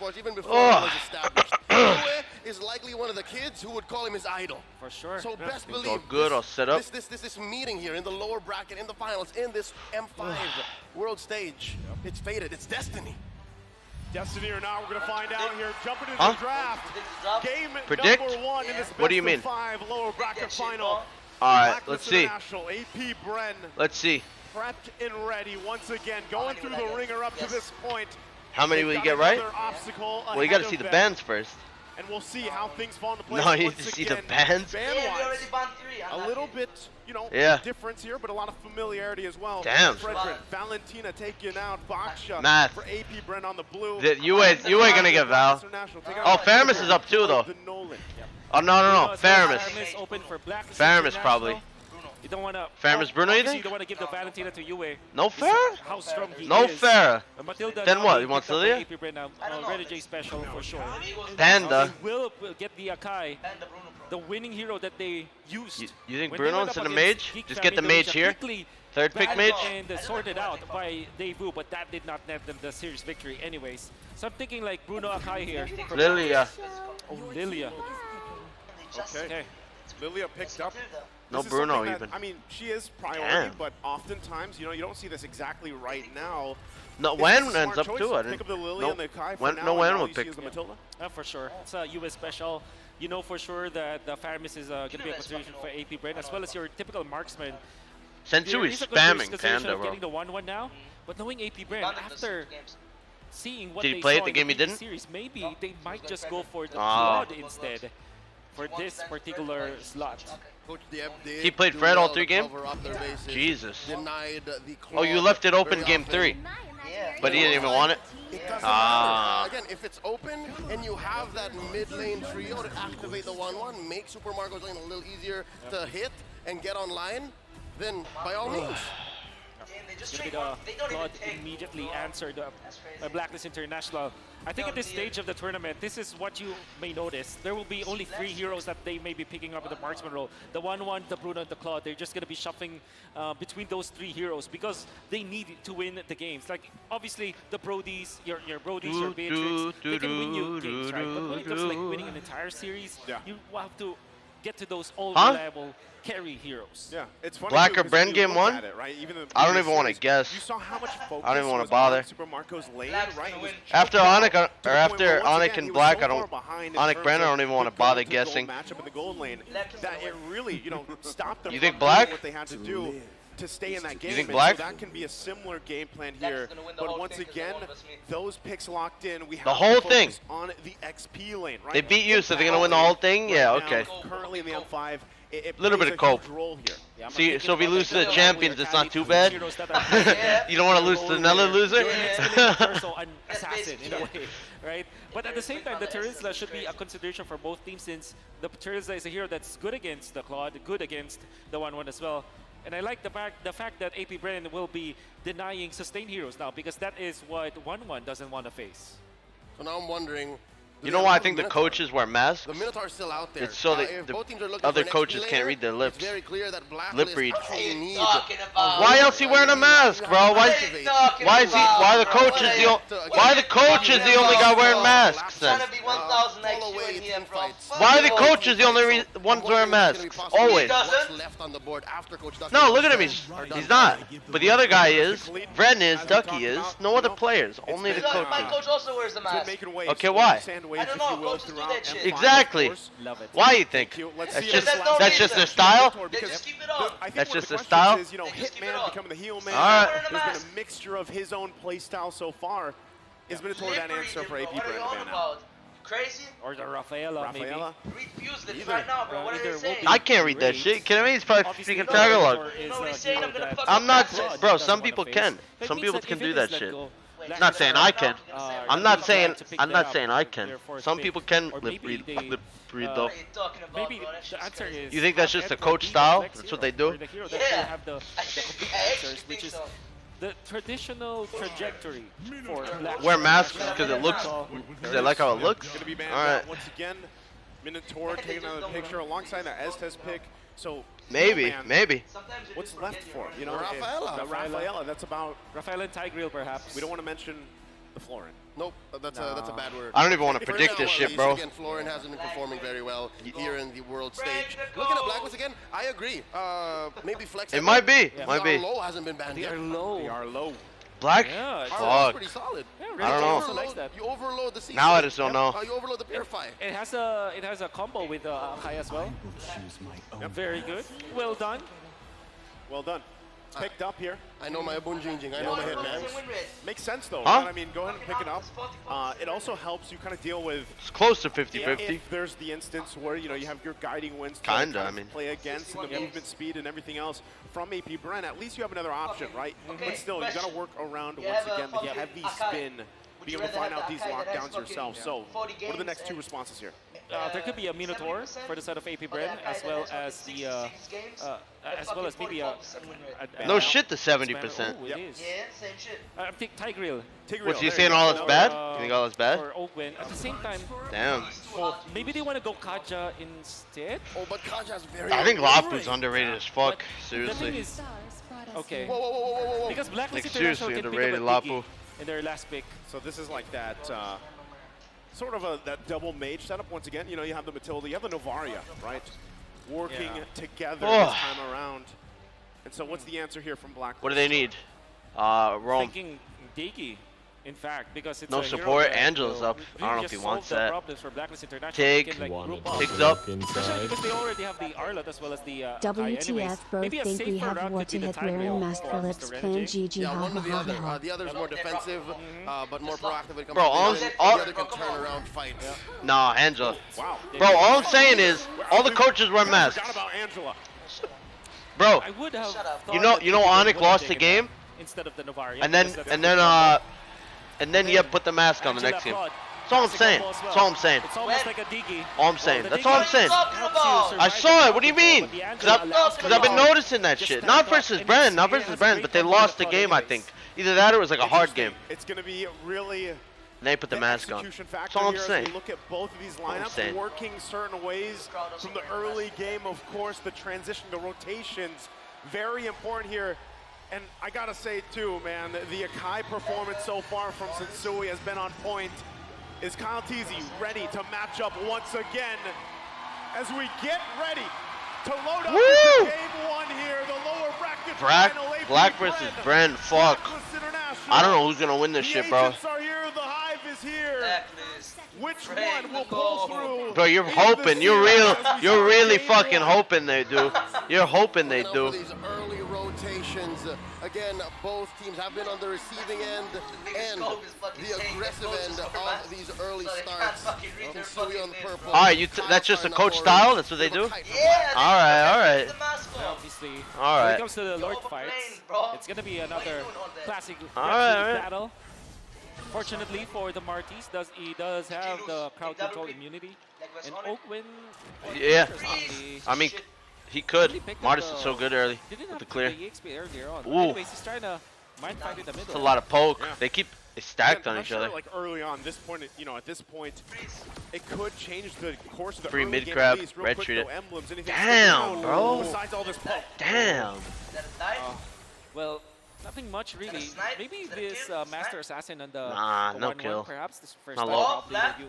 esports even before he was established. Yue is likely one of the kids who would call him his idol. For sure. So best believe All good, I'll set up. This meeting here in the lower bracket, in the finals, in this M5 world stage, it's fated, it's destiny. Destiny or not, we're going to find out here. Jumping into the draft. Game Predict? number 1 in this What do you mean? best of 5 lower bracket final. Alright, let's see. AP BREN. Let's see. Prepped and ready once again, going through the ringer up to this point. How many will you get right? Obstacle Well, you got to see the bands first. And we'll see how things fall into place. No, you need to see the bands. A little bit, you know, difference here, but a lot of familiarity as well. Damn. Frederick, Valentina taking out Baksha Math. for AP BREN on the blue. You ain't gonna get Val. Oh, Faramis is up too, though. Oh, no. Faramis. Faramis probably. You don't want to. Faramis Bruno, you think? You don't want to give the Valentina to Yue. No fair? How strong he no is. fair. Matilda Then what? You want Celia? Ready J special for sure. Panda. They will get the Akai, the winning hero that they used. You think Bruno instead of mage? Just get the mage here. Third pick mage. And sorted out by Daewoo, but that did not net them the series victory anyways. So I'm thinking like Bruno Akai here. Lilia. Oh, Lilia. Okay. Lilia picked up. No Bruno even. I mean, she is priority, but oftentimes, you know, you don't see this exactly right now. No, Wen ends up too. I Pick up the Lily didn't. and the Kai Wen, for no now, Wen and will all you pick. see is the Matilda. For sure. It's a US special. You know for sure that the Faramis is going to be a consideration for AP BREN, as well as your typical marksman. Sensu is spamming Panda, bro. Getting the 1-1 now, but knowing AP BREN after seeing what Did he they play saw it the in game he previous didn't? series, maybe they might just go for the Claude instead for this particular slot. He played Fred all 3 games? Jesus. Oh, you left it open game 3. But he didn't even want it? Again, if it's open and you have that mid lane trio to activate the 1-1, make Super Marco's lane a little easier to hit and get online, then by all means. Claude immediately answered by Blacklist International. I think at this stage of the tournament, this is what you may notice. There will be only 3 heroes that they may be picking up in the marksman role. The 1-1, the Bruno, and the Claude. They're just going to be shuffling between those 3 heroes because they need to win the games. Like, obviously, the Brodies, your Brodies, your Beatrix, they can win you games, right? But when it comes to like winning an entire series, you have to get to those all-reliable carry heroes. Yeah, it's funny. Black or BREN game 1? Right? I don't even want to guess. You saw how much focus I don't even want to bother. Super Marco's lane, right? After Onyx or after Onyx and Black, I don't. Onyx BREN, I don't even want to bother guessing. Matchup in the gold lane, that it really, you know, stopped them. You think from Black? doing what they had to do to stay in that game. You think Black? So that can be a similar game plan here. But once again, those picks locked in. We have the whole to thing. on the XP lane. Right? They beat you, so they're gonna win the whole thing. Yeah, okay. Currently in the M5. A little bit of cope. See, so if we lose to the champions, it's not too bad. You don't want to lose to another loser. Assassin in a way, right? But at the same time, the Terizla should be a consideration for both teams, since the Terizla is a hero that's good against the Claude, good against the 1-1 as well. And I like the fact that AP BREN will be denying sustained heroes now, because that is what 1-1 doesn't want to face. So now I'm wondering, you know why I think the coaches wear masks? The Minotaur's still out there. It's so that the other coaches can't read their lips. It's very clear that Lip read. Why else he wearing a mask, bro? Why the coach is the only guy wearing masks then? Why the coach is the only one wearing masks? Always. No, look at him. He's not. But the other guy is. BREN is. Ducky is. No other players. Only the coach. My coach also wears a mask. Okay, why? I don't know, coaches do that shit. Exactly. Why you think? That's just their style? Just keep it up. That's just their style? Is, you know, Hitman becoming the heel man. Alright. There's been a mixture of his own playstyle so far. Is Minotaur that answer for AP BREN now? Crazy? Or the Rafaela, maybe. Refuse this right now, bro. What are they saying? I can't read that shit. Kidding me? He's probably speaking Tagalog. I'm not, bro. Some people can. Some people can do that shit. Not saying I can. I'm not saying I can. Some people can lip read though. Maybe the answer is. You think that's just a coach style? That's what they do? Yeah. Which is the traditional trajectory for Black. Wear masks because it looks. Because they like how it looks. All right. Once again, Minotaur taking another picture alongside that Estes pick. So maybe. What's left for you know? Rafaela. Rafaela. That's about Rafaela and Tigreal, perhaps. We don't want to mention the Florin. Nope, that's a bad word. I don't even want to For predict now, this at shit, least, bro. Again, Florin hasn't been performing very well here in the world stage. Looking at Blacklist again, I agree. Maybe Flex. It might be. Yeah. Might be. Low hasn't been banned They yet. are low. They are low. Black? Yeah, it's Fuck. Pretty solid. Yeah, I don't know. also likes that. You overload the C. Now I just don't know. You overload the Purify. It has a combo with Akai as well. Very good. Well done. Well done. It's picked up here. I know my Abunjingjing. I know my headbands. Makes sense though. Huh? Right? I mean, go ahead and pick it up. It also helps you kind of deal with It's close to 50-50. if there's the instance where you have your guiding winds to Kinda, kind I of mean. play against and the movement speed and everything else from AP BREN. At least you have another option, right? But still, you got to work around once again the heavy spin. Be able to find out these lockdowns yourself. So, what are the next two responses here? There could be a Minotaur for the side of AP BREN, as well as the maybe a No shit to 70%. Oh, it is. Yeah, same shit. I think Tigreal What's you saying all is bad? You think all is bad? for Oakwin. At the same time, Damn. maybe they want to go Kaja instead. Oh, but Kaja's very. I think underrated. Lapu's underrated as fuck. The thing Seriously. is, okay, Whoa, whoa, whoa, whoa, whoa, whoa. because Blacklist Like, International seriously can pick up underrated a Digi Lapu. in their last pick. So this is like that sort of that double mage setup once again. You have the Matilda, you have the Novaria, right? Working together Oh. this time around. And so what's the answer here from Black? What do they need? Rome. Thinking Digi, in fact, because it's No a hero support. that Angela's will up. I don't know if just he wants solve the that. problems for Blacklist International. Tig. They can, like, group up. Tig's up. Especially because they already have the Arlot as well as the Akai anyways. WTF, bro, Maybe a think we safer have route what could to be the hit Tigreal wearing mask for Phillips, Mr. can Renegade. GG, Yeah, ha one ha or the ha other. ha. The other is more defensive, but more proactive when it comes Bro, to all- the all- other can turn around fights. Nah, Angela. Wow. Bro, all I'm saying is, all the coaches wear masks. Forgot about Angela. Bro, I would have thought you know that they Onyx would have lost the taken game, that instead of the Novaria. and then you put the mask on the Angela next game. Claude, That's all I'm classic saying. combo as well. That's all I'm saying. It's almost like a Digi. All I'm saying. The That's Digi all I'm saying. Talking helps you about. survive I saw the it. What do you control, mean? but the Because Angela I've been allows noticing that just shit. stand Not up, versus and Bren, it's- not it versus has Bren, great but they combo with lost the Claude game, I anyways. think. Either that or it was like a hard game. It's going to be really And they put the mask on. execution That's factor all I'm here as saying. we look at both of these all I'm lineups, saying. working certain ways from the early game. Of course, the transition, the rotations, very important here. And I gotta say too, man, the Akai performance so far from Sensui has been on point. Is Kyle Teasy ready to match up once again as we get ready to load up Woo! into game one here, the lower bracket Black, final, AP Black versus Bren. Fuck. Blacklist International. I don't know who's gonna win this The shit, bro. agents are here, the hive is here. Blacklist. Which Frank, one will let's pull go. through? Bro, you're into hoping. the You're series as we you're start really game fucking one? hoping they do. You're hoping they Looking out do. for these early rotations. Again, both teams have been on the receiving end and the aggressive end of these early starts. Sensui on the purple. All right, that's just a coach style. That's what they do. Yeah. All right, all right. The mask And off. obviously, All when right. it comes to the Lord Overplaying, fights, bro. it's gonna be another classic All right, all right. battle. Fortunately for the Martis, he does have the crowd control immunity, and Oakwin. Yeah. interestingly, I mean, he could. Martis is so good early didn't with have the clear. the EXP earlier on. Ooh. Anyways, he's trying to mind fight in the middle. It's a lot of poke. Yeah. They stacked on I'm each sure, other. like early on, this point, at this point, it could change the course of the Free early mid game crab, at least. Real red quick, treat though, it. emblems, anything Damn, sticking out bro. Besides all this poke. Damn. Is that a dive? Well, nothing much really. snipe? Maybe Is that a this kill? Master Snipe? Assassin and the Nah, the no 1-1, kill. perhaps this first Not time low. probably Black? that you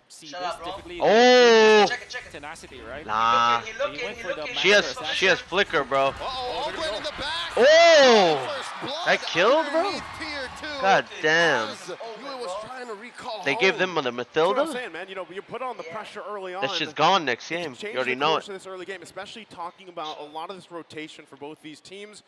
see Shut this up, bro. typically. Oh. Check it, check it. Tenacity, right? Nah. He He looking, went he for the looking. She has Assassin. she has flicker, bro. Uh-oh, Oakwin in the back. Oh. First blood That killed, bro? underneath tier 2. God damn. As Yui was trying to recall They gave them the That's what I'm Matilda. saying, man. You put on the pressure early on. That shit's gone next It game. can change You already the know course it. of this early game, especially talking about a lot of this rotation for both these teams.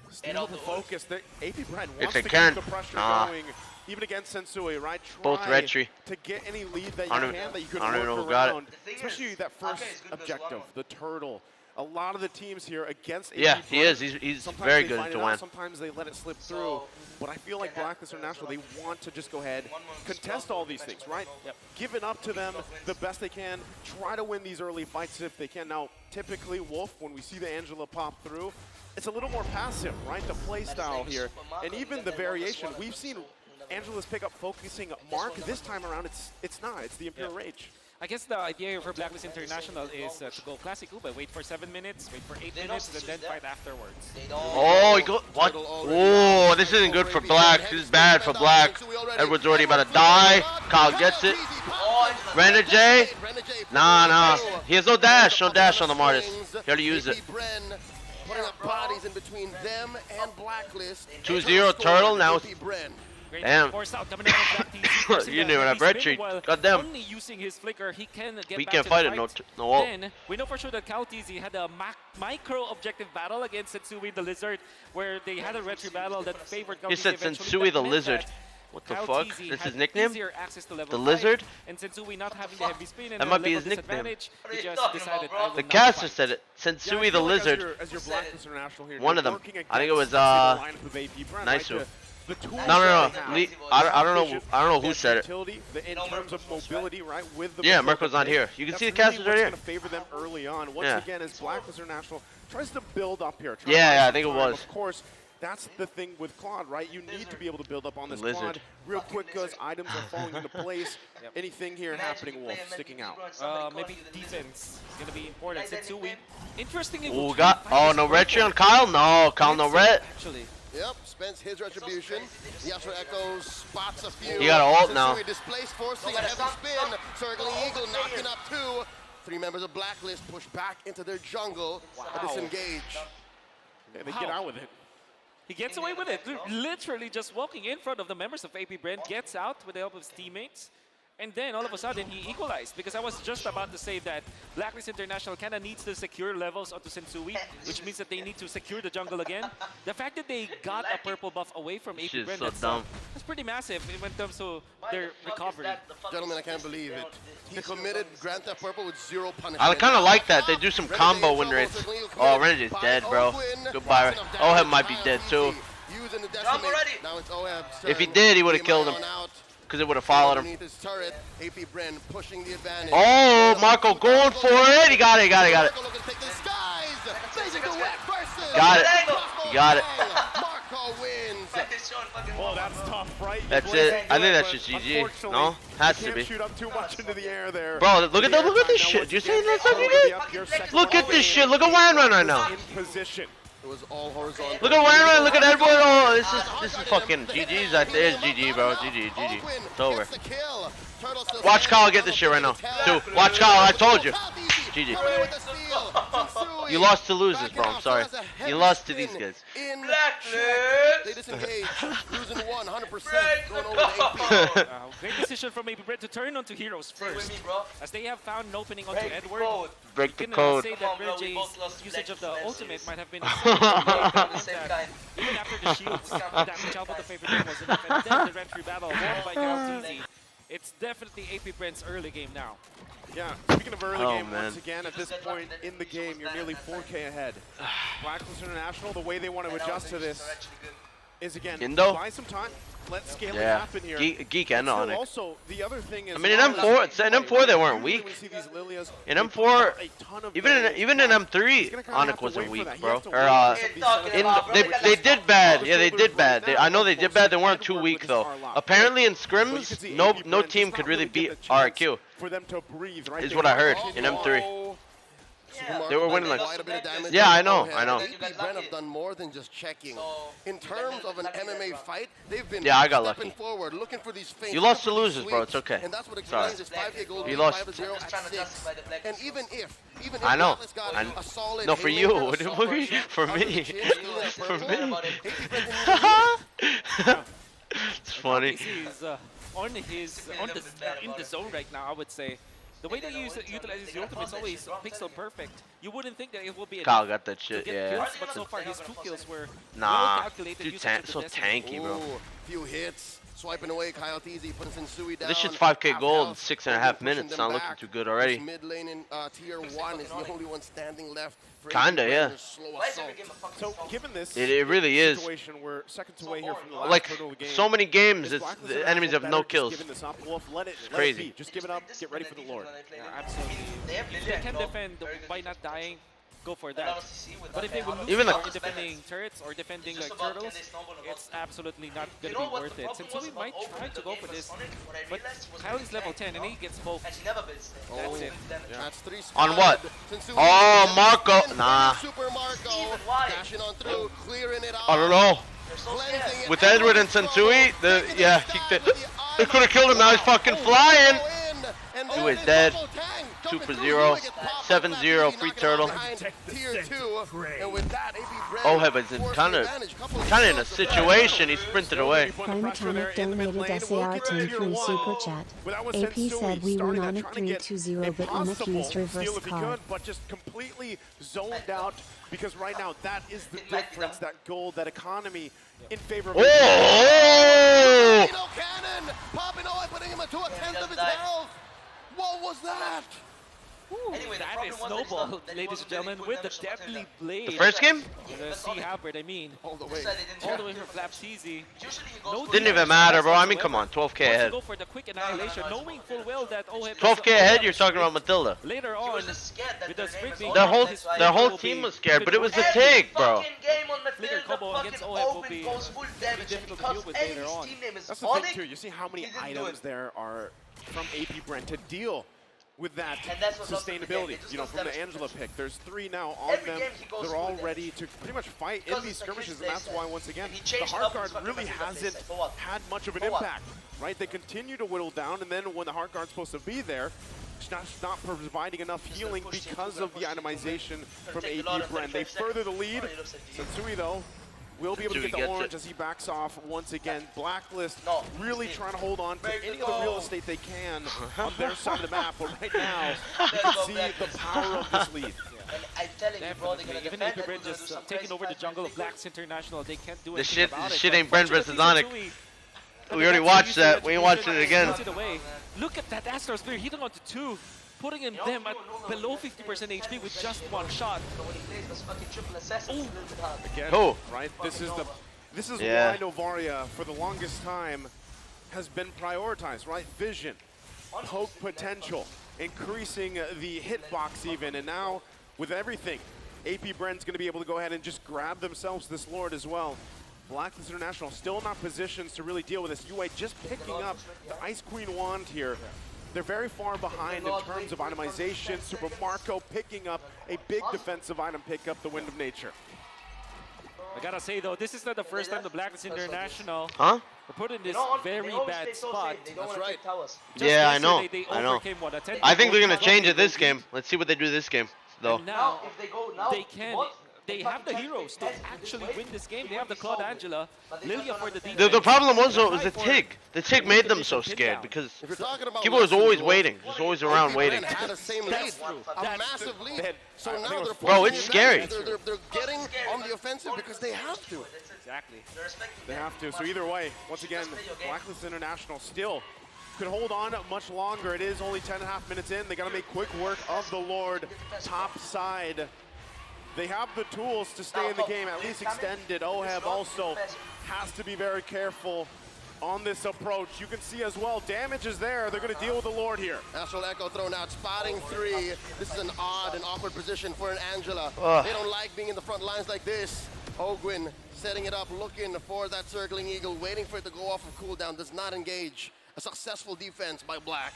Still don't the do it. focus. AP BREN If wants they to can. keep the pressure Nah. going, even against Sensui, right? Try Both red tree. to get any lead that you I don't can, that you could I don't work even know who got it. around. The thing Especially is, that first Ake is good versus objective, 1-1. the turtle. A lot of the teams here against AP Yeah, he BREN, is. He's sometimes very they good find at it out, Joanne. sometimes they let it slip through. So, But I feel like Blacklist International, they want to just go ahead, contest all these things, right? Yep. Give it up to them the best they can. Try to win these early fights if they can. Now, typically, Wolf, when we see the Angela pop through, it's a little more passive, right? The play style here. And even the variation. We've seen Angela's pick up focusing Mark. This time around, it's not. It's the Imperial Rage. I guess the idea for Blacklist International is to go classic Uber, wait for 7 minutes, wait for 8 minutes, and then fight afterwards. Oh, he go what? Oh, this isn't good for Black. This is bad for Black. Edward's already about to die. Kyle gets it. Renegade? Nah. He has no dash on the Martis. He already used it. Putting up bodies in between them and Blacklist. 2-0 Turtle now. Great Damn. force out coming in from Black team. You knew that red tree. Goddamn. Only using his flicker, he can get We back can't to fight the it. fight. No wall. Then we know for sure that Kaltizi had a micro objective battle against Sensui the Lizard, where they had a retry battle that favored Kaltizi. He said Sensui the Lizard. What the fuck? That's his nickname? The Lizard? And Sensui not having the heavy spin and That might be his nickname. He just decided, I will The not caster fight. said it. Sensui the Lizard. As your Blacklist International here, One of them. I think it was Nice. No. I don't know who said it. In terms of mobility, right? With the Yeah, Mirko's not here. You can see the casters right here. Going to favor them early on. Once Yeah. again, as Blacklist International tries to build up here. Yeah, I think it was. Of course, that's the thing with Claude, right? You need to be able to build up on this Lizard. Claude real quick because items are falling into place. Anything here happening, Wolf, sticking out. Maybe defense is going to be important. Sensui, interestingly, Ooh, oh, no red tree on Kyle? No, Kyle no red. Actually. Yep, spends his retribution. Yasuo Echoes spots a few. He got an ult now. Displaced, forcing a heavy spin. Circling Eagle, knocking up 2. 3 members of Blacklist push back into their jungle. Disengage. Yeah, they get out with it. He gets away with it. Literally just walking in front of the members of AP BREN, gets out with the help of his teammates. And then all of a sudden he equalized, because I was just about to say that Blacklist International kind of needs to secure levels onto Sensui, which means that they need to secure the jungle again. The fact that they got a purple buff away from AP BREN, So dumb. that's pretty massive in terms of their recovery. Gentlemen, I can't believe it. He committed Grand Theft Purple with 0 punishment. I kind of like that. They do some combo win rates. Oh, Renegade's dead, bro. Goodbye. Oheb might be dead too. Now it's Oheb. If he did, he would have killed him. Because it would have followed him. Turret, AP BREN pushing the advantage. Oh, Marco going for it. He got it. Got it. You got it. Marco wins. Oh, that's tough, right? That's it. I think that's just GG. No? Has to be. Can't shoot up too much into the air there. Bro, look at this shit. You're saying that's not GG? Look at this shit. Look at Ryan right now. In position. It was all horizontal. Look at Ryan. Look at Edward. Oh, this is fucking GG's. That is GG, bro. GG. It's over. Watch Kyle get this shit right now. Dude, watch Kyle. I told you. GG. You lost to losers, bro. I'm sorry. You lost to these guys. They disengage. Losing 100%. Going over to AP. Great decision from AP BREN to turn onto heroes first, as they have found an opening onto Edward. Break the You can code. say that Virgil's usage of the ultimate might have been even after the shields, the damage output of AP BREN was enough, and then the retry battle won by Kaltizi. It's definitely AP BREN's early game now. Yeah, speaking of early game, man. once again, at this point in the game, you're nearly 4K ahead. Blacklist International, the way they want to adjust to this is, again, Indo? buy some time, let scaling Yeah. happen here. Geek and Still, Onyx. also, the other thing is, I mean, in M4 they weren't weak. In M4, even in M3, Onyx wasn't weak, bro. Or they did bad. Yeah, they did bad. I know they did bad. They weren't too weak though. Apparently in scrims, no team could really beat RQ. For them to breathe, right? Is what I heard in M3. They were winning like. Quite a bit of damage. Yeah, I know. AP BREN have done more than just checking. In terms of an MMA fight, they've been Yeah, I got stepping lucky. forward, looking for these feints. You lost to looking for these losers, bro. It's sweeps, okay. And that's what Sorry. explains this 5K gold You lead, lost. 5-0 at 6. And even if I know. Blacklist got a solid No, for you. haymaker, a solid For punch, me. for For me. It's funny. He's in the zone right now, I would say. The way that he utilizes the ultimate is always pixel perfect. You wouldn't think that it will be Kyle enough got that to shit, get yeah. kills, but so far his 2 kills were Nah, well-calculated dude, usage of the so Destiny. tanky, bro. Few hits, swiping away Kyle Teasy, putting Sensui down. This shit's 5K half gold in health, 6.5 pushing minutes. them Not looking back. too good already. This mid lane in tier 1 is the only one standing left. for Kinda, AP yeah. BREN to slow assault. So, given this It really is. situation, we're seconds away here from the last Like, turtle of the game. so many games, Is it's, Blacklist the enemies have no better just kills. giving this up? Wolf, let it crazy. be. Just give it up. Get ready for the Lord. Yeah, absolutely. If they can defend by not dying, go for that. But if they will lose Even in defending turrets or defending like turtles, it's absolutely not going to be worth it. Sensui might try to go for this, but Kyle is level 10 and he gets both. That's it. That's 3 On what? Sensui Oh, Marco. Nah. Super Marco dashing on through, clearing it I don't know. cleansing it With out Edward and of control. Sensui, they could have killed him. Now he's fucking flying. Two is dead. 2-for-0. 7-0. Free turtle. Tier 2. And with that, AP Oheb is in kind of in a situation. He sprinted away. Primatonic donated SAR-10 through Super Chat. AP said we won on a 3-2-0 but unaccused reverse card. But just completely zoned out because right now that is the difference, that goal, that economy in favor of Oh! Cannon! Popping away, putting him to a 10th of his health! What was that? Ooh, Anyway, that is snowball, ladies and gentlemen, with the deadly blade. The first game? The Sea Halberd, I mean. All the way. All the way from Flap CZ. No Didn't even matter, bro. I mean, come on. 12K ahead. Go for the quick annihilation, knowing full well that 12K ahead, you're talking about Matilda. Later on, with the Sprig being Their whole team was scared, but it was the TIG, bro. Flicker combo against Oheb will be difficult to deal with later on. That's the thing too. You see how many items there are from AP BREN to deal with that sustainability. You know, from the Angela pick, there's 3 now on them. They're all ready to pretty much fight in these skirmishes, and that's why, once again, the hard guard really hasn't had much of an impact, right? They continue to whittle down, and then when the hard guard's supposed to be there, it's not providing enough healing because of the itemization from AP BREN. They further the lead. Sensui, though, will be able to get the orange as he backs off once again. Blacklist really trying to hold on to any of the real estate they can on their side of the map, but right now you can see the power of this lead. Definitely. Even if BREN just taking over the jungle of Blacks International, they can't do This anything about it. shit ain't BREN versus Onyx. We already watched that. We ain't watching it again. Look at that Astro Spear hitting onto 2, putting them at below 50% HP with just 1 shot. Oh, right. This is why Novaria for the longest time has been prioritized, right? Vision, poke potential, increasing the hitbox even, and now with everything, AP BREN's going to be able to go ahead and just grab themselves this Lord as well. Blacklist International still not positions to really deal with this. UA just picking up the Ice Queen wand here. They're very far behind in terms of itemization. Super Marco picking up a big defensive item pickup, the Wind of Nature. I gotta say though, this is not the first time the Blacklist International huh? were put in this very bad spot. That's right. Yeah, I know. They I know. overcame, what, a 10 I think they're gonna change it this game. Let's see what they do this game, though. And now, they can. They have the heroes to actually win this game. They have the Claude Angela, Lilia for the defense. The problem was, though, it was the TIG. The TIG made them so scared because people was always waiting, just always around waiting. Had the same lead, a massive lead. So now they're Bro, it's scary. They're getting on the offensive because they have to. Exactly. They have to. So either way, once again, Blacklist International still could hold on much longer. It is only 10.5 minutes in. They got to make quick work of the Lord top side. They have the tools to stay in the game, at least extended. Oheb also has to be very careful on this approach. You can see as well, damage is there. They're going to deal with the Lord here. Astral Echo thrown out, spotting 3. This is an odd and awkward position for an Angela. They don't like being in the front lines like this. Ogwin setting it up, looking for that circling eagle, waiting for it to go off of cooldown, does not engage. A successful defense by Black.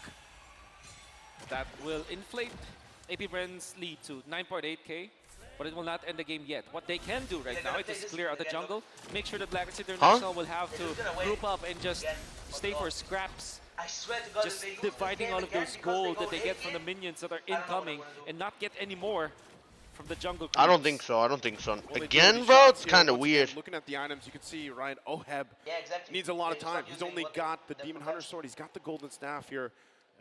That will inflate AP BREN's lead to 9.8k. But it will not end the game yet. What they can do right now is clear out the jungle, make sure that Blacklist International will have to group up and just stay for scraps. Just dividing all of those gold that they get from the minions that are incoming and not get any more from the jungle creeps. I don't think so. I don't think so. Again, bro, it's kind of weird. Looking at the items, you can see, right, Oheb needs a lot of time. He's only got the Demon Hunter Sword. He's got the Golden Staff here.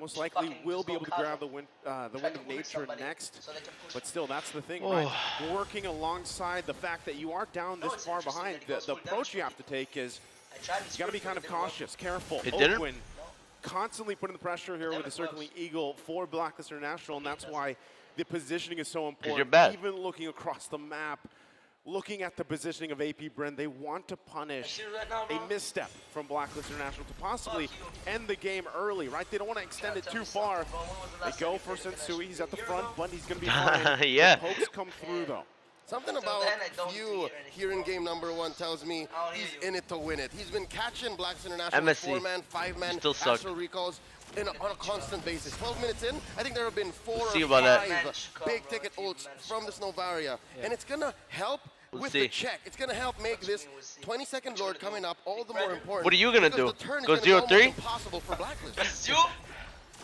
Most likely will be able to grab the Wind of Nature next. But still, that's the thing, right? Working alongside the fact that you are down this far behind, the approach you have to take is you got to be kind of cautious, careful. It didn't? Owen constantly putting the pressure here with the Circling Eagle for Blacklist International, and that's why the positioning is so important. You're bad. Even looking across the map, looking at the positioning of AP BREN, they want to punish a misstep from Blacklist International to possibly end the game early, right? They don't want to extend it too far. They go for Sensui. He's at the front, but he's going to be fine. Yeah. The pokes come through, though. Something about Few here in game number 1 tells me he's in it to win it. He's been catching Blacklist International MSC. 4-man, 5-man, Still suck. astral recalls on a constant basis. 12 minutes in, I think there have been 4 or 5 big ticket ults from this Novaria. And it's going to help with the check. It's going to help make this 22nd Lord coming up all the more important. What are you going to do? Go 0-3? Impossible for Blacklist.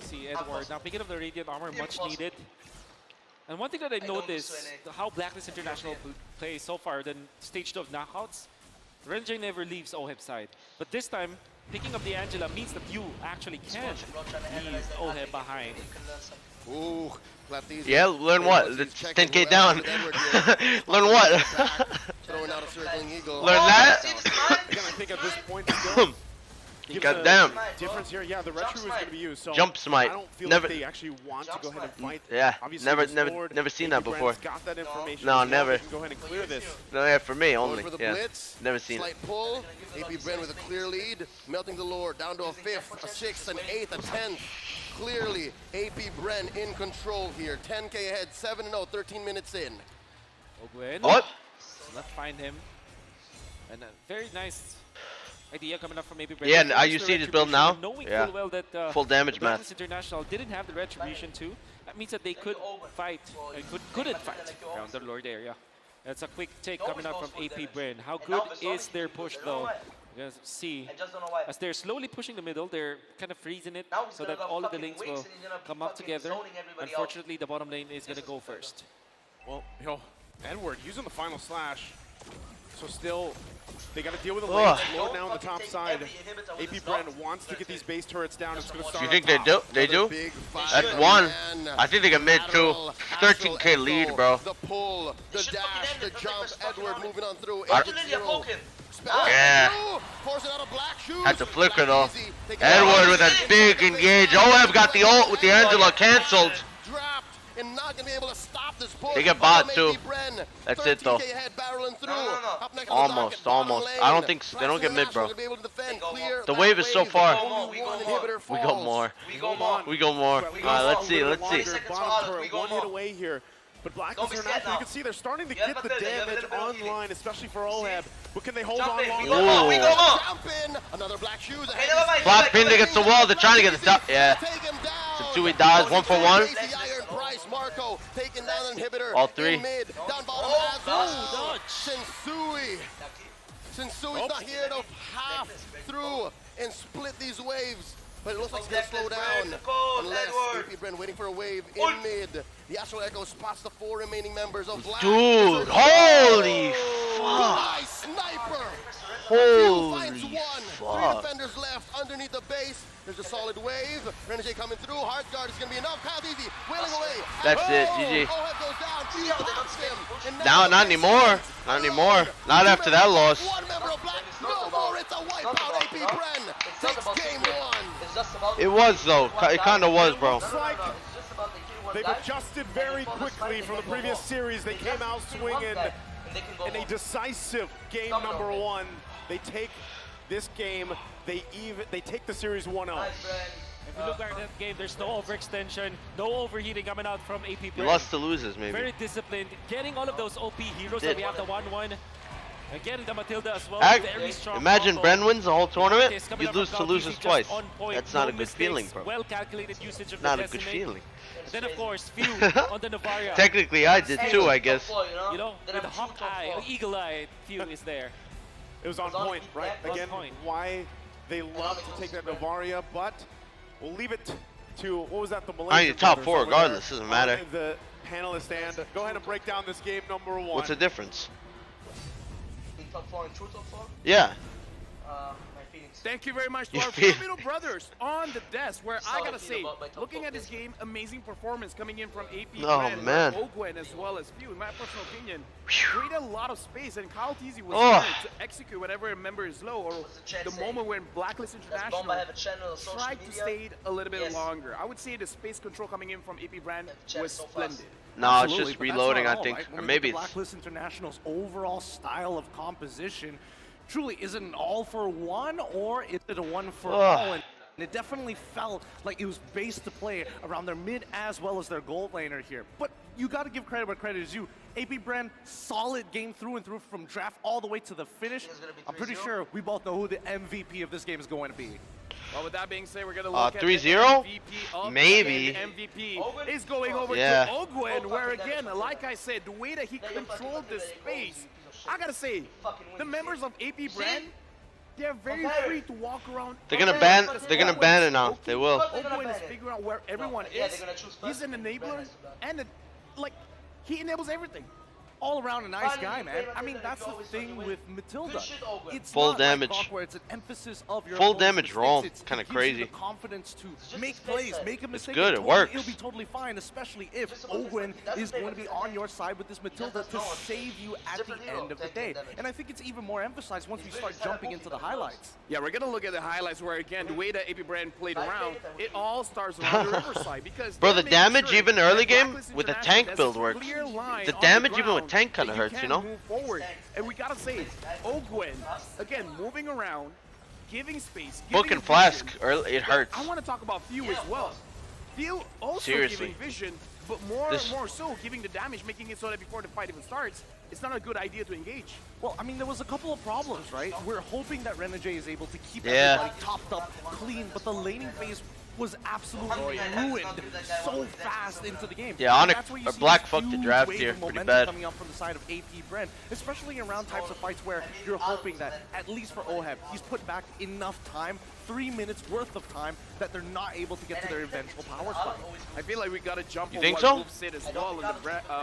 See Edward now picking up the Radiant Armor, much needed. And one thing that I noticed, how Blacklist International plays so far, then stage 2 of knockouts, Renjay never leaves OHEB side. But this time, picking up the Angela means that you actually can leave OHEB behind. Ooh, Platizia. Yeah, learn what? It's 10k down. Learn what? Throwing out a circling eagle. Learn that? Again, I think at this point, still God damn. difference here. Yeah, the retro is going to be used. So Jump smite. I don't feel Never. like they actually want to go ahead and fight. Yeah, Obviously, never seen that before. Got that information No, as well. never. They can go ahead and clear this. No, yeah, for me Going only. for the Yeah, blitz. never seen it. Slight pull. AP BREN with a clear lead. Melting the Lord down to a 5th, a 6th, an 8th, a 10th. Clearly, AP BREN in control here. 10k ahead, 7-0, 13 minutes in. Ogwen. What? Let's find him. And a very nice idea coming up from AP BREN. Yeah, and you see this build now? Knowing Yeah. full well that Full damage math. Blacklist International didn't have the retribution too. That means that they could fight, couldn't fight around the Lord area. That's a quick take coming up from AP BREN. How good is their push though? We're gonna see as they're slowly pushing the middle, they're kind of freezing it so that all of the links will come up together. Unfortunately, the bottom lane is gonna go first. Well, Edward using the final slash. So still, they got to deal with the lane. Lord now on the top side. AP BREN wants to get these base turrets down. It's going to start. You think they do? They do? That's one. I think they can mid too. 13k lead, bro. The pull, the dash, the jump. Edward moving on through. Yeah. Forcing out a black shoe. Had to flicker though. Edward with a big engage. OF got the ult with the Angela cancelled. Dropped and not gonna be able to stop this push. They get bot too. That's it though. Almost. I don't think they don't get mid, bro. The wave is so far. We go more. We go more. Alright, let's see. One hit away here. But Blacklist International, you can see they're starting to get the damage online, especially for OHEB. But can they hold on long? We go more. Another black shoes. Flop pinned against the wall. They're trying to get the top. Yeah. Sensui dies 1 for 1. Marco taking down an inhibitor. All 3. Mid, down bottom. Sensui's not here to half through and split these waves. But it looks like it's going to slow down unless AP BREN waiting for a wave in mid. The Astral Echo spots the 4 remaining members of Black. Dude, holy fuck. Nice sniper. Holy 3 fuck. defenders left underneath the base. There's a solid wave. Renegade coming through. Hard guard is going to be enough. Path easy. Wailing away. That's it. GG. OHEB goes down. Few pops him. And Now, not anymore. Not anymore. Not after that loss. One member of Black. No more. It's a wipeout. AP BREN takes game 1. It was though. It kind of was, bro. Looks like they've adjusted very quickly from the previous series. They came out swinging in a decisive game number 1. They take this game. They take the series 1-0. If you look back at that game, there's no overextension, no overheating coming out from AP BREN. Lost to losers, maybe. Very disciplined, getting all of those OP heroes. So we have the 1-1. Again, the Matilda as well. Very strong. Imagine combo. BREN wins the whole tournament. Coming You up lose from to Valkyrie, losers just twice. on point, That's not no a good mistakes, feeling, bro. Well calculated usage of Not the a good decimate. feeling. And then of course, Few on the Navaria. Technically, I did too, I guess. You know, with Hawkeye, Eagle Eye, Few is there. It was on point, right? Again, why they love to take that Navaria, but we'll leave it to, what was that, the Malaysian I need top brothers 4 over regardless, there. doesn't matter. The panelists stand. Go ahead and break down this game number 1. What's the difference? Top 4 and true top 4? Yeah. Thank you very much to our Filipino brothers on the desk, where I gotta say, looking at this game, amazing performance coming in from AP BREN, Ogwen, as well as Few. In my personal opinion, created a lot of space, and Kyle Teasy was there to execute whatever a member is low, or the moment when Blacklist International tried to stay a little bit longer. I would say the space control coming in from AP BREN was splendid. No, it's just reloading, I think, or maybe Blacklist International's overall style of composition. Truly, is it an all for one, or is it a one for all? And it definitely felt like it was based to play around their mid as well as their gold laner here. But you got to give credit where credit is due. AP BREN, solid game through and through from draft all the way to the finish. I'm pretty sure we both know who the MVP of this game is going to be. Well, with that being said, we're going to look at 3-0? Maybe. The MVP is going over to Ogwen, where again, like I said, the way that he controlled the space, I gotta say, the members of AP BREN, they're very free to walk around. They're gonna ban it now. They will. Ogwen is figuring out where everyone is. He's an enabler, and he enables everything. All around a nice guy, man. I mean, that's the thing with Matilda. It's full not damage. Like where it's an emphasis of your full damage roll. Kind of You crazy. the confidence to make plays, make a mistake. It's good. It works. It'll be totally fine, especially if Ogwen is going to be on your side with this Matilda to save you at the end of the day. And I think it's even more emphasized once we start jumping into the highlights. Yeah, we're gonna look at the highlights where again the way that AP BREN played around, it all starts on the Riverside because bro, the damage even early game with the tank build works. The damage even with tank kind of hurts, you know. Move forward, and we gotta say, Ogwen again moving around, giving space. Book and Flask, early, it hurts. I want to talk about Few as well. Few also giving vision, but more so giving the damage, making it so that before the fight even starts, it's not a good idea to engage. Well, I mean, there was a couple of problems, right? We're hoping that Renegade is able to keep everybody topped up, clean, but the laning phase was absolutely ruined so fast into the game. Yeah, Onyx or Black fucked the draft here pretty bad. Coming up from the side of AP BREN, especially around types of fights where you're hoping that, at least for OHEB, he's put back enough time, 3 minutes worth of time, that they're not able to get to their eventual power spike. I feel like we got to jump on what Wolf said as well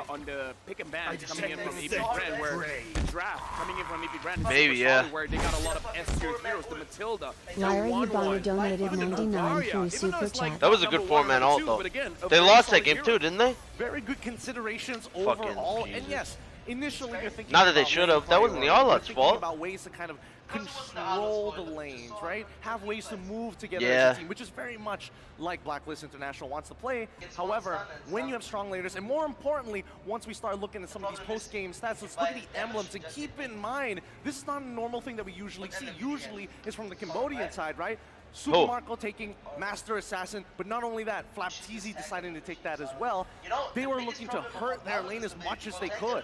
on the pick and ban coming in from AP BREN, where the draft coming in from AP BREN where they got a lot of S-tier heroes, the Matilda, Larry Yubana donated 99 through Super Chat. That was a good 4-man ult though. They lost that game too, didn't they? Very good considerations overall, and yes, initially you're thinking not that they should have. That wasn't the All-Out's fault. About ways to kind of control the lanes, right? Have ways to move together as a team, which is very much like Blacklist International wants to play. However, when you have strong laners, and more importantly, once we start looking at some of these post-game stats, let's look at the emblems and keep in mind, this is not a normal thing that we usually see. Usually it's from the Cambodian side, right? Super Marco taking Master Assassin, but not only that, Flapteezy deciding to take that as well. They were looking to hurt their lane as much as they could.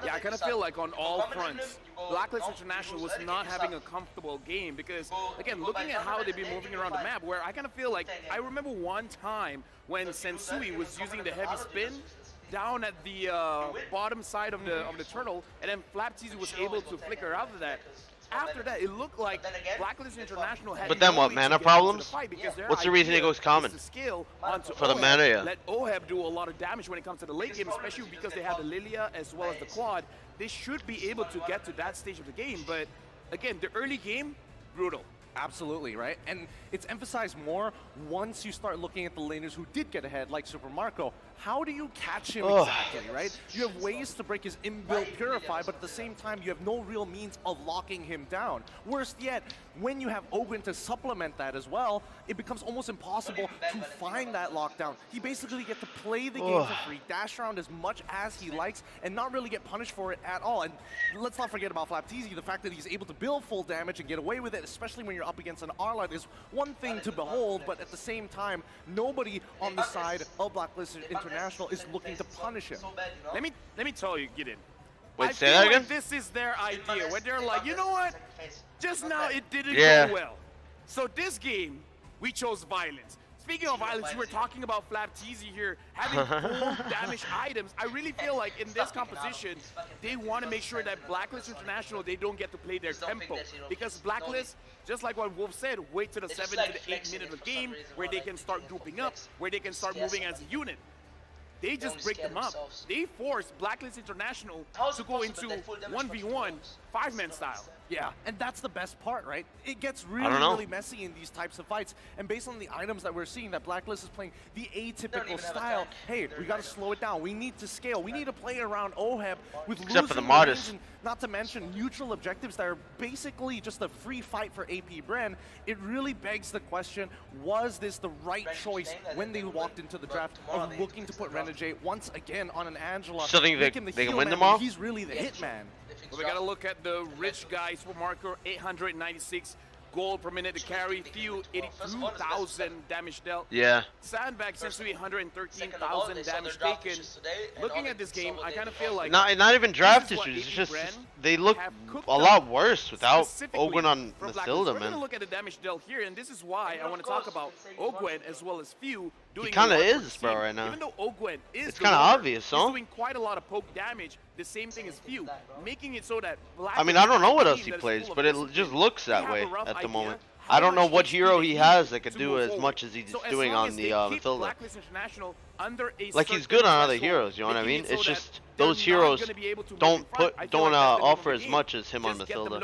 Yeah, I kind of feel like on all fronts, Blacklist International was not having a comfortable game because, again, looking at how they've been moving around the map, where I kind of feel like, I remember one time when Sensui was using the heavy spin down at the bottom side of the turtle, and then Flapteezy was able to flicker out of that. After that, it looked like Blacklist International had but then what, mana problems? What's the reason it goes common? For the mana, let OHEB do a lot of damage when it comes to the late game, especially because they have the Lilia as well as the Quad. They should be able to get to that stage of the game, but again, the early game, brutal. Absolutely, right? And it's emphasized more once you start looking at the laners who did get ahead, like Super Marco. How do you catch him exactly, right? You have ways to break his inbuilt Purify, but at the same time, you have no real means of locking him down. Worse yet, when you have Ogwen to supplement that as well, it becomes almost impossible to find that lockdown. He basically gets to play the game for free, dash around as much as he likes, and not really get punished for it at all. And let's not forget about Flapteezy, the fact that he's able to build full damage and get away with it, especially when you're up against an Arlite, is one thing to behold, but at the same time, nobody on the side of Blacklist International is looking to punish him. Let me tell you, Gideon. Wait, say that again? Like this is their idea, where they're like, you know what? Just now it didn't go well. So this game, we chose violence. Speaking of violence, you were talking about Flapteezy here having full damage items. I really feel like in this composition, they want to make sure that Blacklist International, they don't get to play their tempo. Because Blacklist, just like what Wolf said, wait to the 7 to the 8 minute of the game where they can start grouping up, where they can start moving as a unit. They just break them up. They force Blacklist International to go into 1v1 5-man style. Yeah, and that's the best part, right? It gets really messy in these types of fights. And based on the items that we're seeing, that Blacklist is playing the atypical style. Hey, we got to slow it down. We need to scale. We need to play around OHEB with Except for the losing Modest. lanes, and not to mention neutral objectives that are basically just a free fight for AP BREN. It really begs the question, was this the right choice when they walked into the draft of looking to put Renegade once again on an Angela? Still think they can win them all? He's really the hitman. We got to look at the rich guy, Supermarco, 896 gold per minute to carry. Few, 82,000 damage dealt. Yeah. Sandbag, essentially 113,000 damage taken. Looking at this game, I kind of feel like... Not even draft issues, it's just they look a lot worse without Ogwen on Mathilda, We're going to man. look at the damage dealt here, and this is why I want to talk about Ogwen as well as Few doing He kind of the work for is, the bro, team. right now. Even though Ogwen is It's the kind of winner, obvious, he's huh? doing quite a lot of poke damage, the same thing as Few, making it so that I mean, I don't know what else he plays, but it just looks that way at the moment. I don't know what hero he has that could do as much as he's doing on the Mathilda. Like, he's good on other heroes, you know what I mean? It's just those heroes don't offer as much as him on Mathilda.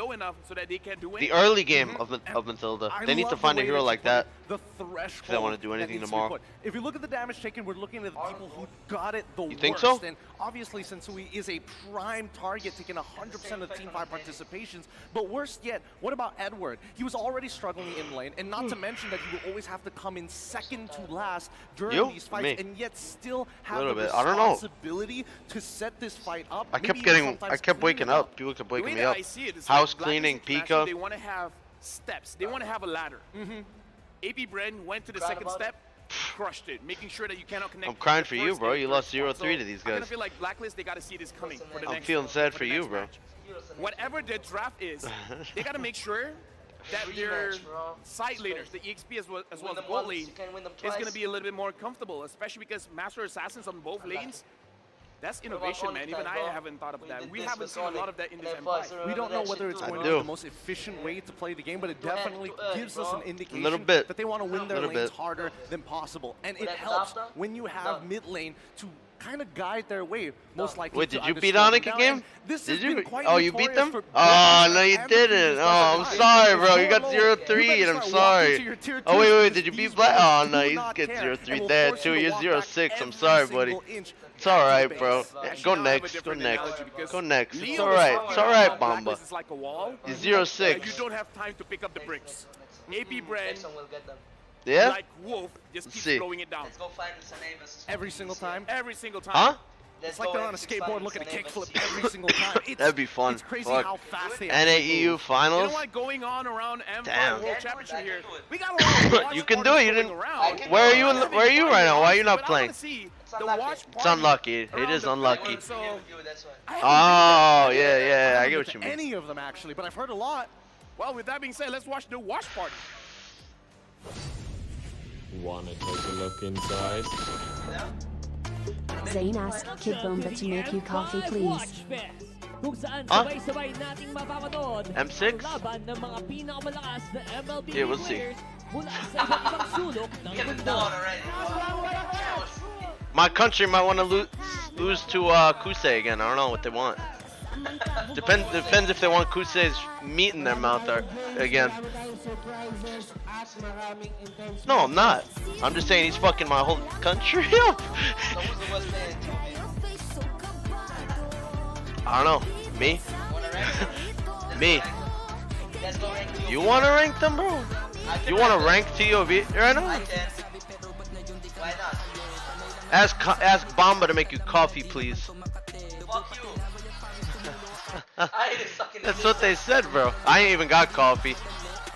The early game of Mathilda, they need to find a hero like that if they want to do anything tomorrow. If you look at the damage taken, we're looking at the people who got it the worst. You think so? And obviously, Sensui is a prime target, taking 100% of Team 5 participations. But worst yet, what about Edward? He was already struggling in lane, and not to mention that he will always have to come in second to last during these fights, and yet still have the responsibility to set this fight up. I kept waking up. People kept waking me up. House cleaning, Pika. They want to have steps. They want to have a ladder. AP BREN went to the second step, crushed it, making sure that you cannot connect. I'm crying for you, bro. You lost 0-3 to these I kind guys. of feel like Blacklist, they got to see this coming for the I'm next feeling sad for you, bro. match. Whatever their draft is, they got to make sure that their side laners, the EXP as well as the gold lane, is going to be a little bit more comfortable, especially because Master Assassins on both lanes. That's innovation, man. Even I haven't thought of that. We haven't seen a lot of that in this M5. We don't know whether it's going to be the most efficient way to play the game, but it definitely gives us an indication that they want to win their lanes harder than possible. And it helps when you have mid lane to kind of guide their way, most likely. Wait, did you beat Onic again? Did you? Oh, you beat them? Oh, no, you didn't. Oh, I'm sorry, bro. You got 0-3, and I'm sorry. Oh, wait, did you beat Black? Oh, no, you get 0-3 there, too. You're 0-6. I'm sorry, buddy. It's alright, bro. Go next. Go next. Go next. It's alright. It's alright, Bomba. You're 0-6. You don't have time to pick up the bricks. AP BREN, yeah? like Wolf, just keep throwing it down. Let's go find the Sanavas. Every single time? Every single time. Huh? It's like they're on a skateboard looking at a kickflip every single time. That'd be fun. It's crazy how fast they NAEU finals? You know what, going on around M5 Damn. World Championship here, we got a lot of You can do it. You didn't. Where are you? Where are you right now? Why are you not playing? It's unlucky. It is unlucky. Oh, yeah. I get what you mean. Any of them actually, but I've heard a lot. Well, with that being said, let's watch the watch party. Wanna take a look inside? Zane asked Kid Bomba to make you coffee, please. Huh? M6? Yeah, we'll see. My country might want to lose to Kusei again. I don't know what they want. Depends if they want Kusei's meat in their mouth again. No, I'm not. I'm just saying he's fucking my whole country up. I don't know. Me? Me. You want to rank them, bro? You want to rank TOV right now? Ask Bomba to make you coffee, please. That's what they said, bro. I ain't even got coffee.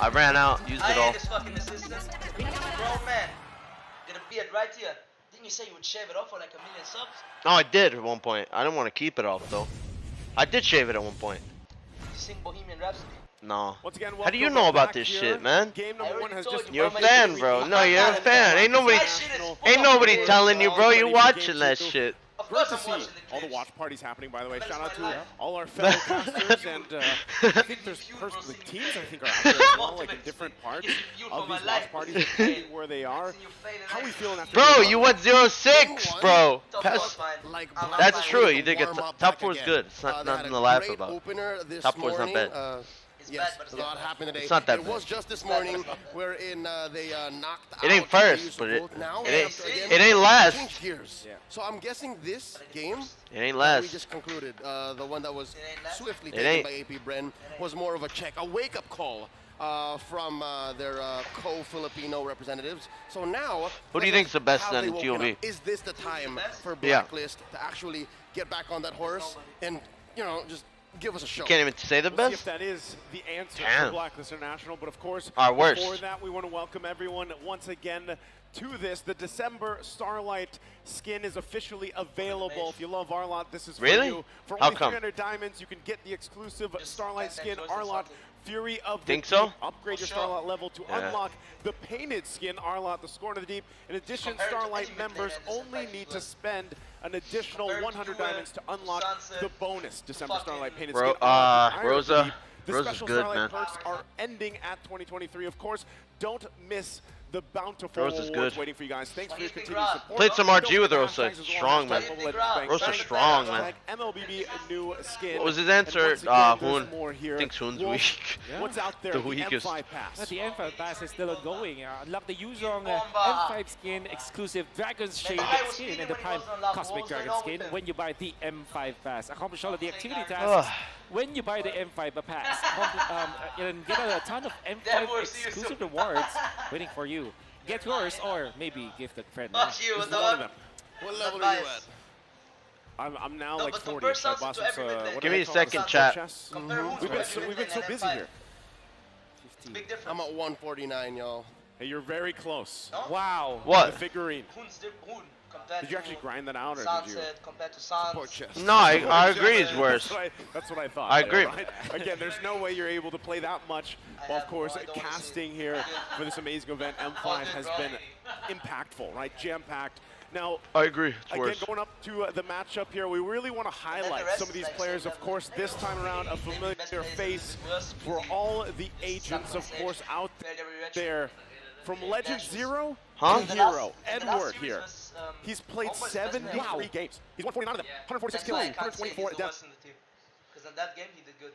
I ran out, used it all. Bro, man. Get a beard right here. Didn't you say you would shave it off for like 1 million subs? No, I did at one point. I didn't want to keep it off, though. I did shave it at one point. Did you sing Bohemian Rhapsody? No. Again, how do you know about this shit, man? You're a you. fan, bro. No, you're a fan. Ain't nobody telling you, bro. You watching that shit. Great to see all the watch parties happening, by the way. Shout out to all our fellow casters, and I think there's the teams I think are out there as well, like in different parts of these watch parties, depending where they are. How are we feeling after? Bro, you went 0-6, bro. That's true. You did get top 4 is good. It's not nothing to laugh about. Top 4 is not bad. Yes, a lot happened today. It's not that It bad. was just this morning wherein they knocked out. It ain't first, but it it ain't last. Changed gears. Yeah. So I'm guessing this game It ain't that we last. just concluded, the one that was swiftly It taken ain't. by AP BREN, was more of a check, a wake-up call from their co-Filipino representatives. So now, Who do you think's the best have then they in woken TOB? up? Is this the time for Yeah. Blacklist to actually get back on that horse and, you know, just give us a show? Can't even say the We'll see best. if that is the answer Damn. for Blacklist International, but of course, Our worst. before that, we want to welcome everyone once again to this. The December Starlight skin is officially available. If you love Arlot, this is for Really? you. For How only come? 300 diamonds, you can get the exclusive Starlight skin, Arlot Fury of the Think Deep. so? Upgrade your Starlight level to unlock the painted skin, Arlot, the Scorn of the Deep. In addition, Starlight members only need to spend an additional 100 diamonds to unlock the bonus December Starlight painted skin. Arlot, the Iron of the Rosa. Deep. The Rosa's special good, Starlight man. perks are ending at 2023. Of course, don't miss the bountiful Rosa's awards good. waiting for you guys. Thanks for your continued support. Played some Don't RG with forget Rosa. hashtags as well. Strong, man. Hashtag Mobile Legends Bank. Rosa's Hashtag strong, man. MLBB new skin. What was his And answer? once again, there's Hoon. more here. Thinks Hoon's Wolf, weak. What's out there? The The weakest. M5 pass. The M5 pass is still ongoing. Unlock the Yuzong M5 skin exclusive Dragon's Shade skin and the Prime Cosmic Dragon skin when you buy the M5 pass. Accomplish all of the activity tasks when you buy the M5 pass. And get a ton of M5 exclusive rewards waiting for you. Get yours or maybe gift a friend. Not you, This is one of them. What level are you at? I'm now No, like but 40. first So I answer bought to some, every what midlane. do Give they me a call second, them? chat. Chess? Compare who's We've better been so than busy M5. here. Big difference. I'm at 149, y'all. Hey, you're very close. No? Wow. The What? figurine. Hoon compared Did you actually to grind that out, or did you? Sunset compared to Sans. Poor chess. No, I agree. It's worse. That's what I thought. I agree. Right? Again, there's no way you're able to play that much. Well, of course, casting here for this amazing event, M5 has been impactful, right? Jam-packed. Now, I agree. It's again, worse. going up to the matchup here, we really want to highlight some of these players. Of course, this time around, a familiar face for all the agents, of course, out there. From Legend Zero Huh? to Hero, Edward here. He's played 73 games. He's won 49 of them, 146 kills, 124 deaths. Because in that game he did good.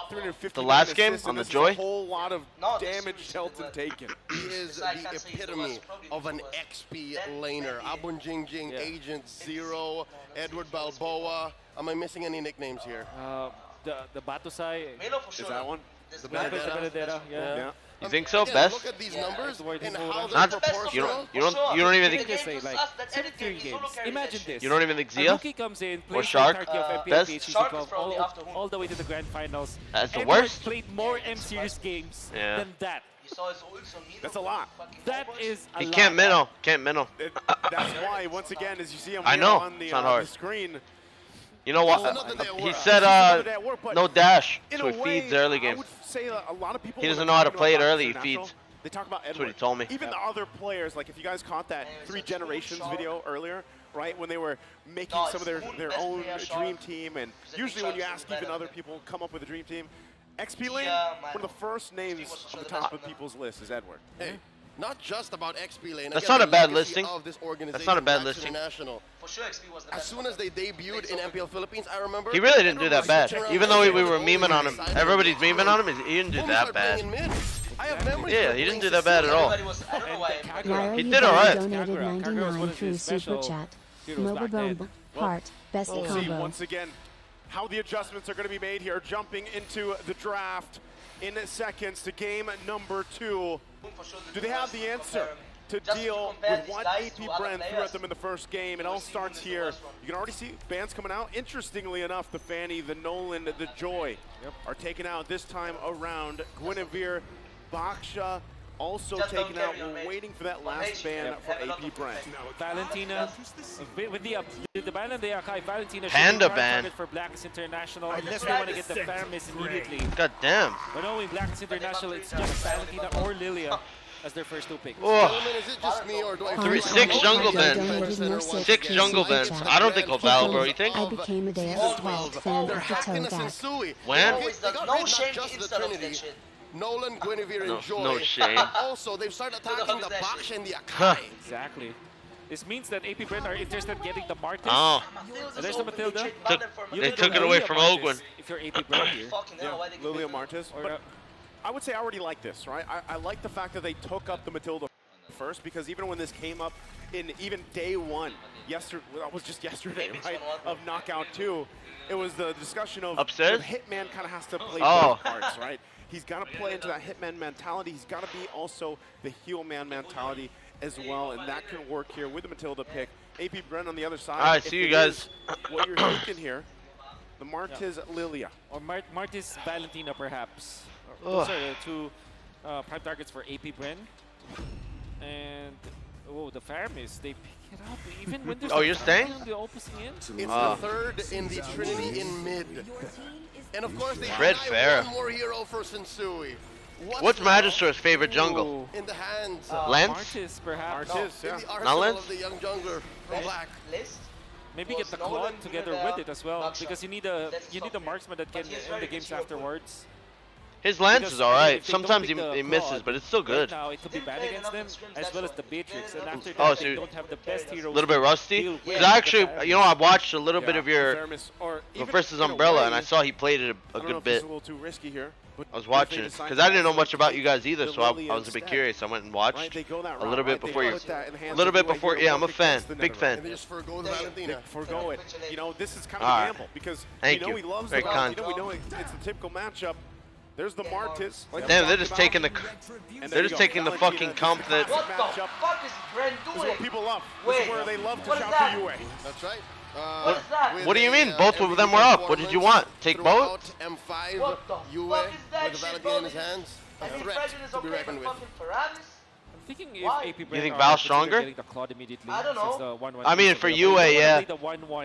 350 The last game assists, on and the this is Joy? a whole lot of No, this damage series dealt did and well. taken. He is the epitome of an XP laner. Abun Jing Jing, Agent Zero, Edward Balboa. Am I missing any nicknames here? The Batusai. Melo for sure. Is that one? The Benedetta, Benedetta? yeah. You think so? Again, Best? Look at these numbers and how Not- they're You proportional. don't even think. Just say like 73 games. Imagine this. You don't even think A Zia? rookie comes in, plays Shark? the entirety of Best? MPL PHC Shark is 12 probably after Hoon. all the way to the grand finals. That's the Edward worst? played more M-Series games Yeah. than that. You saw his ults on Mino. That's a lot. That is a He lot. can't minnow. Can't minnow. That's why, once again, as you see him I here know, on the, it's not hard. the screen, You know what? another day at He work. said another day at work, but no dash, in so a he way, feeds early I game. would say that a lot of people He when doesn't they're know how to talking play it about early, he International, feeds. They talk about Edward. what he told me. Even the other players, like if you guys caught that Three Generations video earlier, right, when they were making No, some of their it's their best own player dream Shark. team, and Because usually when you Shark ask is even better other than people come up with a dream team, XP Lane, Yeah, one of the first names on the top of people's list is Edward. Hey, not just about XP Lane. That's Again, not a the bad legacy listing. Of this organization, That's not a bad Blacks listing. International. For sure XP was the As best. soon as they debuted in MPL Philippines, I remember. He really didn't do that bad. Around Even though we Edward were was memeing on always him. excited. Everybody's memeing on him. He didn't do Boom that started playing bad. in mid. I have memories. Yeah, of he didn't playing do that bad at all. Everybody was, I don't know why. Nairo He Yubari did alright. donated Kagura. Kagura was one 99 of through his Super special Chat. heroes back then. MobaZane, part, best We'll see combo. once again how the adjustments are going to be made here. Jumping into the draft in seconds to game number 2. Do they have the answer to deal with what AP BREN threw at them in the first game? It all starts here. You can already see bans coming out. Interestingly enough, the Fanny, the Nolan, the Joy are taken out this time around. Guinevere, Baksha also taken out. We're waiting for that last ban for AP BREN. Valentina, with the ban on the Akai, Valentina Panda should be ban. targeted for Blacklist International unless they want to get the Faramis immediately. God damn. But knowing Blacklist International, it's just Valentina or Lilia as their first 2 picks. Oh, Gentlemen, is it just me or do I Three- feel six like jungle I'm bans. donated no 6 6 through jungle Super bans. Chat. I don't think he'll battle, bro. You think? I became a day of 12 fan They're of the hacking toe us in gag. Sui. When? They got No rid not shame just the instead of Trinity. that shit. Nolan, Guinevere, No- and Joy. no shame. Also, they've started attacking the that Baksha and the Huh. Akai. Exactly. This means that AP BREN are interested in getting the Martis. Oh. And there's the Matilda. They took it away from Ogwin. If you're AP BREN here. Yeah, Lilia Martis. But I would say I already like this, right? I like the fact that they took up the Matilda first, because even when this came up in even day one, yesterday, well, that was just yesterday, right, of Knockout 2, it was the discussion of upstairs. Hitman kind of has to play both parts, right? He's got to play into that Hitman mentality. He's got to be also the heel man mentality as well, and that can work here with the Matilda pick. AP BREN on the other side. All right, see you guys. What you're thinking here, the Martis Lilia. Or Martis Valentina, perhaps. Those are the two prime targets for AP BREN. And the Faramis, they pick it up even when there's you're staying? The opposing end. It's the third in the Trinity in mid. And of course they Red buy one more hero for Sensui. What's Magister's favorite jungle? In the hands. Lance? Martis, perhaps. Martis, yeah. In the Not arsenal Lance? of the young jungler from Black. Maybe get the Claude together with it as well, because you need a marksman that can end the games afterwards. His Lance is alright. Sometimes he misses, but it's still good. Right now, it could be bad against them, as well as the Beatrix. And after that, so they don't have the best hero. A little bit rusty. Because actually, you know, I watched a little bit of your versus Umbrella, and I saw he played it a good bit. A little too risky here, I was watching it because I didn't know much about you guys either, so I was a bit curious. I went and watched a little bit before you. A little bit before, yeah. I'm a fan, big fan. They just forgo the Valentina. Forgo it. You know, this is kind of a gamble because we know he loves the Valentina. We know it's the typical matchup. There's the Martis. Damn, they're just taking the. They're just taking the fucking comp that. What the fuck is BREN doing? This is what people love. This is where they love to shout to UA. That's right. What is that? What do you mean? Both of them were up. What did you want? Take both? M5, What the UA fuck is that with the shit, Valentina in bro? his hands. A I think threat Prejudice to be okay, reckoned but with. fucking Faramis? I'm thinking if Why? AP BREN You think are Val's considering stronger? getting the Claude immediately, I don't since know. the 1-1 I mean, for UA, yeah.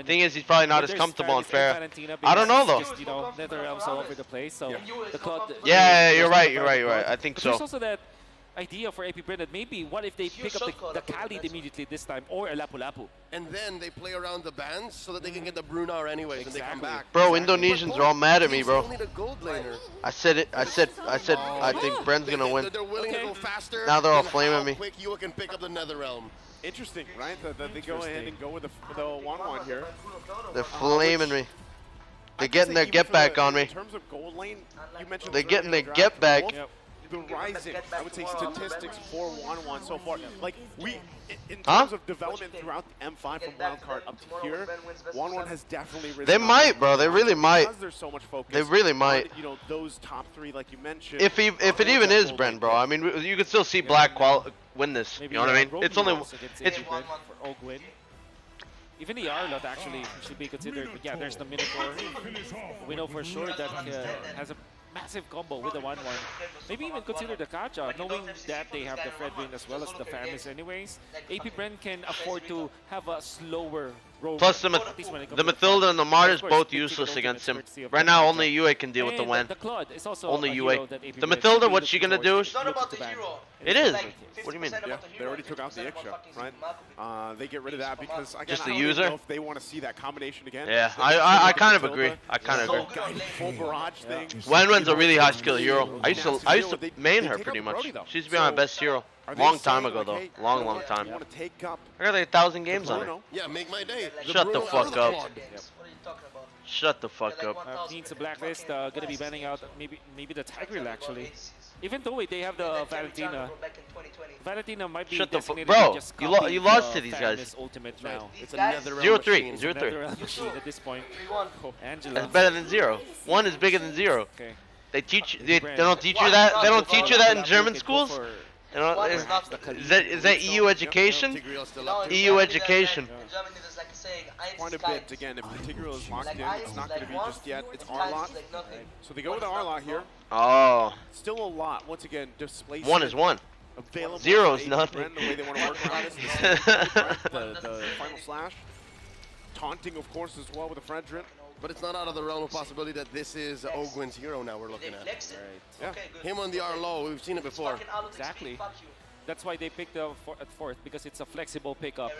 Thing is, he's probably not as comfortable and fair. I don't know though. Just, you know, NetherRealms all over the place, so the Claude. Yeah, you're right. I think But so. there's also that idea for AP BREN that maybe what if they pick up the Khalid immediately this time, or a Lapu Lapu. And then they play around the bans so that they can get the Brunar anyways when they come back. Bro, Indonesians are all mad at me, bro. Only the gold laner. I said it. I said. I think Bren's gonna win. They're willing to go faster. Now they're all than flaming how me. quick you can pick up the NetherRealm. Interesting, right? That they go ahead and go with the 1-1 here. They're flaming me. They're getting their get back on me. In terms of gold lane, you mentioned They're getting their get back. the rising, I would say, statistics for 1-1 so far. Like, in Huh? terms of development throughout the M5 from wildcard up to here, 1-1 has definitely risen. They up. might, bro. They really might. Because there's so much focus. They really might. On, you know, those top three, like you mentioned. If it even is Bren, bro. I mean, you could still see Black win this. You know what I mean? It's only it's. for Ogwin. Even the Arlot actually should be considered. Yeah, there's the Minotaur. We know for sure that has a massive combo with the 1-1. Maybe even consider the Kacha, knowing that they have the Fredwin as well as the Faramis anyways. AP BREN can afford to have a slower roll. Plus the Mathilda and the Martyrs both useless against him. Right now, only UA can deal with the win. The Claude is also only a UA. hero that AP The BREN Mathilda, should be what's she gonna do? It's not about the hero. It is. Like, What do you mean? Yeah, they already took out the extra, right? They get rid of that because, again, Just I the don't even user? know if they want to see that combination again. Yeah, I kind of agree. I kind of Full agree. guide, full barrage thing. Wenwen's a really high skill hero. I used to main her pretty much. She used to be my best hero. Long time ago though. Long time. Want to take up I got like 1,000 games on her. Yeah, make my day. Shut the fuck up. What are you talking about? Shut the fuck up. Needs a blacklist. Gonna be banning out maybe the Tigreal actually. Even though they have the Valentina. Valentina might be Shut the fuck, designated bro. to just You copy lost the to these guys. Faramis ultimate now. It's another 0-3. 0-3. NetherRealm machine at this point. Angela. That's better than 0. 1 is bigger than 0. Okay. They teach. They don't teach you that. They don't teach you that in German schools. You know, is that EU education? EU education. quite a bit. Again, if the Tigreal is locked in, it's not going to be just yet. It's Arlot. So they go with Arlot here. Oh. Still a lot. Once again, displacement. 1 is 1. Available 0 is nothing. The way they want to work around this. The final slash. Taunting, of course, as well with the Fredrin. But it's not out of the realm of possibility that this is Ogwin's hero now we're looking at. Yeah. Him on the R low, we've seen it before. Exactly. That's why they picked the at fourth, because it's a flexible pickup.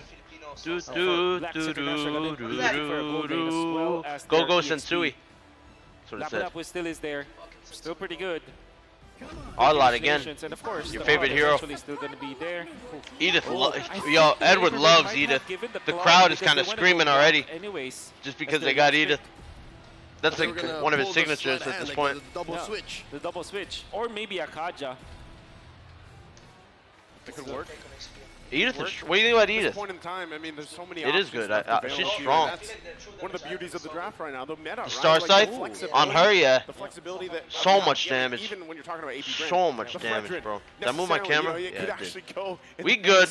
Do For do Black do Circle do National, do they're looking for a gold lane as well as Go their go EXP. Sensui. That's what it says. Lapu-Lapu still is there. Still pretty good. Odd again. And of course, your favorite hero. Still going to be there. Edith, yo, Edward loves Edith. The crowd is kind of screaming already. Anyways, just because they got Edith. That's like one of his signatures at this point. The double switch. The double switch. Or maybe a Kaja. It could work. Edith is, what do you think about At Edith? this point in time, I mean, there's so many It is options good. left She's available. strong. That's one of the beauties of the draft right now. The meta, right? Star Scythe? On her, yeah. The flexibility that So much damage. Even when you're talking about AP BREN, So much the damage, Fredrin, bro. Did I move my camera? you know, Yeah, could it did. go We good.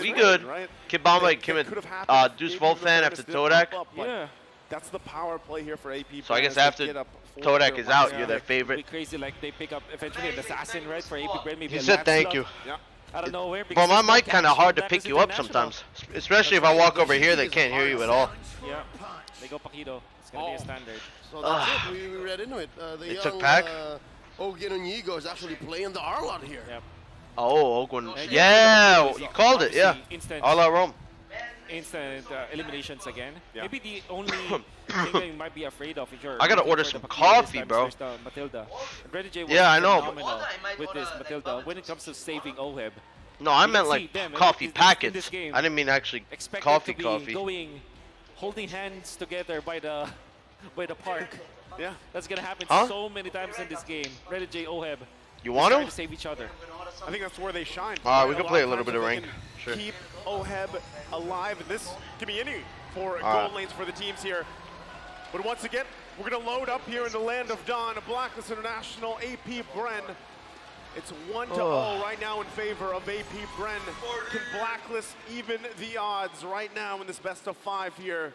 We good. Right? Kid Bomba That came could have at happened. Deuce Maybe Volt the fan fairness after didn't Todak. pop up, but Yeah. That's the power play here for AP. So I guess BREN as after they get up for Todak their is out, mark. you're their favorite. Be crazy like they pick up eventually an assassin, right? For AP BREN, maybe He a said Lance thank slot you. Yeah. Out of nowhere. Bro, my there's no mic kind of catch hard from to pick Blackness you up International. sometimes. Especially if I walk over here, they can't hear you at all. Yeah. They go Paquito. It's going to be a standard. So that's it. We read into it. The They young took Pac? Ogun Onigo is actually playing the R-Lot here. Yep. Oh, Ogun. Yeah, you called it, yeah. Instant, All out Rome. instant eliminations again. Yeah. Maybe the only thing that you might be afraid of if you're I gotta looking order for some the Paquito coffee, this time bro. is the Matilda. Red J was Yeah, I know. phenomenal with this Matilda when it comes to saving OHEB. No, I You meant can like see them coffee in packets. this game. I didn't mean actually Expected coffee to be coffee. going, holding hands together by the park. Yeah. That's gonna happen Huh? so many times in this game. Red J OHEB. You want trying to to? save each other. I think that's where they shine. All right, we A can lot play a of little times bit of if they rank. can Sure. Keep OHEB alive, and this can be any for All gold right. lanes for the teams here. But once again, we're going to load up here in the land of Dawn, Blacklist International, AP BREN. It's 1-0 right now in favor of AP BREN. Can Blacklist even the odds right now in this best of 5 here?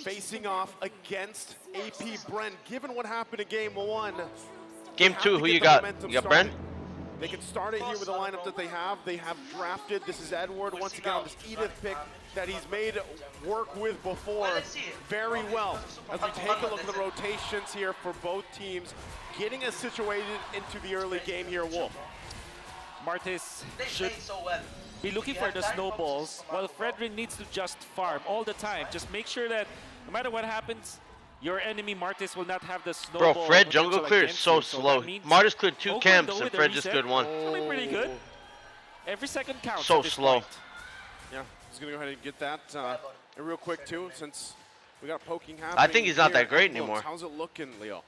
Facing off against AP BREN, given what happened in game 1. Game 2, who you got? You got BREN? They can start it here with the lineup that they have. They have drafted. This is Edward once again on this Edith pick that he's made work with before very well. As we take a look at the rotations here for both teams, getting us situated into the early game here, Wolf. Martis should be looking for the snowballs, while Fredrin needs to just farm all the time. Just make sure that no matter what happens, your enemy Martis will not have the snowball. Bro, Fred jungle potential clear is against so you. slow. that means Martis cleared 2 Oakland, camps though, and with a Fred just reset, cleared 1. it's doing pretty good. Every second counts. So at this slow. point. Yeah, he's going to go ahead and get that real quick too, since we got poking happening. I think he's not here that great at Blooms. anymore. How's it looking, Leo?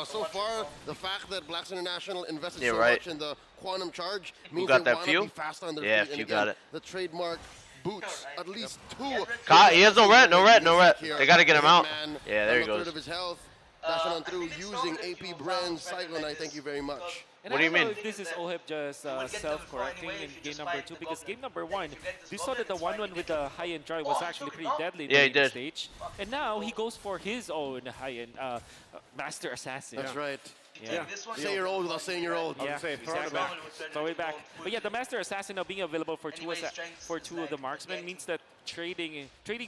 So far, the fact that Blacks International invested Yeah, so right. much in the quantum charge means got they that want few? to be fast on their Yeah, feet. few And got again, it. the trademark boots, at least 2. He has no ret, no ret, no ret. They gotta get him out. Man, Yeah, there he on a third goes. of his health, dashing on through using AP BREN Cyclone. I thank you very much. And What do I you don't know mean? if this is OHEB just self-correcting in game number 2, because game number 1, you saw that the 1-1 with the high-end try was actually pretty deadly in Yeah, he the did. stage. And now he goes for his own high-end Master Assassin. That's right. Yeah. Say you're old without saying you're old. Yeah, say, throw it exactly. back. Throw it back. But yeah, the Master Assassin now being available for two of the marksmen means that trading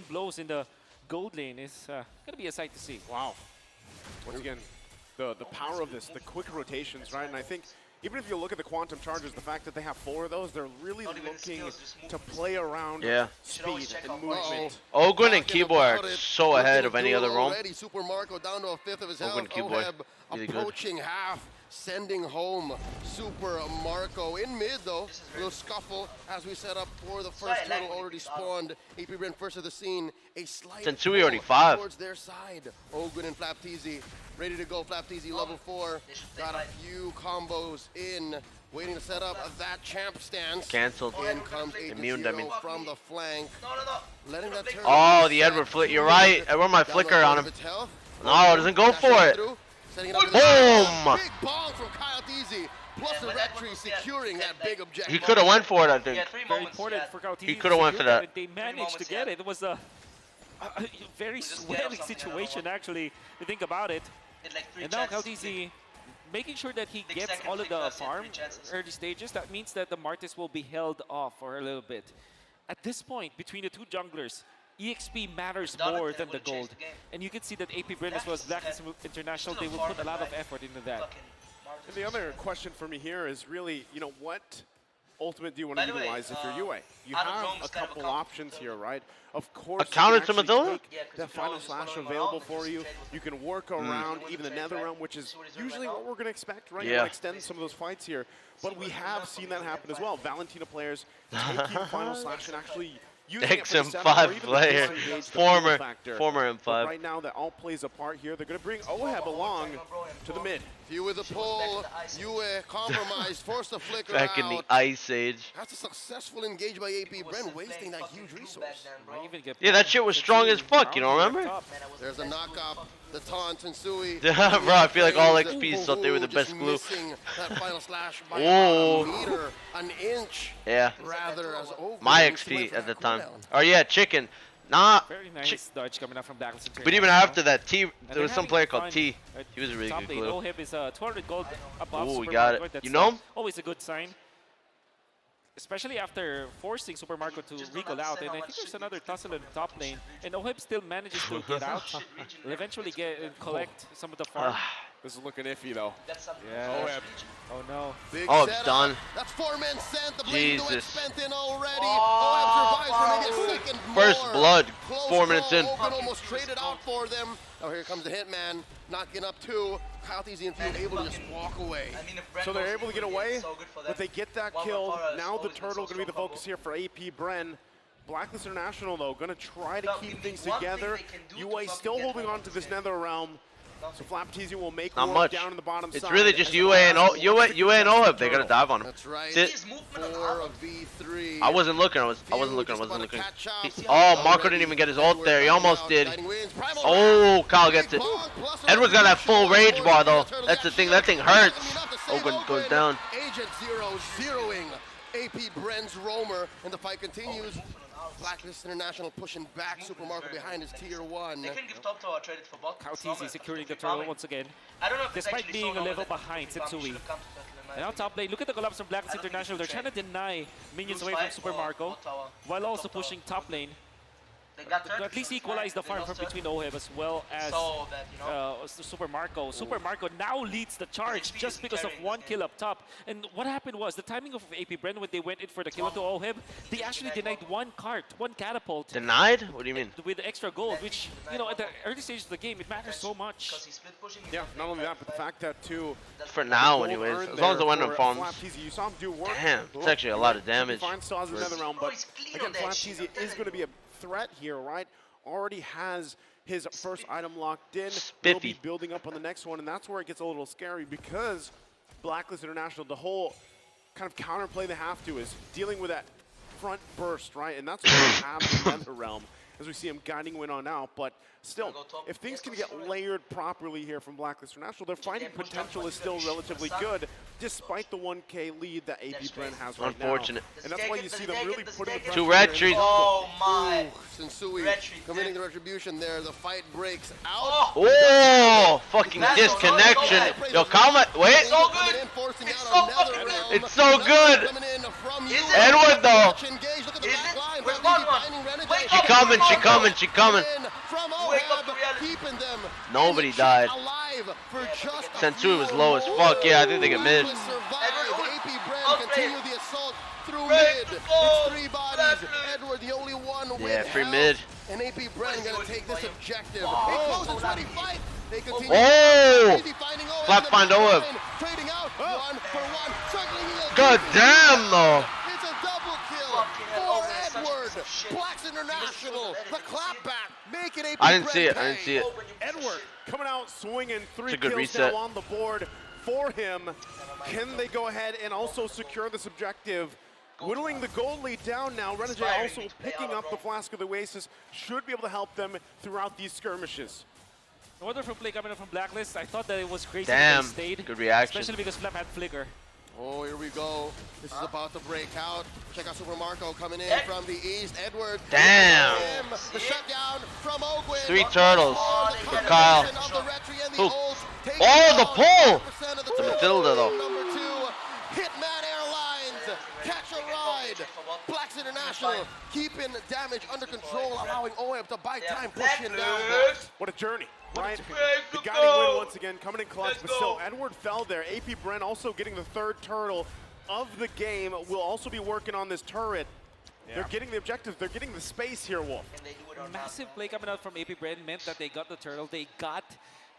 blows in the gold lane is gonna be a sight to see. Wow. Once again, the power of this, the quick rotations, right? And I think even if you look at the quantum charges, the fact that they have 4 of those, they're really looking to play around speed and movement. Ogun and Kibo are so ahead of any other roam. Super Marco down to a 1/5 of his health. Ogun Kibo, OHEB really good. approaching half, sending home Super Marco. In mid though, little scuffle as we set up for the first turtle already spawned. AP BREN first of the scene. A slight Sensui already pull 5. towards their side. Ogun and Flapteezy ready to go. Flapteezy level 4. Got a few combos in. Waiting to set up that champ stance. Cancelled. In comes 8 Immune, I mean. from the flank. Letting that turtle Oh, the set. Edward flick. You're right. I run my Down flicker to on of him. its health. No, doesn't go for it. Setting it up with Boom! big ball from Kyle Deasy. Plus the red tree securing that big objective. He could have went for it, I think. Very important for Gauthier. He coulda went for that. They managed to get it. It was a very sweaty situation, actually, if you think about it. And now Gauthier making sure that he gets all of the farm early stages. That means that the Martis will be held off for a little bit. At this point, between the 2 junglers, EXP matters more than the gold. And you can see that AP BREN as well as Blacklist International, they will put a lot of effort into that. And the other question for me here is really, you know, what ultimate do you want to utilize if you're UA? You have a couple options here, right? Of course, a counter to Matilda? That final slash available for you. You can work around even the Nether Realm, which is usually what we're going to expect, right? You want to extend some of those fights here. But we have seen that happen as well. Valentina players taking final slash and actually using it for the XM5 player, former M5. But right now, that all plays a part here. They're going to bring Oheb along to the mid. Few with the pull, UA compromised, forced the flicker Back in the Ice Age. That's a successful engage by AP BREN, wasting that huge resource. Yeah, that shit was strong as fuck, you don't remember? There's a knock up, the taunt and Sui. Bro, I feel like all XPs thought they were the best glue. That final slash by a meter, an inch. Yeah. Rather as my XP at the time. Oh yeah, Chicken. Nah. Very nice dodge coming out from Blacklist. But even after that, T, there was some player called T. He was a really good glue. Oheb is 200 gold above. Oh, we got it. You know him? Always a good sign. Especially after forcing Super Marco to recall out, and I think there's another tussle in the top lane, and Oheb still manages to get out. Will eventually collect some of the farm. This is looking iffy though. Yeah. Oh no. It's done. That's 4 men sent. The bleeding Jesus. spent in already. Oheb survives for maybe a second First more. blood. Close 4 minutes in. Open almost traded out for them. Oh, here comes the Hitman, knocking up 2. Kyle Teasy and Few able to just walk away. So they're able to get away, but they get that kill. Now the turtle going to be the focus here for AP BREN. Blacklist International though, going to try to keep things together. UA still holding on to this Nether Realm. So Flap Teasy will make work down in the bottom side. It's really just UA and Oheb. They're gonna dive on him. That's right. 4v3. I wasn't looking. I wasn't looking. Oh, Marco didn't even get his ult there. He almost did. Oh, Kyle gets it. Edward's got that full rage bar though. That's the thing. That thing hurts. Ogun goes down. Agent 0 zeroing AP BREN's roamer, and the fight continues. Blacklist International pushing back Super Marco behind his tier 1. They can give top tower credit for bot. Kautizi securing the turtle once again. Despite being a level behind Setsui. And now top lane, look at the collapse from Blacklist International. They're trying to deny minions away from Super Marco while also pushing top lane. To at least equalize the farm from between Oheb as well as Super Marco. Super Marco now leads the charge just because of 1 kill up top. And what happened was the timing of AP BREN when they went in for the kill onto Oheb, they actually denied 1 cart, 1 catapult. Denied? What do you mean? With the extra gold, which, you know, at the early stages of the game, it matters so much. Yeah, not only that, but the fact that too. For now, anyways. As long as the Wyndham farms. You saw him do work. Damn, it's actually a lot of damage. Still has another round, but again, Flap Teasy is going to be a threat here, right? Already has his first item locked in. Will be building up on the next one, and that's where it gets a little scary because Blacklist International, the whole kind of counterplay they have to is dealing with that front burst, right? And that's what we have in the Nether Realm as we see him guiding win on out. But still, if things can get layered properly here from Blacklist International, their fighting potential is still relatively good, despite the 1K lead that AP BREN has right now. Unfortunate. And that's why you see them really putting the pressure. 2 red trees. Oh my. Sensui committing the retribution there. The fight breaks out. Oh, fucking disconnection. Yo, comment. Wait. It's so good. It's so good. Edward though. She coming. Nobody died. Sensui was low as fuck. Yeah, I think they get mid. Continue the assault through mid. It's 3 bodies. Edward, the only one with free mid. And AP BREN gonna take this objective. It goes ready fight. They continue. Oh! Flap find Oheb. Trading out 1 for 1. Struggling. God damn though. It's a double kill for Edward. Blacks International. The clapback. Make it AP I didn't see it. Edward coming out swinging. 3 good kills reset. now on the board for him. Can they go ahead and also secure this objective? Whittling the gold lead down now. Renegade also picking up the Flask of the Oasis. Should be able to help them throughout these skirmishes. A wonderful play coming in from Blacklist. I thought that it was crazy Damn, that they stayed. good reaction. Especially because Flap had flicker. Oh, here we go. This is about to break out. Check out Super Marco coming in from the east. Edward. Damn. The shutdown from Ogwin. 3 turtles for Kyle. Who? Oh, the pull. The Matilda though. Number 2, Hitman Airlines. Catch a ride. Blacks International keeping damage under control, allowing Oheb to buy time, pushing down. What a journey. Right? The guiding win once again, coming in clutch, but still, Edward fell there. AP BREN also getting the 3rd turtle. of the game will also be working on this turret. Yeah. They're getting the objectives. They're getting the space here, Wolf. Massive play coming out from AP BREN meant that they got the turtle. They got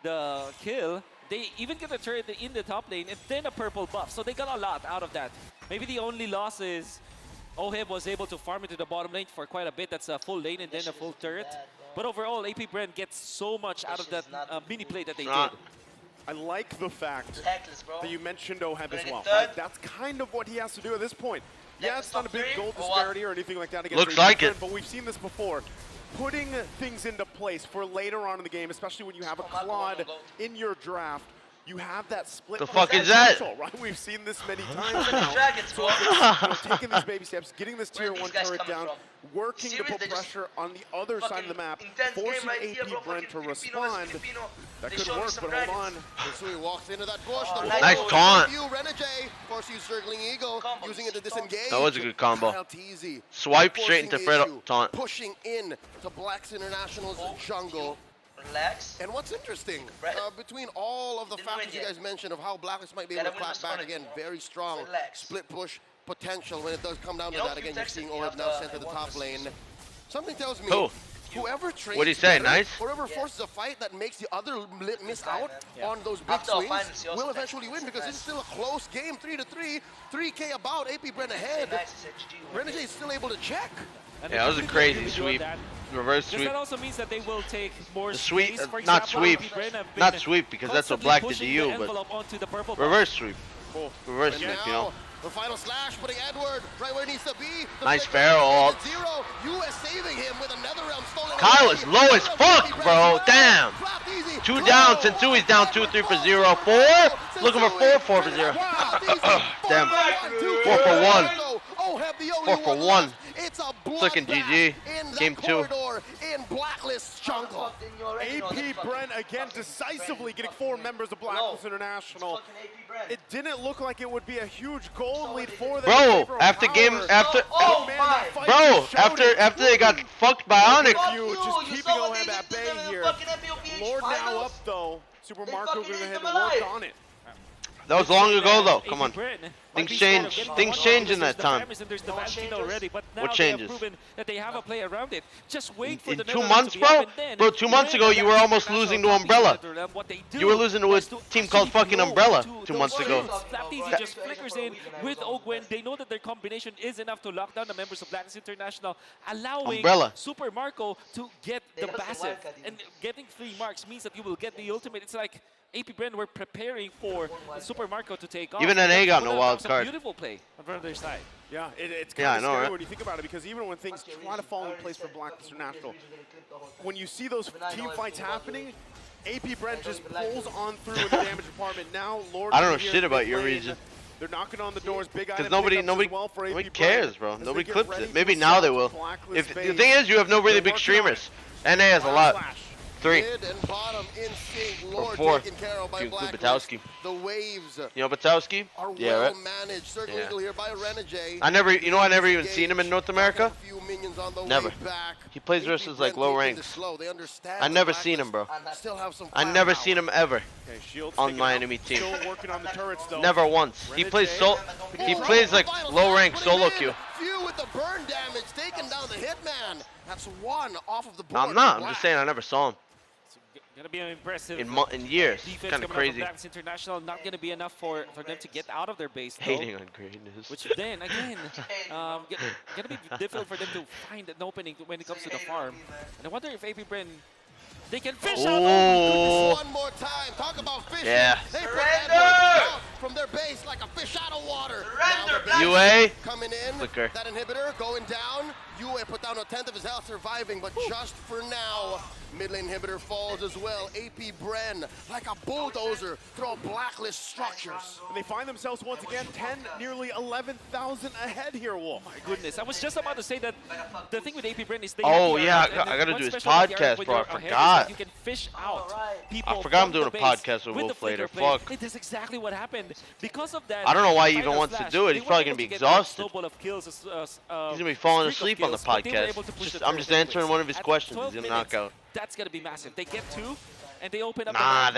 the kill. They even get the turret in the top lane and then a purple buff. So they got a lot out of that. Maybe the only loss is Oheb was able to farm into the bottom lane for quite a bit. That's a full lane and then a full turret. But overall, AP BREN gets so much out of that mini play that they did. I like the fact that you mentioned Oheb as well. That's kind of what he has to do at this point. Yeah, it's not a big goal disparity or anything like that against Looks like it. But we've seen this before. Putting things into place for later on in the game, especially when you have a Claude in your draft, you have that split. The fuck is that? Right? We've seen this many times now. So taking these baby steps, getting this tier 1 turret down, working to put pressure on the other side of the map, forcing AP BREN to respond. That could work, but hold on. Sui walks into that bush. Nice taunt. Renegade, of course, used Circling Eagle, using it to disengage. That was a good combo. Swipe straight into Fredo taunt. Pushing in to Black's International's jungle. Relax. And what's interesting, between all of the factors you guys mentioned of how Blacklist might be able to clap back again, very strong split push potential when it does come down to that. Again, you're seeing Oheb now sent to the top lane. Something tells me whoever trades, what do you say? Nice. Whoever forces a fight that makes the other miss out on those big swings will eventually win, because it's still a close game, 3-3, 3K about, AP BREN ahead. Renegade is still able to check. Yeah, that was a crazy sweep. Reverse sweep. That also means that they will take more the sweep, space. For not example, sweep, not sweep, because that's what Black did to you, but reverse sweep. Reverse sweep, you know. The final slash, putting Edward right where he needs to be. Nice barrel. Zero. US saving him with another realm stolen. Kyle is low as fuck, bro. Damn. 2 down. Sensui's down 2-3 for 0. 4. Looking for 4. 4 for 0. Damn. 4 for 1. 4 for 1. It's a looking GG. Game 2. In Blacklist jungle. AP BREN again decisively getting 4 members of Blacklist International. It didn't look like it would be a huge goal lead for them. Bro, after they got fucked by Onyx. Just keeping Oheb at bay here. Lord now up though. Super Marco going ahead and work on it. That was long ago though. Come on. Things change. Things change in that time. What changes? That they have a play around it. Just wait for in the 2 months, bro? Bro, 2 months ago you were almost losing to Umbrella. You were losing to a team called fucking Umbrella 2 months ago. Flapteasy just flickers in with Ogwen. They know that their combination is enough to lock down the members of Blacklist International, allowing Super Marco to get the passive. And getting 3 marks means that you will get the ultimate. It's like AP BREN were preparing for Super Marco to take off. Even an A got no wild card. Beautiful play on their side. Yeah, it's kind of scary when you think about it, because even when things try to fall in place for Blacklist International, when you see those team fights happening, AP BREN just pulls on through in the damage department. Now, Lord, I don't know shit about your region. They're knocking on the doors, big item. Because nobody cares, bro. Nobody clips it. Maybe now they will. If the thing is, you have no really big streamers. NA has a lot. 3. Mid and bottom in sync. Lord 4. taken care of by Batowski. The waves You know Batowski? are Yeah, well right? managed. Circle Eagle here by Renegade. I never even seen him in North America. A few minions on the Never. way back. He plays versus like low ranks. They understand I never seen him, bro. Still have some I never seen him ever on my enemy team. Still working on the turrets, though. Never once. He plays He plays like low rank solo queue. Few with the burn damage, taking down the hitman. That's 1 off of the board. No, I'm not. I'm just saying I never saw him. Gonna be an impressive in years. Kind of crazy. Blacklist International, not gonna be enough for them to get out of their base. Hating on greatness. Which then again, gonna be difficult for them to find an opening when it comes to the farm. And I wonder if AP BREN they can fish out. Oh, one more time. Talk about fishing. Yeah. They put out from their base like a fish out of water. UA coming in. Flicker. That inhibitor going down. UA put down 1/10 of his health, surviving, but just for now. Mid lane inhibitor falls as well. AP BREN, like a bulldozer, through Blacklist structures. And they find themselves once again 10, nearly 11,000 ahead here, Wolf. My goodness, I was just about to say that the thing with AP BREN is they I gotta do his podcast, bro. I forgot. You can fish out people. I forgot I'm doing a podcast with Wolf later. Fuck. That's exactly what happened. Because of that, I don't know why he even wants to do it. He's probably gonna be exhausted. He's gonna be falling asleep on the podcast. I'm just answering one of his questions. He's gonna knock out. That's gonna be massive. They get 2, and they open up. Nah,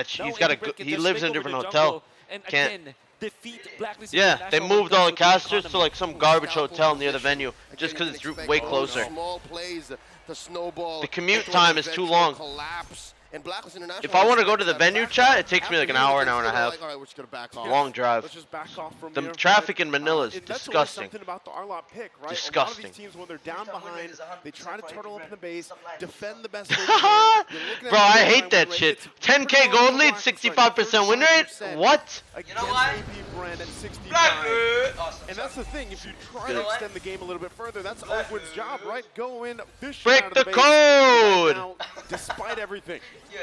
he lives in a different hotel. And again, defeat Blacklist Yeah, they International moved all the because of casters to economy. like some garbage hotel near the venue, just because it's way closer. Small plays to snowball. The commute time is too long. Collapse. And Blacklist International, If I want to go to the venue, chat, it takes me like an hour and a half. Like, all right, we're just gonna back off. Long drive. Let's just back off from The here, traffic right? in Manila is And that's disgusting. something about the Arlot pick, right? Disgusting. A lot of these teams, when they're down behind, they try to turtle up in the base, defend the best they can. Bro, I hate that shit. 10K gold lead, 65% win rate? What? You know what? BREN at 65. And that's the thing, if you try to extend the game a little bit further, that's Oakwood's job, right? Go in, fish Break out of the base. code! Right now, despite everything,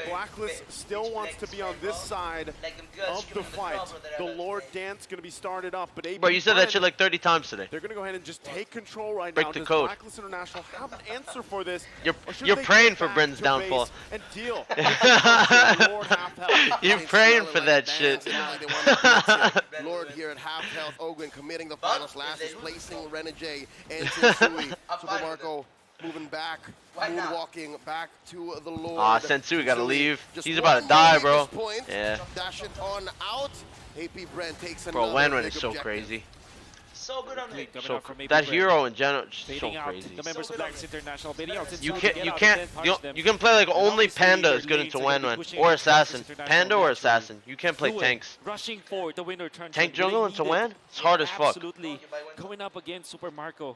Blacklist still wants to be on this side of the fight. The Lord Dance going to be started up, but Bro, you said that shit like 30 times today. they're going to go ahead and just take control right Break now. the Does code. Blacklist International have an answer for this? You're praying for Bren's downfall. And deal. You're praying for that shit. Lord here at half health. Ogwen committing the final slashes, placing Renegade and Sensui. Super Marco moving back, moonwalking back to the Lord. Aw, Sensui gotta leave. Just He's about to one die, more at bro. this point. Yeah. Dash it on out. AP BREN takes Bro, another Wenwen big is so objective. crazy. So good on it. So that hero in general is just so Fading out crazy. the members of Blacklist International, baiting out You Sensui to can't, get you out can't, and then punish them. you can play like And only obviously Panda their is good lanes into are gonna be Wenwen pushing or Blacklist Assassin. International Panda or naturally. Assassin. You can't play Fluid tanks. rushing for the winner turns Tank out jungle really into needed. Wen? It's hard as fuck. Absolutely. Going up against Super Marco.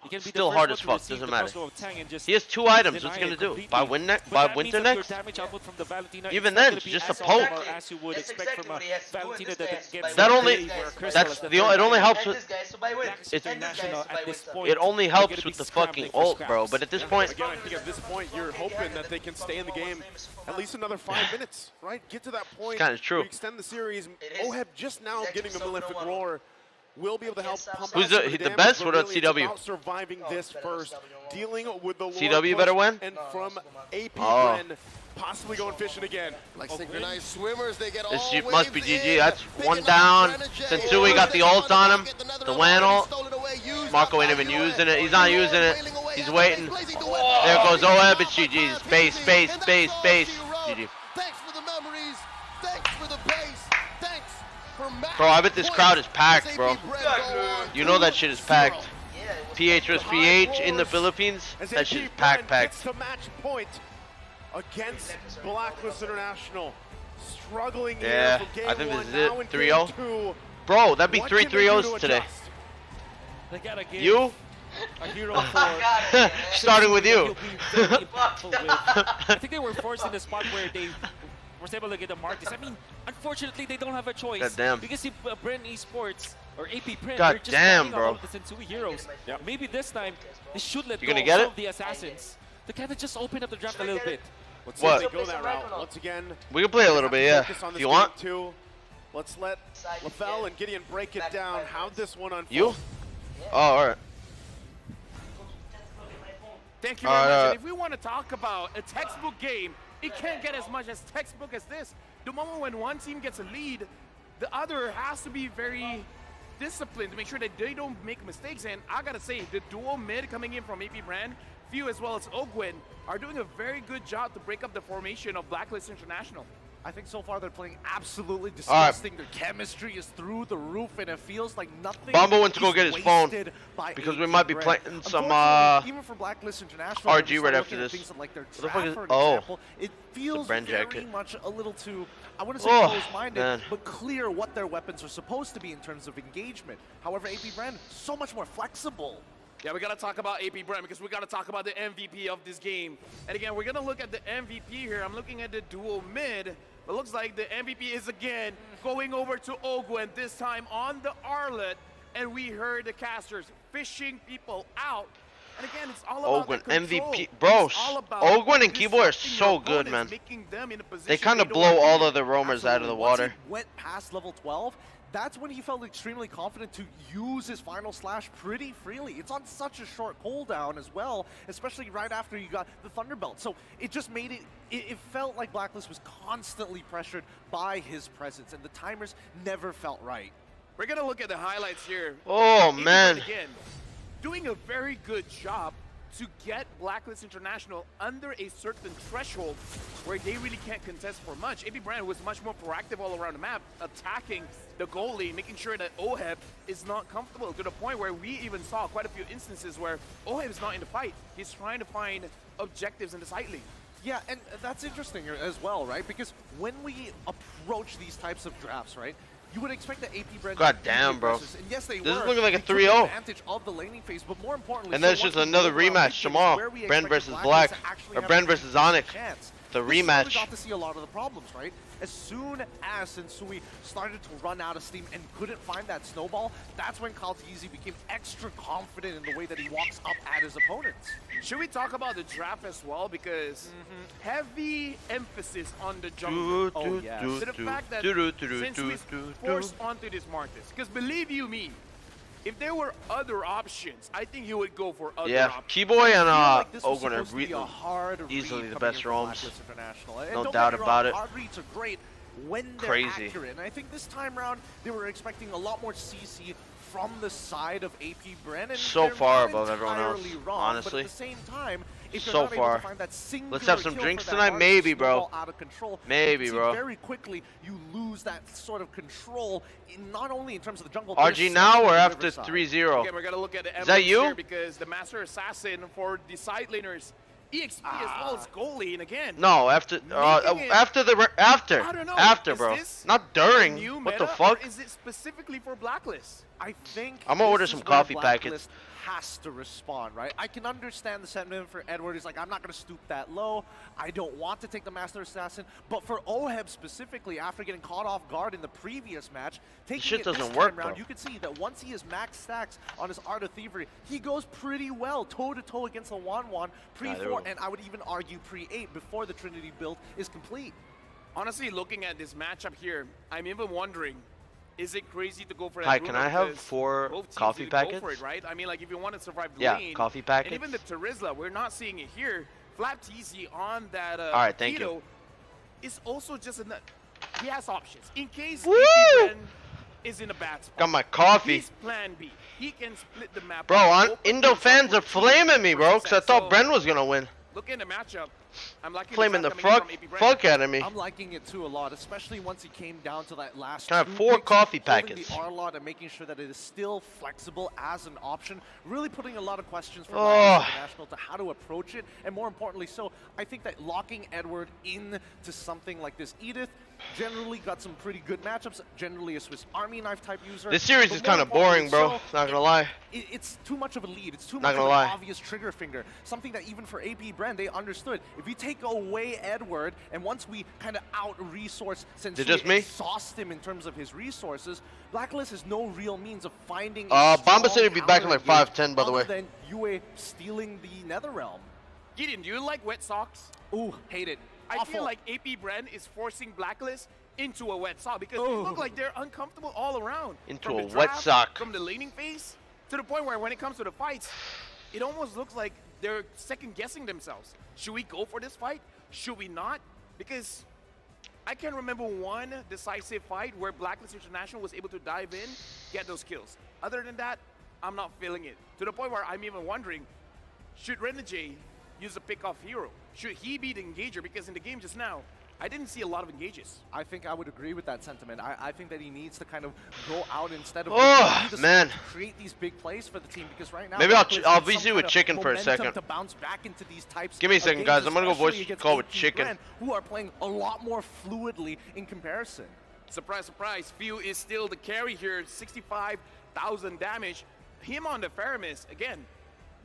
He can be Still the hard first as one to fuck, receive doesn't the matter. crossbow of Tang and just He has 2 items. What's he deny gonna it do? completely. Buy win next? But Buy that means winter that your next? damage output from the Valentina Even is not then, gonna it's be just as a poke. optimal as you would That's expect from a exactly what he has to do in Valentina this that guys, gets by That winter. only, These guys, Crystal that's is the the, third it only item. helps And with, this guy, so by win. Blacklist And this guy, International so by at this win. point. it only they're helps gonna with be the fucking scrambling for ult, bro. scraps. But at this point, Again, I think at this point, you're hoping that they can stay in the game at least another 5 minutes, right? Get to that point. kinda true. We extend the series. is. Oheb just now Exactly getting a so malefic no one- roar. Will be able to help pump Who's out some the- of the damage, best? but What about really CW? It's about surviving this first, dealing with the Lord CW push, better win? and from AP Oh. BREN, possibly going fishing again. Like synchronized swimmers, they get this all shit must be waves GG. in. That's Picking one up down. Renegade. Sensui got the ult on him. The WAN ult. Stolen away, used Marco up ain't by even Oheb. using it. He's not using it. Wailing away He's at the waiting. base, blazing the weapon. There goes Oheb. It's Oheb GG's. on Base, PB, base, and that's base, all base. she wrote. GG. Thanks for the memories. Thanks for the base. Thanks for match Bro, I bet this points. crowd is packed, As bro. AP BREN go on You know that shit is packed. 2-0. PH versus PH in the Philippines. As That shit is AP packed, BREN packed. gets to match point against Blacklist International. Struggling Yeah, here from game I think this one, is now it. in 3-0. game two. Bro, that'd be What 3 can they do 3-0s to today. adjust? They gotta give You? a hero for Starting with you. He'll be very impactful with. I think they were forced in the spot where they were able to get the Marcus. I mean, unfortunately, they don't have a choice. God damn. Because if BREN Esports or AP BREN, God they're just damn, banning bro. all of the Sensui heroes. Maybe this time they should let You go gonna of get some it? of the assassins. They kind of just open up the draft a little bit. Let's What? see if they go that route. Once again, We can play a little bit, yeah. focus on If this you game want. too. Let's let LaFell and Gideon break it down. How this one unfolds. You? Oh, alright. Thank you very much. Alright, And if we want to talk about a textbook game, it can't get as much as textbook as this. The moment when one team gets a lead, the other has to be very disciplined to make sure that they don't make mistakes. And I gotta say, the duo mid coming in from AP BREN, Few as well as Ogwen, are doing a very good job to break up the formation of Blacklist International. I think so far they're playing absolutely disgusting. Their chemistry is through the roof, and it feels like nothing. Bombo went to go is get his phone wasted by because we AP might be BREN. playing some, Unfortunately, even for Blacklist International, RG when you start right after looking at this. things like their What the fuck draft, is- for an oh. example, it feels BREN very jacket. much a little too, I wouldn't say Oh, close-minded, man. but clear what their weapons are supposed to be in terms of engagement. However, AP BREN, so much more flexible. Yeah, we gotta talk about AP BREN because we gotta talk about the MVP of this game. And again, we're gonna look at the MVP here. I'm looking at the duo mid. It looks like the MVP is again going over to Ogwen, this time on the Arlet. And we heard the casters fishing people out. And again, it's all about Ogwen, that control. MVP. Bro, It's all about Ogwen and Kibo are disrupting so your good, opponents, man. making them in a position They kind of don't blow wanna all be in. of the roamers out of the Absolutely. Once water. he went past level 12, that's when he felt extremely confident to use his final slash pretty freely. It's on such a short cooldown as well, especially right after you got the Thunderbelt. So it just made it felt like Blacklist was constantly pressured by his presence, and the timers never felt right. We're gonna look at the highlights here. Oh, AP BREN man. again, doing a very good job to get Blacklist International under a certain threshold where they really can't contest for much. AB BREN was much more proactive all around the map, attacking the goalie, making sure that OHEB is not comfortable, to the point where we even saw quite a few instances where OHEB is not in the fight. He's trying to find objectives in the side lane. Yeah, and that's interesting as well, right? Because when we approach these types of drafts, right, you would expect the AP BREN. God damn, bro. And yes, they this were. is looking like a They took 3-0. advantage of the laning phase, but more importantly, And then it's just another rematch tomorrow. BREN versus Black, or BREN versus Onyx. The rematch. We got to see a lot of the problems, right? As soon as Sensui started to run out of steam and couldn't find that snowball, that's when Kaltizi became extra confident in the way that he walks up at his opponents. Should we talk about the draft as well? Because heavy emphasis on the jungle. Oh, yeah. To the fact that since we forced onto this Marcus, because believe you me, if there were other options, I think you would go for other options. Keyboy and like Ogun are easily the best roams. No doubt about it. Hard reads are great when they're accurate. And I think this time around, they were expecting a lot more CC from the side of AP BREN. And so far above everyone else, wrong, honestly. But at the same time, if so you're not far. able to find that Let's have some drinks tonight, Marcus maybe, bro. out of control, Maybe, bro. Very quickly, you lose that sort of control, not only in terms of the jungle. RG now or after 3-0? Okay, we're gonna look at the Is that you? here because the Master Assassin for the side laners, EXP as well as goalie, and again. No, after bro. Not during. What the fuck? Or is it specifically for Blacklist? I think I'm gonna order some coffee packets. Has to respond, right? I can understand the sentiment for Edward. He's like, I'm not going to stoop that low. I don't want to take the Master Assassin. But for OHEB specifically, after getting caught off guard in the previous match, taking it this time around, you can see that once he is max stacks on his Art of Thievery, he goes pretty well toe-to-toe against the Wan pre-4, and I would even argue pre-8 before the Trinity build is complete. Honestly, looking at this matchup here, I'm even wondering, is it crazy to go for that? Hi, can I have 4 coffee packets? Go for it, right? I mean, like, if you want to survive the lane, coffee packets. And even the Terizla, we're not seeing it here. FlapTZ on that all right, thank you. is also just in the... He has options. In case BREN is in a bad spot. Got my coffee. He's plan B. He can split the map. Bro, Indo fans are flaming me, bro, because I thought BREN was going to win. Look in the matchup. I'm liking flaming the fuck out of me. I'm liking it too a lot, especially once he came down to that last. Can I have 4 coffee packets? The R-Lot and making sure that it is still flexible as an option, really putting a lot of questions for International to how to approach it, and more importantly, so I think that locking Edward into something like this, Edith generally got some pretty good matchups. Generally a Swiss Army knife type user. This series is kind of boring, bro. Not gonna lie. It's too much of a lead. It's too much of an obvious trigger finger. Something that even for AP BREN, they understood. If you take away Edward, and once we kind of out-resource since we exhaust him in terms of his resources, Blacklist has no real means of finding Bomba City will be back in like 5-10, by the way. Other than Yue stealing the Netherrealm. Gideon, do you like wet socks? Ooh, hate it. I feel like AP BREN is forcing Blacklist into a wet sock because they look like they're uncomfortable all around. Into a wet sock. From the laning phase to the point where when it comes to the fights, it almost looks like they're second-guessing themselves. Should we go for this fight? Should we not? Because I can remember one decisive fight where Blacklist International was able to dive in, get those kills. Other than that, I'm not feeling it. To the point where I'm even wondering, should Renegade use a pick-off hero? Should he be the engager? Because in the game just now, I didn't see a lot of engages. I think I would agree with that sentiment. I think that he needs to kind of go out instead of create these big plays for the team, because right now maybe I'll visit you with chicken for a second. To bounce back into these types Give me a second, guys. I'm gonna go voice call with chicken. BREN, who are playing a lot more fluidly in comparison. Surprise, surprise. Few is still the carry here. 65,000 damage. Him on the Faramis again.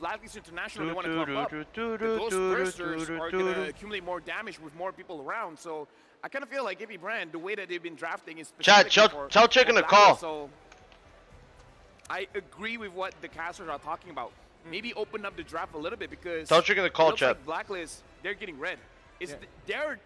Blacklist International, they want to come up. The Ghost Bursters are going to accumulate more damage with more people around. So I kind of feel like AP BREN, the way that they've been drafting is tell chicken to call. So I agree with what the casters are talking about. Maybe open up the draft a little bit because tell chicken to call, chat. Like Blacklist, they're getting red. It's their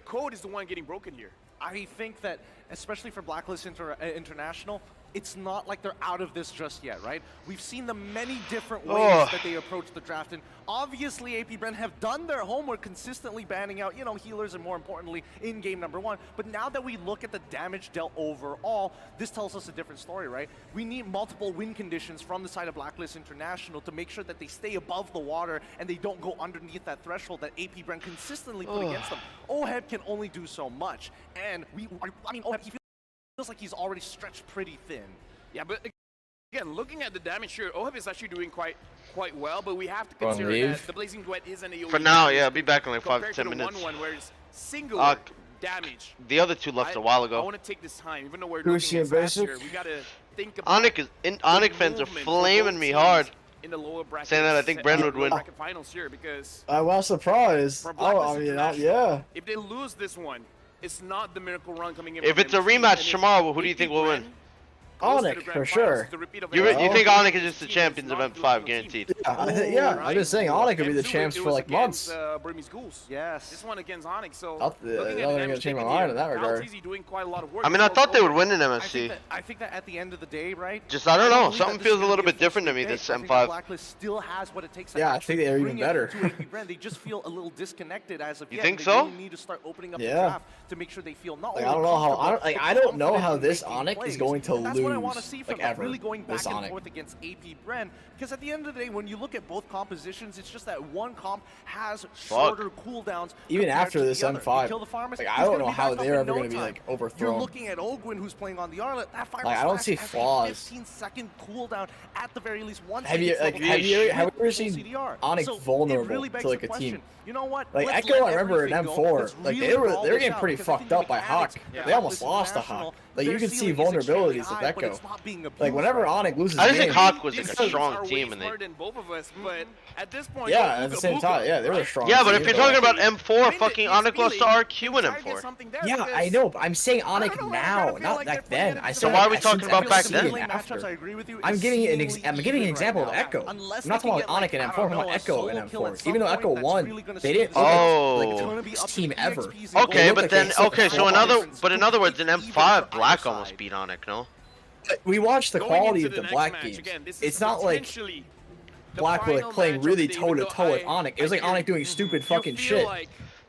code is the one getting broken here. I think that, especially for Blacklist International, it's not like they're out of this just yet, right? We've seen the many different ways that they approach the draft, and obviously AP BREN have done their homework consistently banning out, you know, healers and more importantly in game number 1. But now that we look at the damage dealt overall, this tells us a different story, right? We need multiple win conditions from the side of Blacklist International to make sure that they stay above the water and they don't go underneath that threshold that AP BREN consistently put against them. OHEB can only do so much, and OHEB, he feels like he's already stretched pretty thin. Yeah, but again, looking at the damage here, OHEB is actually doing quite well, but we have to consider that the Blazing Duet is an AoE. For now, yeah, I'll be back in like 5 to 10 minutes. 1-1 where it's single damage. The other two left a while ago. I want to take this time, even though we're looking at fast here, we gotta think about Onyx fans are flaming me hard. In the lower bracket, saying that I think BREN would win. Finals here because I was surprised. Oh, I mean, yeah. If they lose this one, it's not the miracle run coming in. If it's a rematch tomorrow, who do you think will win? Onyx, for sure. You think Onyx is just the champions of M5, guaranteed? Yeah, I'm just saying Onyx could be the champs for like months. Yes. This one against Onyx, so I'm gonna change my mind in that regard. I mean, I thought they would win in MSC. I think that at the end of the day, right? Just, I don't know, something feels a little bit different to me, this M5. Blacklist still has what it takes. Yeah, I think they're even better. They just feel a little disconnected as of yet. You think so? They need to start opening up the draft to make sure they feel not only I don't know how I don't know how this Onyx is going to lose. What I want to see from ever, really going back and forth against AP BREN, because at the end of the day, when you look at both compositions, it's just that one comp has shorter cooldowns. Even after this M5, like I don't know how they're ever going to be like overthrown. You're looking at Ogwin, who's playing on the Arlet. That fire I don't see flaws. 15-second cooldown at the very least. Have you ever seen Onyx vulnerable to like a team? You know what? Like Echo, I remember in M4, like they were getting pretty fucked up by Hawk. They almost lost to Hawk. Like you can see vulnerabilities with Echo. Like whenever Onyx loses, I just think Hawk was like a strong team, and they. Yeah, at the same time, yeah, they were strong. Yeah, but if you're talking about M4, fucking Onyx lost to RQ in M4. Yeah, I know, but I'm saying Onyx now, not back then. So why are we talking about back then? I'm giving an example of Echo. I'm not talking about Onyx and M4. I'm talking about Echo and M4. Even though Echo won, they didn't look like the best team ever. Okay, but then so in other words, in M5, Black almost beat Onyx, no? We watched the quality of the Black games. It's not like Black were like playing really toe-to-toe with Onyx. It was like Onyx doing stupid fucking shit.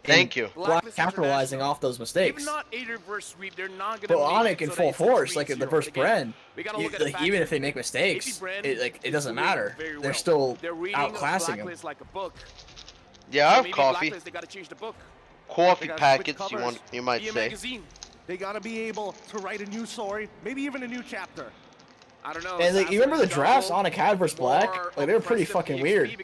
Thank you. Black capitalizing off those mistakes. But Onyx in full force, like the versus BREN, even if they make mistakes, it doesn't matter. They're still outclassing them. Yeah, I have coffee. Coffee packets, you might say. They gotta be able to write a new story, maybe even a new chapter. I don't know. And like, you remember the drafts Onyx had versus Black? Like they were pretty fucking weird.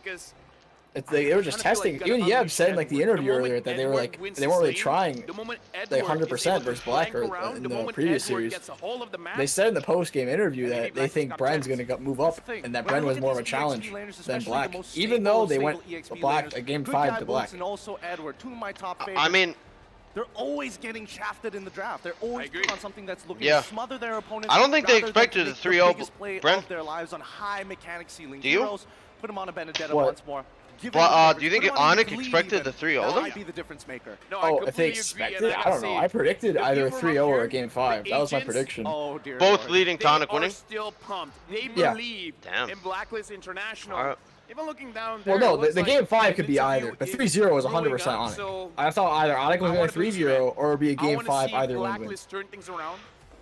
They were just testing. Even Yeb said in like the interview earlier that they were like they weren't really trying like 100% versus Black or in the previous series. They said in the post-game interview that they think BREN's gonna move up and that BREN was more of a challenge than Black, even though they went Black a game 5 to Black. I mean, they're always getting shafted in the draft. They're always put on something that's looking to smother their opponents. I don't think they expected the 3-0 BREN. Their lives on high mechanic ceiling. Do you? Put them on a Benedetta once more. Do you think Onyx expected the 3-0? That might be the difference maker. Oh, if they expected, I don't know. I predicted either a 3-0 or a game 5. That was my prediction. Oh dear. Both leading to Onyx winning. Still pumped. They believe in Blacklist International. Even looking down there, well, no, the game 5 could be either, but 3-0 was 100% Onyx. I thought either Onyx was going 3-0 or it would be a game 5 either one win. Turn things around.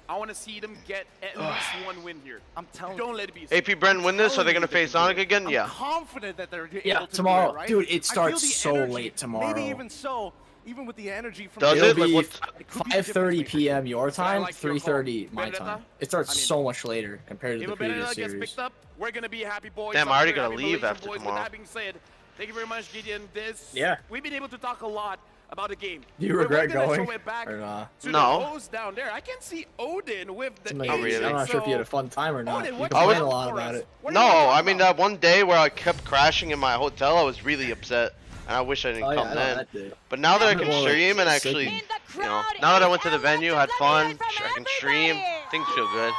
I want to see them get at least one win here. I'm telling you. Don't let it be. AP BREN win this? Are they going to face Onyx again? Yeah. I'm confident that they're able to tomorrow. Do it, right? Dude, it starts so late tomorrow. Maybe even so. Even with the energy from Does it? It'll be 5:30 p.m. your time, 3:30 my time. It starts so much later compared to the previous series. We're gonna be happy boys. Damn, I already gotta leave after tomorrow. With that being said, thank you very much, Gideon. Yeah. We've been able to talk a lot about the game. Do you regret going or not? No. Down there. I can see Odin with the I'm not sure if you had a fun time or not. You complained a lot about it. No, I mean that one day where I kept crashing in my hotel, I was really upset. And I wish I didn't come then. But now that I can stream and actually, you know, now that I went to the venue, had fun, I can stream, things feel good.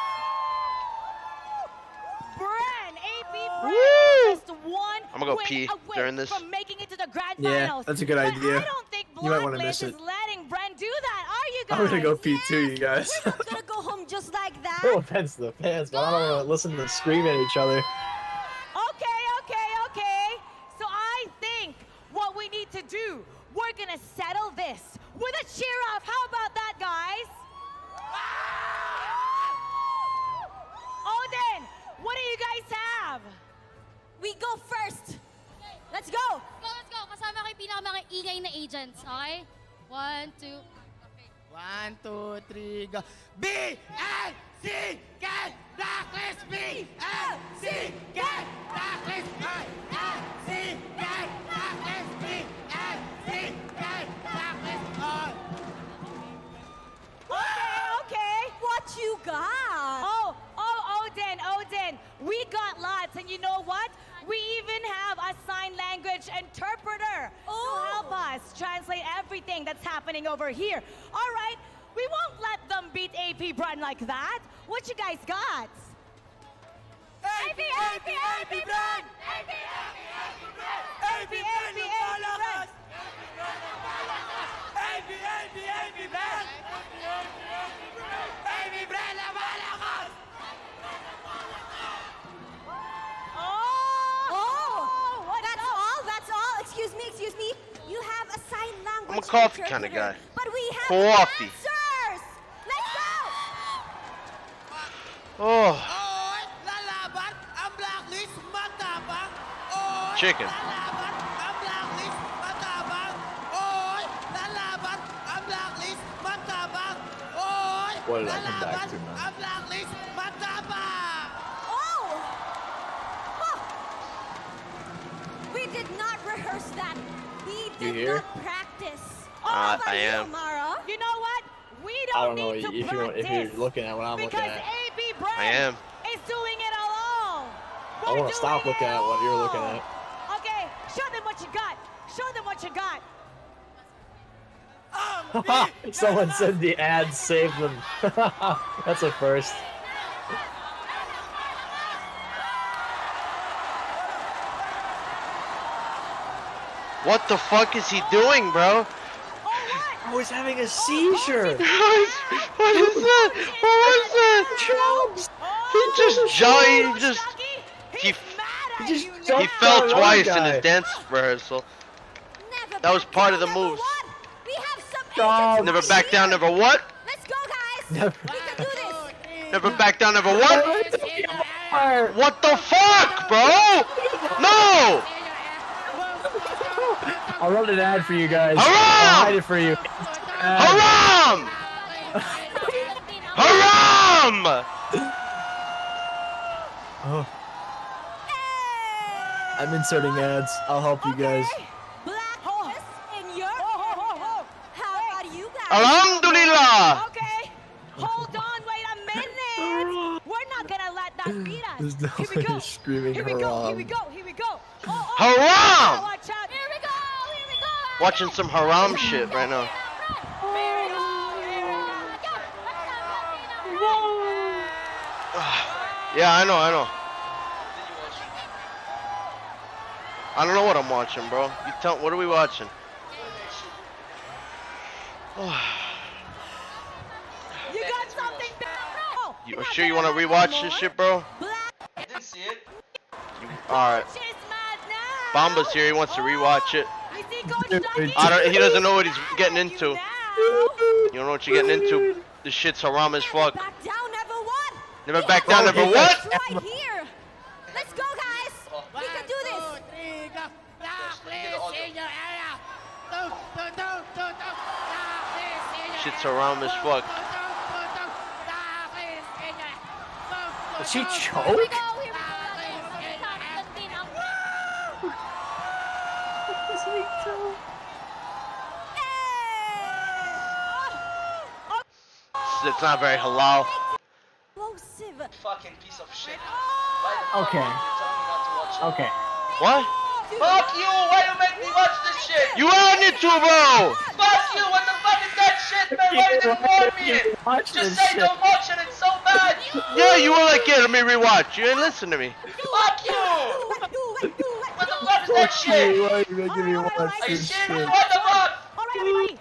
Woo! I'm gonna go pee during this. Yeah, that's a good idea. I don't think you might want to miss is it. letting BREN do that, are you guys? I'm gonna go pee too, you guys. You're not gonna go home just like that. No offense to the fans, but I don't want to listen to them scream at each other. Okay. So I think what we need to do, we're gonna settle this with a cheer off. How about that, guys? Odin, what do you guys have? We go first. Let's go. Let's go. Kasama ko yung pinaka-ingay na agents, okay? 1, 2. Okay. 1, 2, 3, go. BLCK Blacklist. BLCK Blacklist. BLCK Blacklist. BLCK Blacklist. Okay. What you got? Oh, Odin. We got lots, and you know what? We even have a sign language interpreter to help us translate everything that's happening over here. All right, we won't let them beat AP BREN like that. What you guys got? AP BREN! Excuse me. You have a sign language. I'm a coffee kind of guy. But we have coffee. answers. Let's go. Oh. Lalaban ang Blacklist matapang. Chicken. Lalaban ang Blacklist matapang. Lalaban ang Blacklist matapang. What did I come back to, man? Ang Blacklist matapang. We did not rehearse that. We did not practice. I am. Mara. You know what? We don't I don't know need to if practice. you're looking at what I'm looking at. Because AP BREN I am. is doing it alone. I want to stop looking at what you're looking at. Okay, show them what you got. Show them what you got. Someone said the ads saved them. That's a first. What the fuck is he doing, bro? Oh, he's having a seizure. What is that? What was that? He fell twice in his dance rehearsal. That was part of the moves. Never back down, never what? Let's go, guys. Never. We can do this. Never back down, never what? What the fuck, bro? No! I'll run an ad for you guys. Haram! I'll hide it for you. Haram! Haram! Oh. I'm inserting ads. I'll help you guys. Blacklist in your... How about you guys? Alhamdulillah! Okay, hold on, wait a minute. We're not gonna let that beat us. There's no Here we go. screaming Here we go. haram. Haram! Watch out. Here we go. Watching some haram shit right now. Yeah, I know. I don't know what I'm watching, bro. You tell. What are we watching? You got something bad. You sure you want to rewatch this shit, bro? I didn't see it. Alright. Bomba's here. He wants to rewatch it. I don't. He doesn't know what he's getting into. You don't know what you're getting into. This shit's haram as fuck. Back down, never what? Never back down, never what? Right here. Let's go, guys. We can do this. Blacklist in your area. Shit's haram as fuck. Did she Here we choke? go. It's not very halal. Explosive. Fucking piece of shit. Okay. Why the fuck did you tell me not to watch it? Okay. What? Fuck you! Why you make me watch this shit? You on YouTube, bro? Fuck you! What the fuck is that shit, man? Why you didn't warn me? Just say don't watch it. It's so bad. Yeah, you were like, yeah, let me rewatch. You didn't listen to me. Fuck you! What the fuck is that shit? Why are you making me watch Are you this serious? shit? What the fuck? All right, everybody.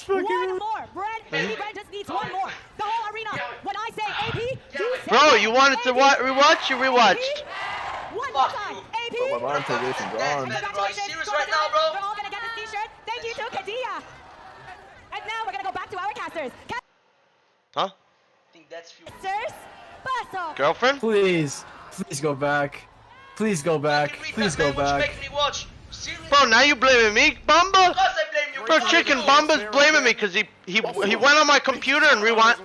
One more. BREN just needs one more. The whole arena. When I say AP, Bro, you wanted to rewatch? You rewatched. One more time. AP. Bro, my mind position gone. Congratulations. Right now, bro. We're all gonna get this t-shirt. Thank you to Kadia. And now we're gonna go back to our casters. Huh? I think that's few. Basso. Girlfriend? Please go back. Please go back. Please go back. Bro, now you blaming me, Bamba? Of course I blame you. Bro, Chicken Bamba's blaming me because he went on my computer and rewind.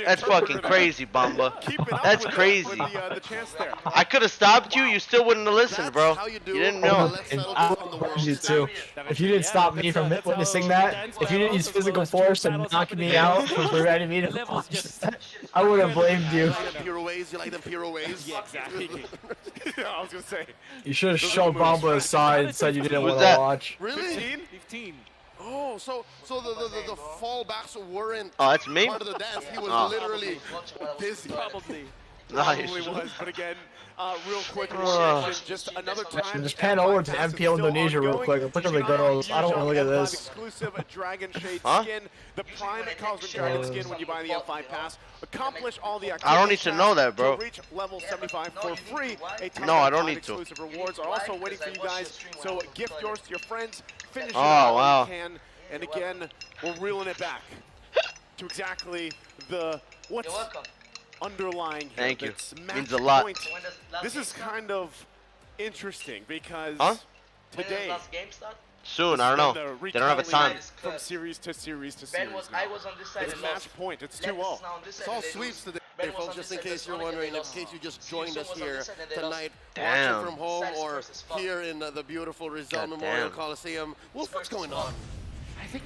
That's fucking crazy, Bamba. That's crazy. I could have stopped you. You still wouldn't have listened, bro. You didn't know. I would you too. If you didn't stop me from witnessing that, if you didn't use physical force and knock me out for preventing me to watch that, I would have blamed you. Pure ways, you like them pure ways? Yeah, exactly. I was gonna say. You should have shown Bamba aside and said you didn't want to that? watch. Really? 15. Oh, so the fallbacks weren't that's me? part of the dance. He was literally busy. Probably. Nice. Probably was, but again, real quick, just another time. Just pan over to MPL Indonesia real quick. Look at the girls. I don't want to look at this. Exclusive Dragon Shade skin, the Prime Cosmic Dragon skin when you buy the M5 pass. Accomplish all the I don't need to know that, bro. To reach level 75 for free. No, I don't need to. Exclusive rewards are also waiting for you guys. So gift yours to your friends. Finish it out while you can. And again, we're reeling it back to exactly the what's underlying here. Thank you. Match Means a lot. Point. This is kind of interesting because today. Soon, I don't know. They don't have a time. From series to series to series. I was on this side. It's match point. It's 2-0. It's all sweeps today, folks, just in case you're wondering, in case you just joined us here tonight, Damn. watching from home or here in the beautiful Rizal Memorial Coliseum. What's going on? I think,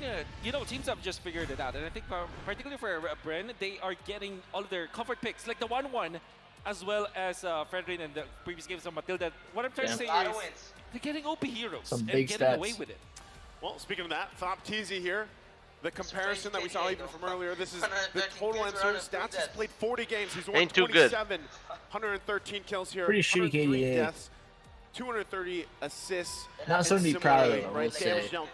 teams have just figured it out. And I think particularly for BREN, they are getting all of their comfort picks, like the 1-1, as well as Fredrin and the previous games of Matilda. What I'm trying to say is they're getting OP heroes and getting away with it. Well, speaking of that, Thop Teasy here. The comparison that we saw even from earlier, this is the total answer stats. He's played 40 games. He's won 27, 113 kills here. Pretty shitty KDA. Deaths, 230 assists. Not something to be proud of, right?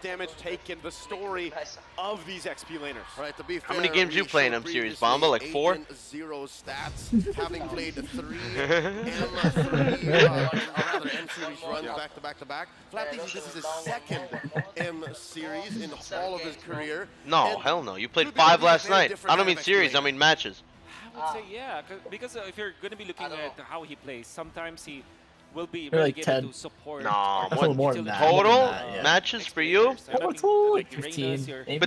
Damage taken, the story of these XP laners. Right, to be fair, how many games you play in M series, Bamba? Like 4? 0 stats, having played 3 M series runs back to back. Flapteasy, this is his second M series in all of his career. No, hell no. You played 5 last night. I don't mean series, I mean matches. I would say yeah, because if you're going to be looking at how he plays, sometimes he will be like relegated 10. to support. No, what more than that. Total Yeah. matches for you? Total like 15. Right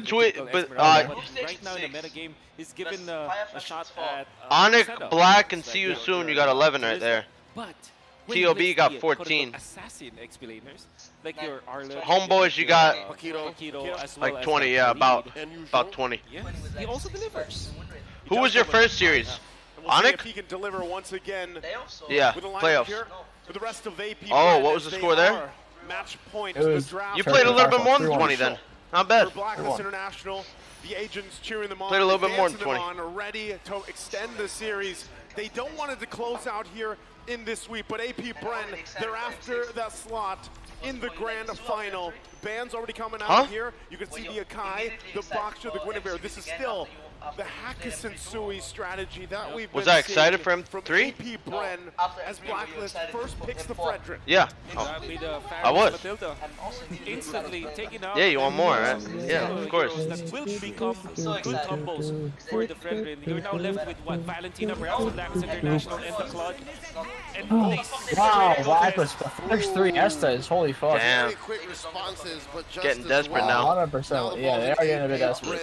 now in the meta game, he's given a shot at Onic, Black, and See You Soon. You got 11 right there. But TOB got 14. Assassin XP laners, like your Homeboys, you got like 20. Yeah, about 20. Yeah, he also delivers. Who was your first series? Onic? If he can deliver once again. Yeah, with a lineup playoffs. here, with the rest of AP. Oh, what was the score there? Match point. You played a little bit more than 20 then. Not bad. For Blacklist International, the agents cheering them on. Played a little bit more than 20. Ready to extend the series. They don't want it to close out here in this sweep, but AP BREN, they're after that slot in the grand final. Bands already coming out here. You can see the Akai, the Boxer, the Guinevere. This is still the Hakusen Sui strategy that we've been Was I excited for M3? AP BREN as Blacklist first picks the Frederick. Yeah. I was. Instantly taking out. Yeah, you want more, right? Yeah, of course. That will become good combos for the Fredrin. You're now left with what? Valentina, perhaps the Blacklist International, and the Claude. And wow, Blacklist. The first 3 Estas. Holy fuck. Damn. Quick responses, but just Getting desperate now. 100%. Yeah, they are getting a bit desperate.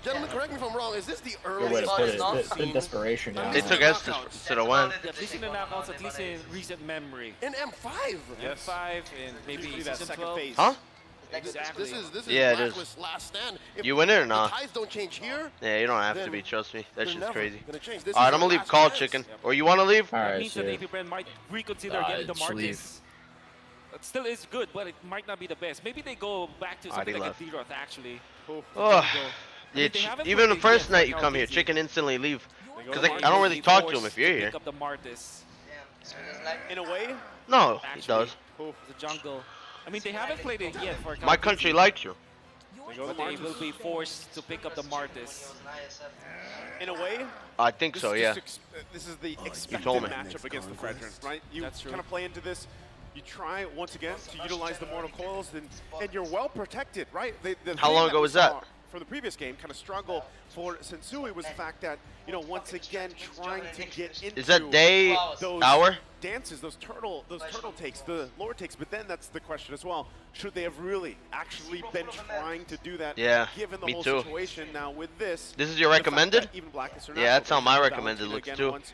Gentlemen, correct me if I'm wrong. Is this the Good way to earliest? put it. Bit desperation now. They took Estes to the win. This is the knockouts, at least in recent memory. In M5? Yes. M5 and maybe that season second 12. phase. Huh? This is Yeah, it is. Blacklist last stand. If You win it or not? the ties don't change here, Yeah, you don't have to be. Trust me. That they're shit's never crazy. gonna change. This Alright, is I'm gonna the leave last call, chance. Chicken. Or you wanna leave? That Alright, means that AP BREN might reconsider getting the just leave. Martis. It still is good, but it might not be the best. Maybe they go back to something like a D-Roth, actually. Oh. They Yeah, haven't even the played first yet, night like you how come here, easy. Chicken instantly leave. Because They I don't really talk to him if you're pick here. up the Martis. In a way, No, he Actually, does. The jungle. I mean, they haven't played it yet for a couple My of country seasons. likes you. But they will be forced to pick up the Martis. In a way, I think so, yeah. This is the expected told me. matchup against the Fredrin, right? You kind of play into this. You try once again to utilize the Mortal Coils, and you're well protected, right? How long ago was that? For the previous game, kind of struggle for Sensui was the fact that, you know, once again trying to get into Is that day, those hour? dances, those turtle takes, the lore takes. But then that's the question as well: should they have really actually been trying to do that? Yeah, given the me whole too. situation now with this. This is your recommended? Even Blacklist Yeah, that's how my recommended looks too. Once,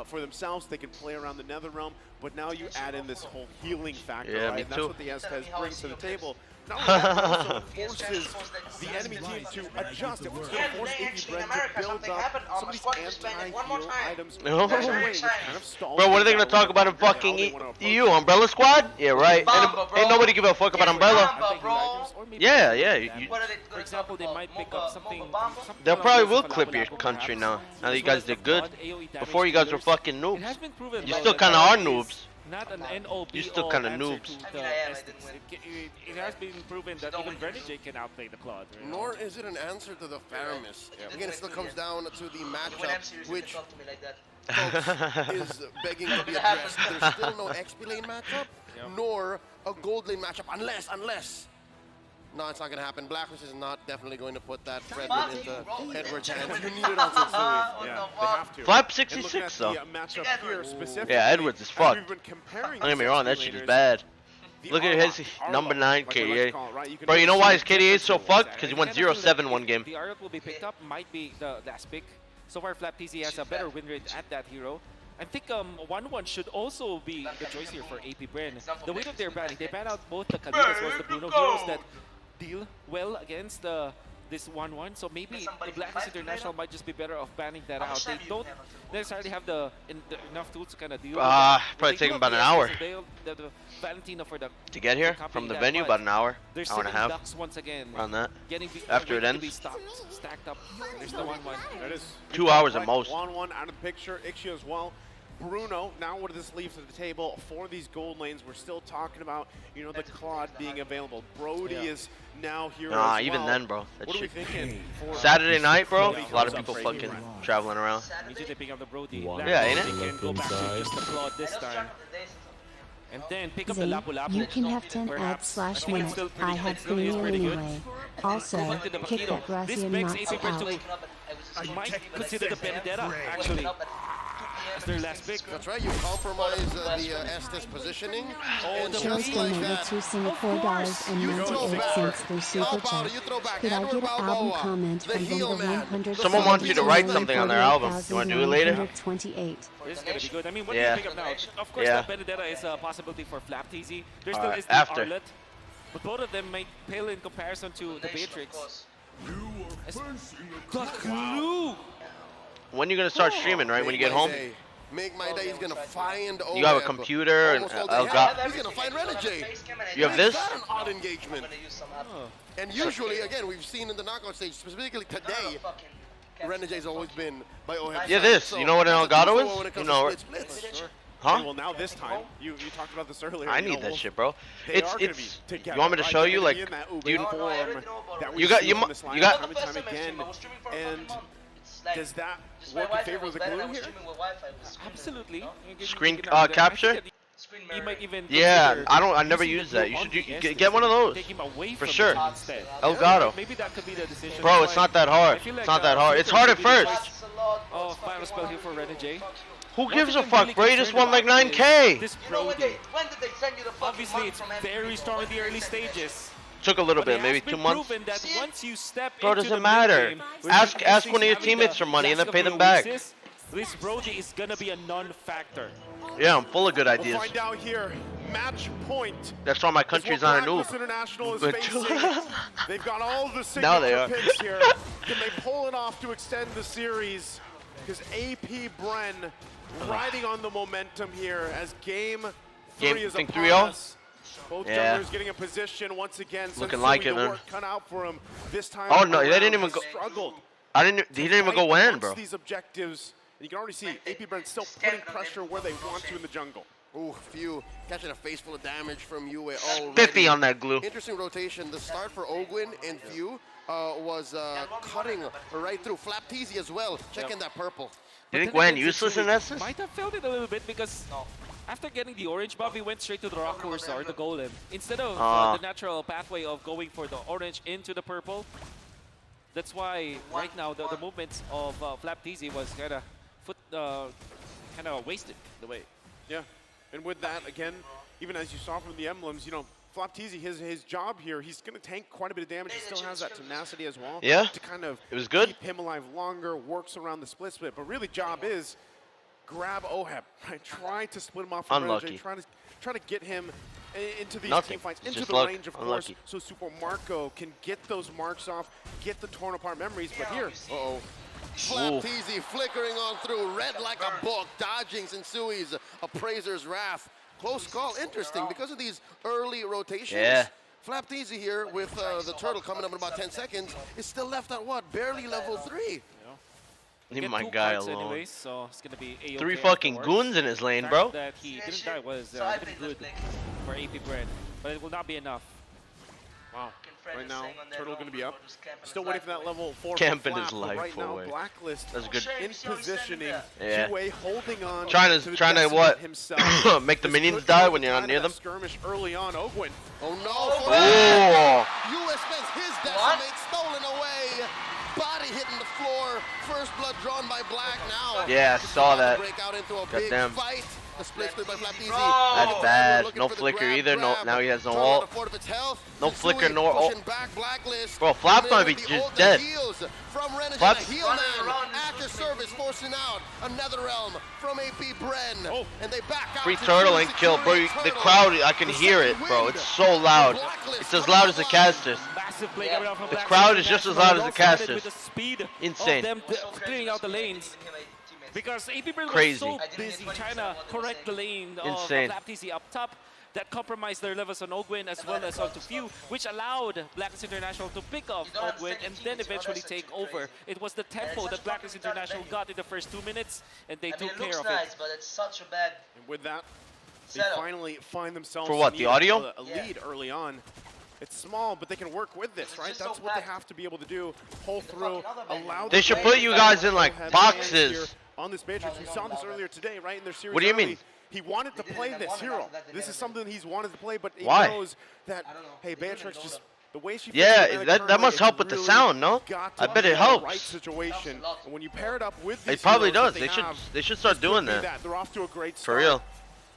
for themselves, they can play around the Nether Realm, but now you add in this whole healing factor, Yeah, right? me That's too. what the Estes brings to the table. Not only that, but also forces the enemy team to adjust. It was going to force AP BREN to build up some of these anti-heal items. No. That way, which kind of stalls Bro, what are they gonna the talk about in fucking EU? Umbrella Squad? Yeah, right. Ain't nobody give a fuck about Umbrella. Yeah, yeah. For example, they might pick up something. They probably will clip your country now. Now that you guys did good. Before you guys were fucking noobs. You still kind of are noobs. Not an NOB. You're still kind of noobs. It has been proven that even BREN can outplay the Claude. Right? Nor is it an answer to the Faramis. Again, it still comes down to the matchup, which folks, is begging to be addressed. There's still no XP lane matchup, nor a gold lane matchup, unless. No, it's not going to happen. Blacklist is not definitely going to put that Fredrin into Edward's hands. You need it on Sensui. Yeah, they have to. Flap 66 though. Yeah, Edwards is fucked. Don't get me wrong, that shit is bad. Look at his number 9 KDA. Bro, you know why his KDA is so fucked? Because he went 0-7 one game. The Arlet will be picked up, might be the last pick. So far, Flap TZ has a better win rate at that hero. I think 1-1 should also be the choice here for AP BREN. The way that they're banning, they ban out both the Khalid as well as the Bruno heroes that deal well against this 1-1, so maybe the Blacklist International might just be better off banning that out. They don't necessarily have the enough tools to kind of deal with it. Probably take them about an hour. The Valentino for the to get here from the venue, about an hour and a half. Ducks once again. Around that. After it ends. Stacked up. There's the 1-1. That is 2 hours at most. 1-1 out of the picture. Ixia as well. Bruno, now what does this leave to the table for these gold lanes? We're still talking about, you know, the Claude being available. Brody is now here as well. Even then, bro. That what shit. are we thinking? Saturday night, bro. A lot of people fucking traveling around. Immediately picking up the Brody. Yeah, ain't it? They can go back to just the Claude this time. And then pick up the Zane, Lapu Lapu. you can have 10 ads/minute. I have premium anyway. Also, kick that Gracian Knots out. I might consider the Benedetta, actually. As their last pick. That's right, you compromise the Estes positioning. And Shows donated to Singapore $98 through Super Chat. Could I get an album comment from Vendor 100? Someone wants you to write something on their album. You want to do it later? This is going to be good. I mean, what do you pick up now? Of course, the Benedetta is a possibility for Flap TZ. There still is the Arlet. But both of them might pale in comparison to the Beatrix. The clue! When you gonna start streaming, right? When you get home? Make my day. He's gonna find Owen. You have a computer and He's gonna find Renegade. You have this? That's an odd engagement. And usually, again, we've seen in the knockout stage, specifically today, Renegade's always been by Owen. Yeah, this. You know what an Elgato is? You know it. Huh? Well, now this time, you talked about this earlier. I need that shit, bro. It's. You want me to show you, like, you got time and time again, and does that work in favor of the glue here? Absolutely. Screen capture? Yeah, I never use that. You should get one of those. For sure. Elgato. Maybe that could be the decision. Bro, it's not that hard. It's not that hard. It's hard at first. Oh, final spell here for Renegade. Who gives a fuck, bro? He just won like 9K. This Brody. Obviously, it's very strong in the early stages. Took a little bit, maybe 2 months. That once you step bro, doesn't matter. Ask one of your teammates for money and then pay them back. This Brody is gonna be a non-factor. Yeah, I'm full of good ideas. We'll find out here. Match point. That's why my country's not a noob. International is they've got all the signature picks here. Can they pull it off to extend the series? Because AP BREN riding on the momentum here as game 3 is upon us. Both junglers getting a position once again. Looking like it, man. Cut out for him this time. Oh no, they didn't even go. Struggled. He didn't even go in, bro. These objectives, you can already see AP BREN still putting pressure where they want to in the jungle. Ooh, few catching a face full of damage from Yue already. 50 on that glue. Interesting rotation. The start for Ogwin and Few was cutting right through. Flap Teasy as well. Checking that purple. Do you think Gwen useless in Essence? Might have felt it a little bit because after getting the orange buff, he went straight to the Rock Horse or the Golem. Instead of the natural pathway of going for the orange into the purple. That's why right now the movements of Flap Teasy was kind of wasted the way. Yeah, and with that, again, even as you saw from the emblems, you know, Flap Teasy, his job here, he's going to tank quite a bit of damage. He still has that tenacity as well. Yeah, to kind of it was good. Keep him alive longer, works around the split. But really, job is grab Oheb, right? Try to split him off from Unlucky. Try to get him into these team fights, it's into the range, of course, so Super Marco can get those marks off, get the torn apart memories. But here, Flap Teasy flickering on through, red like a book, dodging Sensui's Appraiser's Wrath. Close call, interesting, because of these early rotations. Yeah. Flap Teasy here with the turtle coming up in about 10 seconds is still left at what? Barely level 3. Leave my guy alone. Anyways, so it's gonna be A-OK 3 fucking goons in his lane, bro. That he didn't die was good for AP BREN, but it will not be enough. Wow. Right now, Turtle going to be up. Still waiting for that level 4. Camping his life right now, away. Blacklist That's good. in positioning. Yeah. Two-way holding on. Trying to what? Make the minions die when you're not near them. Skirmish early on. Ogwin. Oh no! Oh! US spends his decimate stolen away. Body hitting the floor. First blood drawn by Black now. Yeah, I saw that. Break out into a big Goddamn. fight. The split by Flap Teasy. That's bad. No flicker either. No, now he has no ult. No flicker nor ult. Bro, Flap's gonna be just dead. Flap's After service forcing out another realm from AP BREN. And they back out. Free turtle and kill, bro. The crowd, I can hear it, bro. It's so loud. It's as loud as the casters. The crowd is just as loud as the casters. Insane. Them clearing out the lanes. Because AP BREN was so busy trying to correct the lane of Flap Teasy up top that compromised their levels on Ogwin as well as onto Few, which allowed Blacklist International to pick off Ogwin and then eventually take over. It was the tempo that Blacklist International got in the first 2 minutes, and they took care of it. But it's such a bad. And with that, they finally find themselves for what, the audio? A lead early on. It's small, but they can work with this, right? That's what they have to be able to do. Pull through, allow. They should put you guys in like boxes. On this Matrix, we saw this earlier today, right? In their series. What do you mean? He wanted to play this hero. This is something he's wanted to play, but he Why? knows that, hey, Beatrix just, the way she that must help with the sound, no? I bet it helps. Right situation. And when you pair it up with these It probably heroes does. that They should start doing that. They're off to a great For start. real.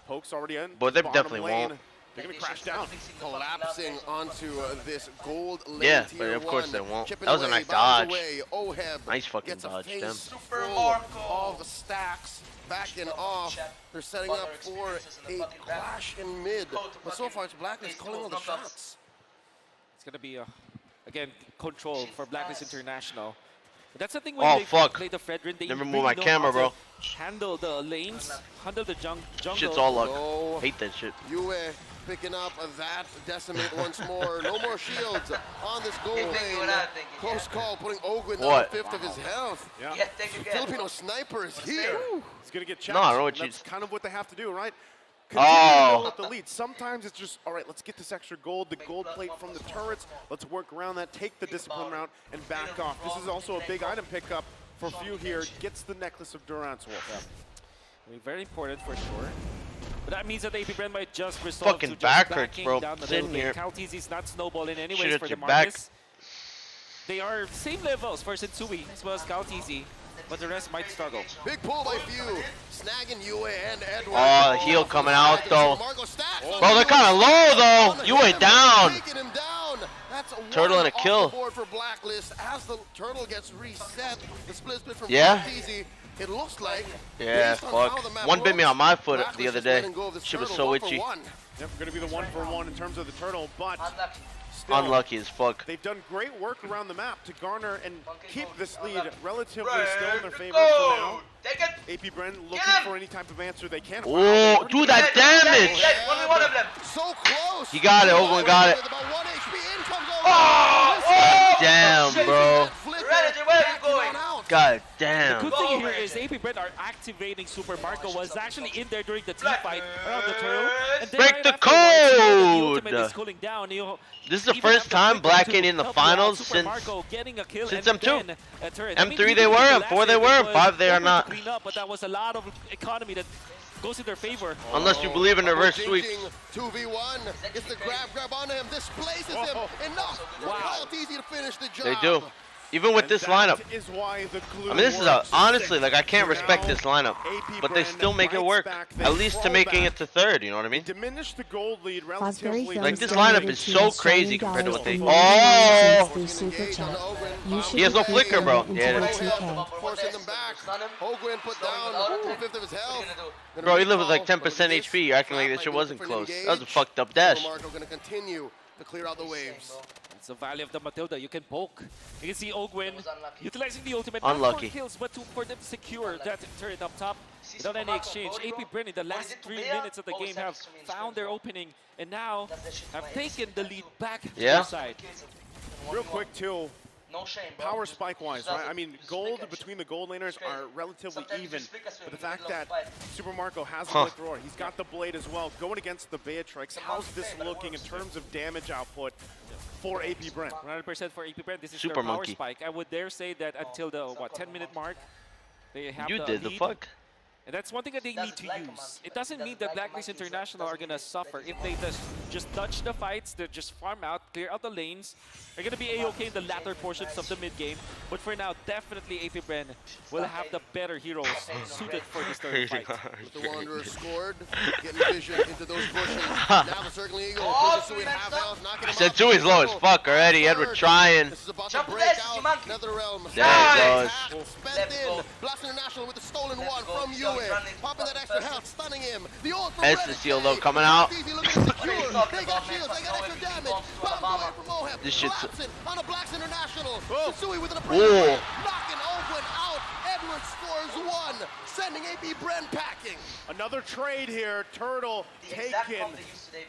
Poke's already in. But they bottom definitely lane. won't. They're going to crash down. Collapsing onto this gold lane. Yeah, tier but of course 1. they won't. Chipping That was a away, nice bounds dodge. away. Oheb Nice fucking gets a dodge, face them. full of the stacks. Backing off. They're setting up for a clash in mid. But so far, it's Blacklist calling all the shots. It's going to be, again, control for Blacklist International. But that's the thing Oh, when they play the Fredrin. They Never really move my know camera, how bro. to handle the lanes, handle the jungle. Shit's all luck. Hate that shit. Yue picking up that decimate once more. No more shields on this gold lane. Close call, putting Ogwin down a fifth of his health. Yeah. Filipino sniper is here. He's going to get checked. No, I don't know what That's kind of what they have to do, right? Oh. Continue to build up the lead. Sometimes it's just, all right, let's get this extra gold, the gold plate from the turrets. Let's work around that, take the discipline route, and back off. This is also a big item pickup for Few here. Gets the necklace of Durance Wolf. I mean, very important for sure. But that means that AP BREN might just resolve Fucking to just back backing hurts, bro. down the Sit middle here. lane. Calteezy's not snowballing anyways Shit at for the your back. Marcus. They are same levels for Sensui as well as Calteezy, but the rest might struggle. Big pull by Few, snagging Yue and Edward. Oh, the heal coming out though. Bro, they're kind of low though. You went down. Turtle and a kill. For Blacklist as the turtle gets reset. The split from Easy. It looks like. Yeah, fuck. One bit me on my foot the other day. Shit was so itchy. Yep, going to be the 1-for-1 in terms of the turtle, but still, unlucky as fuck. They've done great work around the map to garner and keep this lead relatively still in their favor for now. AP BREN looking for any type of answer they can. Oh, do that damage! So close. You got it, Ogwin got it. Oh, damn, bro. Ready, where are you going? God The damn. good thing here is AP BREN are activating Super Marco, was actually in there during the team fight around the turtle. And then Break the code! code! Is cooling down. This is the first time Black came in the finals since M2. M3 they were, M4 they were, M5 they are not. But that was a lot of economy that goes in their favor. Unless you believe in reverse sweeps. 2v1. Gets the grab onto him. Displaces him. Enough. Wow. It's easy to finish the job. They do. Even with this lineup. I mean, this is honestly, like, I can't respect this lineup, but they still make it work. At least to making it to third, you know what I mean? Diminish the gold lead relatively. Like, this lineup is so crazy compared to what they... Oh! He has no flicker, bro. Yeah. Forcing them back. Ogwin put down 2/5 of his health. Bro, he lived with like 10% HP. You're acting like that shit wasn't close. That was a fucked up dash. Marco gonna continue to clear out the waves. It's the value of the Matilda. You can poke. You can see Ogwin utilizing the ultimate. Unlucky. Not for kills, but for them to secure that turret up top without any exchange. AP BREN in the last 3 minutes of the game have found their opening and now have taken the lead back to their side. Real quick too. Power spike wise, right? I mean, gold between the gold laners are relatively even, but the fact that Super Marco has the Flamethrower, he's got the blade as well, going against the Beatrix, how's this looking in terms of damage output for AP BREN? 100% for AP BREN. This is Super their power monkey. spike. I would dare say that until the 10-minute mark, they have You the did lead. the fuck? And that's one thing that they need to use. It doesn't mean that Blacklist International are gonna suffer if they just touch the fights, they just farm out, clear out the lanes. They're gonna be a-okay in the latter portions of the mid game. But for now, definitely AP BREN will have the better heroes suited for this third fight. The Wanderer scored, getting vision into those bushes. Now the circling eagle pushes Sui at half health, knocking him off. Sensui's low as fuck already. Edward trying. This is about to break out Netherrealm. There it goes. Spent in. Blast International with the stolen one from Yue. Popping that extra health, stunning him. The ult from That's the seal though coming out. They got shields, they got extra damage. This shit's... On a Blacks International. Sui with an Whoa. knocking Ogwin out. Edward scores one, sending AP BREN packing. Another trade here. Turtle taken,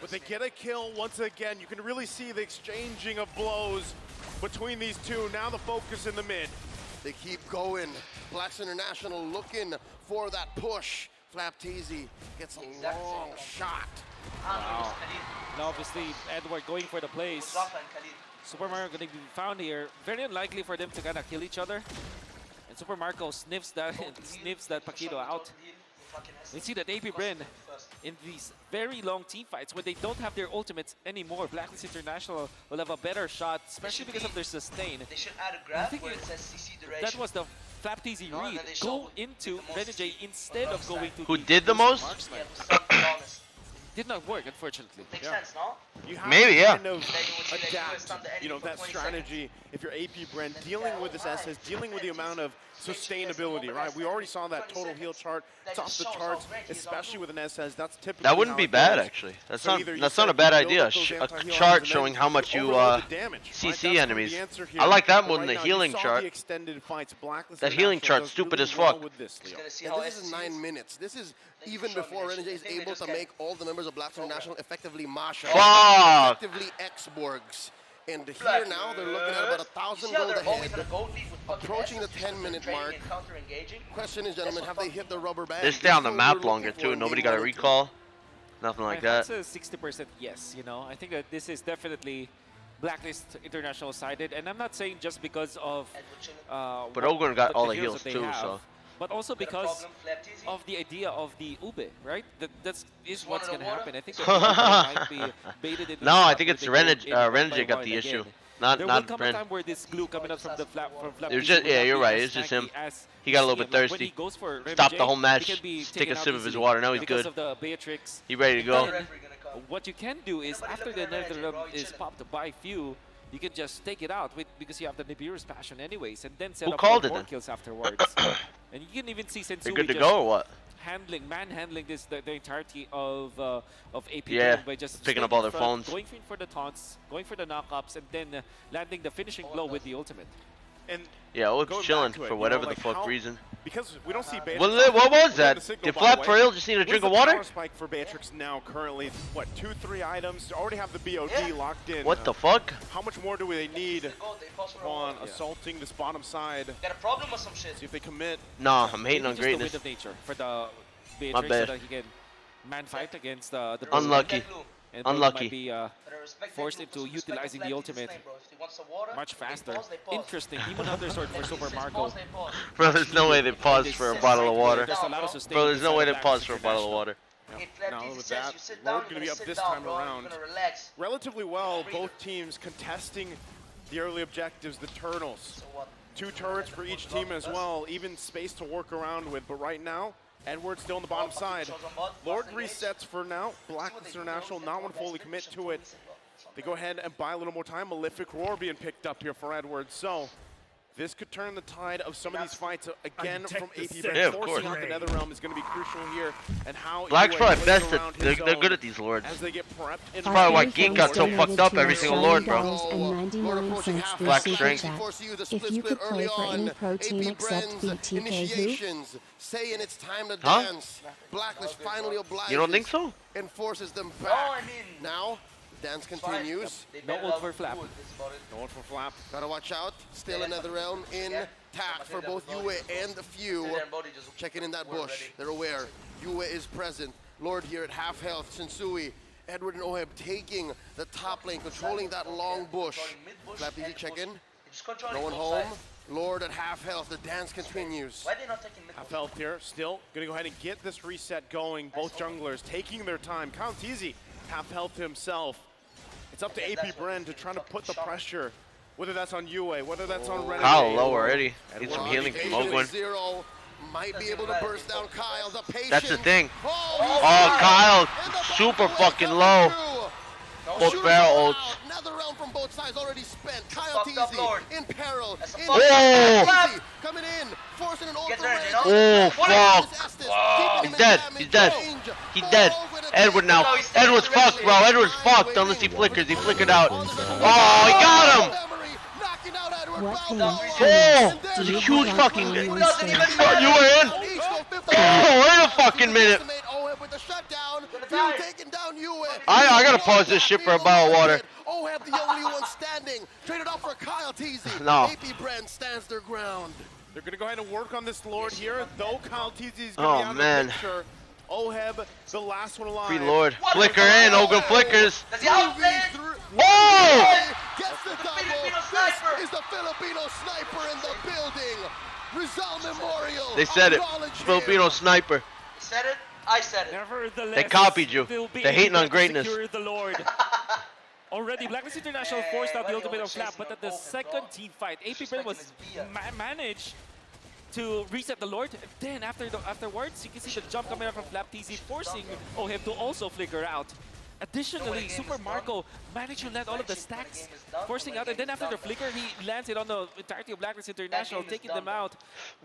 but they get a kill once again. You can really see the exchanging of blows between these two. Now the focus in the mid. They keep going. Blacks International looking for that push. Flapteezy gets a long shot. Wow. Now obviously Edward going for the plays. Super Mario going to be found here. Very unlikely for them to kind of kill each other. And Super Marco sniffs that Paquito out. We see that AP BREN in these very long team fights where they don't have their ultimates anymore. Blacklist International will have a better shot, especially because of their sustain. They should add a grab where it says CC duration. That was the Flapteezy read. Go into Renegade instead of going to Who did the most? Did not work, unfortunately. Makes sense, no? You have Maybe, to yeah. kind of adapt, you know, that strategy if you're AP BREN, dealing with this SS, dealing with the amount of sustainability, right? We already saw that total heal chart. It's off the charts, especially with an SS. That's typically That wouldn't be bad, actually. That's not a bad idea. A chart showing how much you CC enemies. I like that more than the healing chart. That healing chart's stupid as fuck. And this is 9 minutes. This is even before Renegade is able to make all the members of Blacks International effectively Masha, effectively X-Borgs. And here now, they're looking at about 1,000 gold ahead, approaching the 10-minute mark. Question is, gentlemen, have they hit the rubber band? They stay on the map longer too. Nobody got a recall. Nothing like that. That's a 60% yes, you know. I think that this is definitely Blacklist International sided. And I'm not saying just because of but Ogren got all the heals too, so. But also because of the idea of the Ube, right? That is what's going to happen. I think that might be baited in. No, I think it's Renegade got the issue. Not There will come BREN. a time where this glue coming out from the flap. It was just, yeah, you're right. It's just him. He got a little bit thirsty. Stopped the whole match. Take a sip of his water. Now he's good. He ready to go. What you can do is after the Netherrealm is popped by few, you can just take it out because you have the Nibiru's Passion anyways, and then set up more kills afterwards. And you can even see Sensui good to go or what? manhandling the entirety of AP by just picking up all their phones, going for the taunts, going for the knockups, and then landing the finishing blow with the ultimate. And yeah, it's chilling for whatever the fuck reason. because we don't see Beatrix. What was that? Did Flap for real just need a drink of water? Power spike for Beatrix now currently, what, 2-3 items? Already have the BOD locked in. What the fuck? How much more do they need on assaulting this bottom side? Got a problem or some shit? See if they commit. Nah, I'm hating on just greatness. The wind of nature for the Beatrix My bad. so that he can man fight against the Unlucky. And Unlucky. might be forced into utilizing the ultimate much faster. Interesting. Demon Hunter Sword for Super Marco. Bro, there's no way they paused for a bottle of water. There's a lot of sustain Bro, there's no way they inside paused for a bottle of water. Now with that, Lord going to be up this time around. Relatively well, both teams contesting the early objectives, the Turtles. 2 turrets for each team as well, even space to work around with, but right now, Edward's still on the bottom side. Lord resets for now. Blacklist International not want to fully commit to it. They go ahead and buy a little more time. Malefic Roar being picked up here for Edward. So this could turn the tide of some of these fights again from AP. Yeah, of course. Forcing out the Netherrealm is going to be crucial here. And how Black's UA probably plays best around at, his they're zone good at these Lords. as they get prepped. That's probably why Geek got so fucked up every single Lord, bro. Black strength. If you could play for any pro team except BTK, who? Saying it's time to Huh? dance. Blacklist finally obliges. You don't think so? And forces them back. Now, dance continues. No ult for Flap. No ult for Flap. Gotta watch out. Still another round intact for both Yue and the Few. Checking in that bush. They're aware. Yue is present. Lord here at half health. Shinsui. Edward and Oheb taking the top lane, controlling that long bush. Flap, did you check in? No one home. Lord at half health. The dance continues. Half health here. Still going to go ahead and get this reset going. Both junglers taking their time. Kyle Teasy, half health himself. It's up to AP BREN to try to put the pressure, whether that's on UA, whether that's on Residing. Kyle low already. Need some healing from Ogwin. Zero might be able to burst down Kyle. The patience. That's the thing. Oh, Kyle, super fucking low. Both barrel ults. Another round from both sides already spent. Kyle Teasy in peril. Oh! Coming in, forcing an ult for Oh, fuck. He's dead. He's dead. He's dead. Edward now. Edward's fucked, bro. Edward's fucked unless he flickers. He flickered out. Oh, he got him. Oh, it was a huge fucking. You were in. Oh, wait a fucking minute. I gotta pause this shit for a bottle of water. Oheb the only one standing. Traded off for Kyle Teasy. No. AP BREN stands their ground. They're going to go ahead and work on this Lord here, though Kyle Teasy is going to be out of the picture. Oheb, the last one alive. Free Lord. Flicker in. Ogre flickers. Whoa! Gets the double. This is the Filipino sniper in the building. Rizal Memorial. They said it. Filipino sniper. Said it? I said it. Nevertheless, They copied you. They're hating on greatness. The Lord. Already, Blacklist International forced out the ultimate of Flap, but at the second team fight, AP BREN was managed to reset the Lord. Then afterwards, you can see the jump coming out from Flap TZ, forcing Oheb to also flicker out. Additionally, Super Marco managed to land all of the stacks, forcing out, and then after the flicker, he lands it on the entirety of Blacklist International, taking them out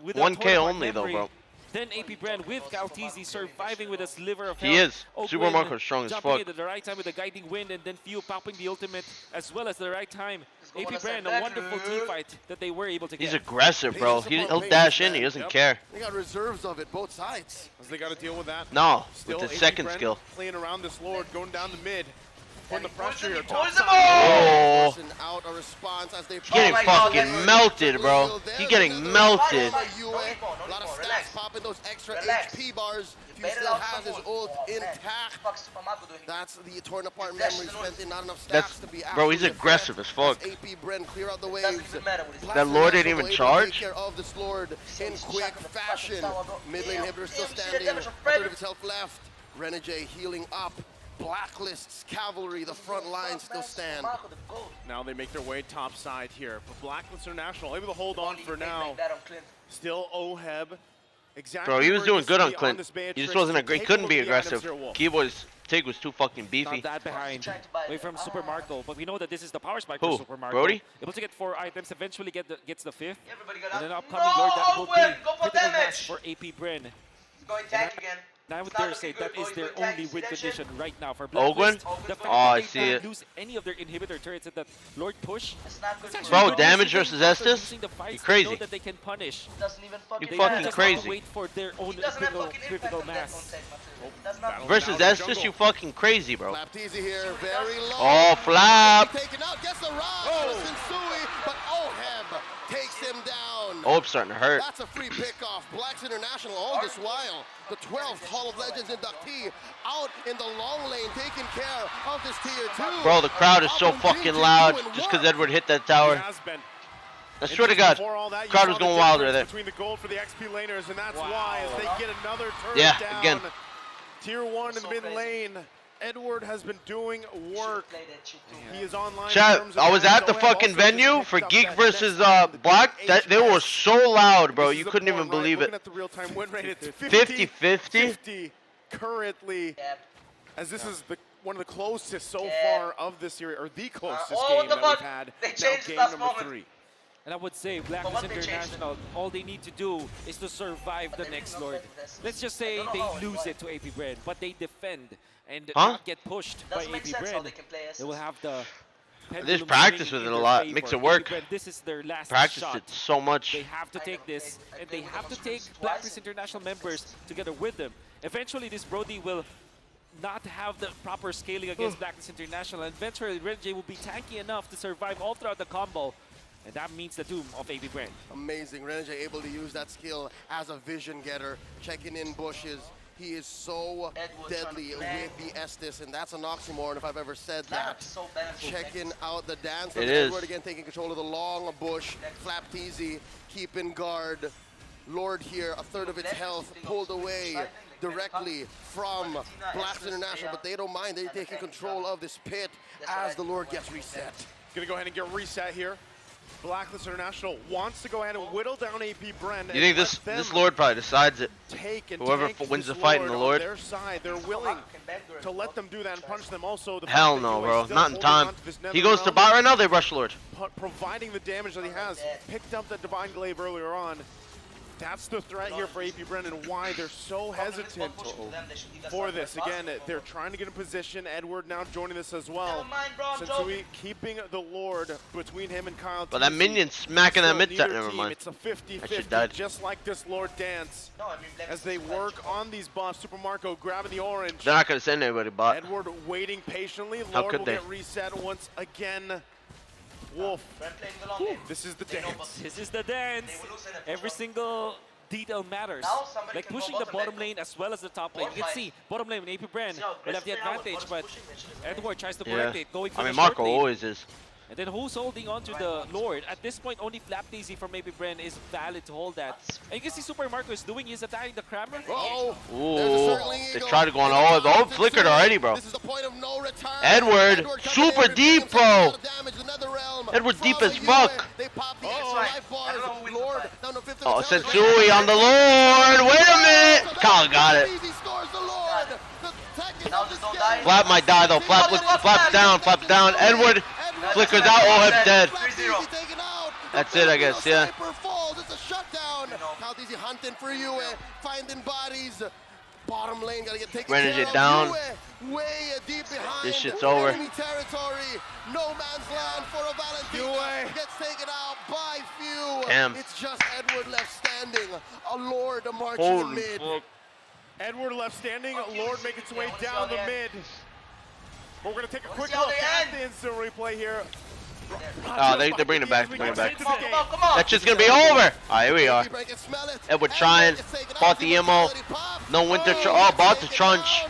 with 1K only though, bro. Then AP BREN with Kaltizi surviving with a sliver of health. He is. Ogwin Super Marco's strong as jumping fuck. in at the right time with the guiding wind, and then Few popping the ultimate as well as the right time. AP BREN, a wonderful team fight that they were able to get. He's aggressive, bro. He'll dash in. He doesn't care. They got reserves of it, both sides. As they got to deal with that. No, Still, with the AP second BREN skill. Playing around this Lord, going down the mid. Putting the pressure here. Oh! Out a response as they He's getting fucking melted, bro. He's getting melted. A lot of stacks popping those extra HP bars. Few still has his ult intact. That's the torn apart memory spent in not enough stacks to be Bro, he's aggressive as fuck. AP BREN clear out the waves. That Lord didn't even charge? Take care of this Lord in quick fashion. Mid lane inhibitor still standing. A third of his health left. Renegade healing up. Blacklist's cavalry, the front line still stand. Now they make their way top side here. But Blacklist International able to hold on for now. Still Oheb. Exactly. Bro, he was doing good on Clint. He He just wasn't he couldn't be aggressive. Keyboard's take was too fucking beefy. Not that behind, away from Super Marco, but we know that this is the power spike Who? for Super Marco. Brody? Able to get 4 items, eventually gets the 5th. And an upcoming Lord that will be critical match for AP BREN. Going tank again. I would dare say that is their only win condition right now for Ogwin? Blacklist. The fact I that see they it. don't lose any of their inhibitor turrets and that Lord push. Bro, damage versus Estes? You crazy. Know that they can punish. You They fucking just crazy. wait for their own critical mass. Versus Estes, you fucking crazy, bro. Flap easy here, very low. Oh, Flap. Taken out, gets the rod. Sensui, but Oheb takes him down. Oh, it's starting to hurt. That's a free pickoff. Blacks International all this while. The 12th Hall of Legends inductee out in the long lane taking care of this tier 2. Bro, the crowd is so fucking loud just because Edward hit that tower. I swear to God, crowd was going wild right there. Between the gold for the XP laners, and that's why as they get another turret down. Again. Tier 1 in mid lane. Edward has been doing work. He is online. Chat, I was at the fucking venue for Geek versus Black. They were so loud, bro. You couldn't even believe it. Looking at the real-time win rate, it's 50-50 currently, as this is one of the closest so far of this series, or the closest game that we've had. Now game number 3. And I would say Blacklist International, all they need to do is to survive the next Lord. Let's just say they lose it to AP BREN, but they defend and not get pushed by AP BREN. They will have the There's practice with it a lot. Makes it work. This is their last Practice shot. it so much. They have to take this, and they have to take Blacklist International members together with them. Eventually, this Brody will not have the proper scaling against Blacklist International, and eventually Renjay will be tanky enough to survive all throughout the combo. And that means the doom of AP BREN. Amazing. Renjay able to use that skill as a vision getter, checking in bushes. He is so deadly with the Estes, and that's an oxymoron if I've ever said that. Checking out the dance. It is. Edward again taking control of the long bush. Flap Teasy keeping guard. Lord here, a third of its health pulled away directly from Blacks International, but they don't mind. They're taking control of this pit as the Lord gets reset. Gonna go ahead and get reset here. Blacklist International wants to go ahead and whittle down AP BREN. You think this Lord probably decides it? Whoever wins the fight in the Lord. On their side, they're willing to let them do that and punish them also. Hell no, bro. Not in time. He goes to bot right now, they rush Lord. Providing the damage that he has. Picked up that Divine Glaive earlier on. That's the threat here for AP BREN and why they're so hesitant for this. Again, they're trying to get in position. Edward now joining this as well. Sensui keeping the Lord between him and Kyle. But that minion smacking that mid set, never mind. It's a 50-50, just like this Lord dance. As they work on these buffs, Super Marco grabbing the orange. They're not going to send anybody bot. Edward waiting patiently. How Lord could will they? get reset once again. Wolf, this is the dance. This is the dance. Every single detail matters. Like pushing the bottom lane as well as the top lane. You can see bottom lane when AP BREN will have the advantage, but Edward tries to correct it, going for the Marco short lane. always is. And then who's holding on to the Lord? At this point, only Flap Daisy from AP BREN is valid to hold that. And you can see Super Marco is doing, he's attacking the Crammer. They try to go on all flickered already, bro. Edward, super deep, bro. Edward deep as fuck. Oh, Sensui on the Lord. Wait a minute. Kyle got it. Flap might die though. Flap's down. Edward flickers out. Oh, I'm dead. That's it, I guess. Yeah. It's a shutdown. How easy hunting for you, finding bodies. Bottom lane gotta get taken care of. Down. Way deep behind. This shit's over. Enemy territory. No man's land for a Valentine. Gets taken out by few. Damn. It's just Edward left standing. A Lord marching in mid. Fuck. Edward left standing. Lord making its way down the mid. We're gonna take a quick look at the instant replay here. Oh, they bring it back. That's just gonna be over. Alright, here we are. Edward trying. Bought the ammo. No winter. Bought the trunch.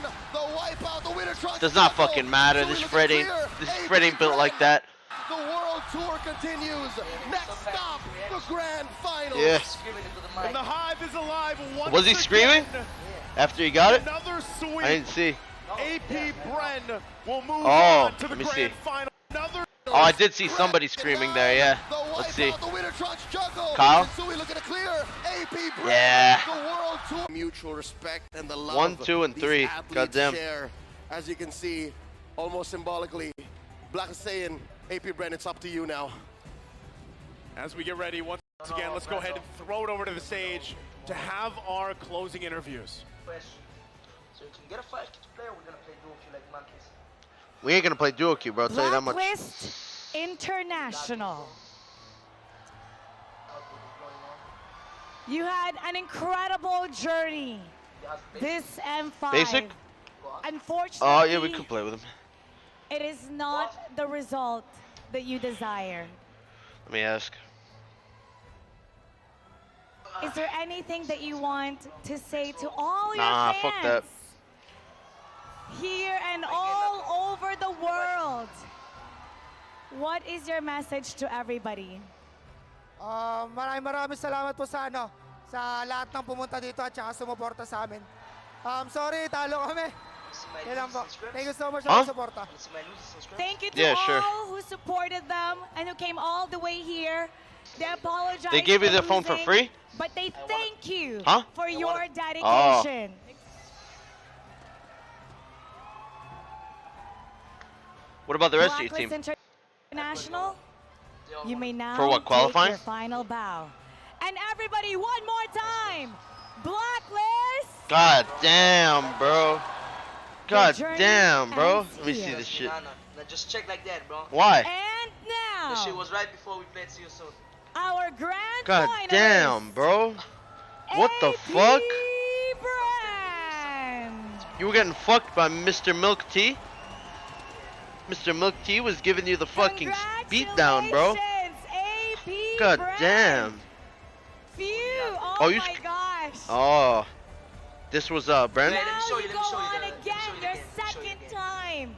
Does not fucking matter. This Fred ain't built like that. The World Tour continues. Next stop, the Grand Finals. Yeah. And the Hive is alive. Was he screaming after he got it? Another sweep. I didn't see. AP BREN will move on to the Grand Final. Oh, I did see somebody screaming there, yeah. Let's see. Kyle? Yeah. Mutual respect and the love 1, 2, and 3. Goddamn. As you can see, almost symbolically, Black is saying, AP BREN, it's up to you now. As we get ready, once again, let's go ahead and throw it over to the stage to have our closing interviews. So you can get a 5 to play, or we're gonna play duo queue like monkeys. We ain't gonna play duo queue, bro. I'll tell you that much. Blacklist International. You had an incredible journey. This M5. Basic? Unfortunately, Oh, yeah, we could play with him. it is not the result that you desire. Let me ask. Is there anything that you want to say to all your Nah, fans fuck that. here and all over the world? What is your message to everybody? Maraming salamat po sa lahat ng pumunta dito at saka sumuporta sa amin. Sorry, talo kami. Yan lang po. Thank you so much for the support. Thank you to all who supported them and who came all the way here. They apologize. They gave you the phone for free? But they thank you Huh? for your dedication. What about the rest of your team? Blacklist International, you may now For what, qualifying? take your final bow. And everybody, one more time, Blacklist. God damn, bro. God damn, bro. ends Let me see here. this shit. No, just check like that, bro. Why? And now, The shit was right before we played. See you soon. our grand God finalist, damn, bro. What the fuck? BREN. You were getting fucked by Mr. Milk Tea? Mr. Milk Tea was giving you the fucking beat down, bro. AP God BREN. damn. Phew, oh, Oh, you my gosh. Oh. This was BREN? Now you go on again, your second time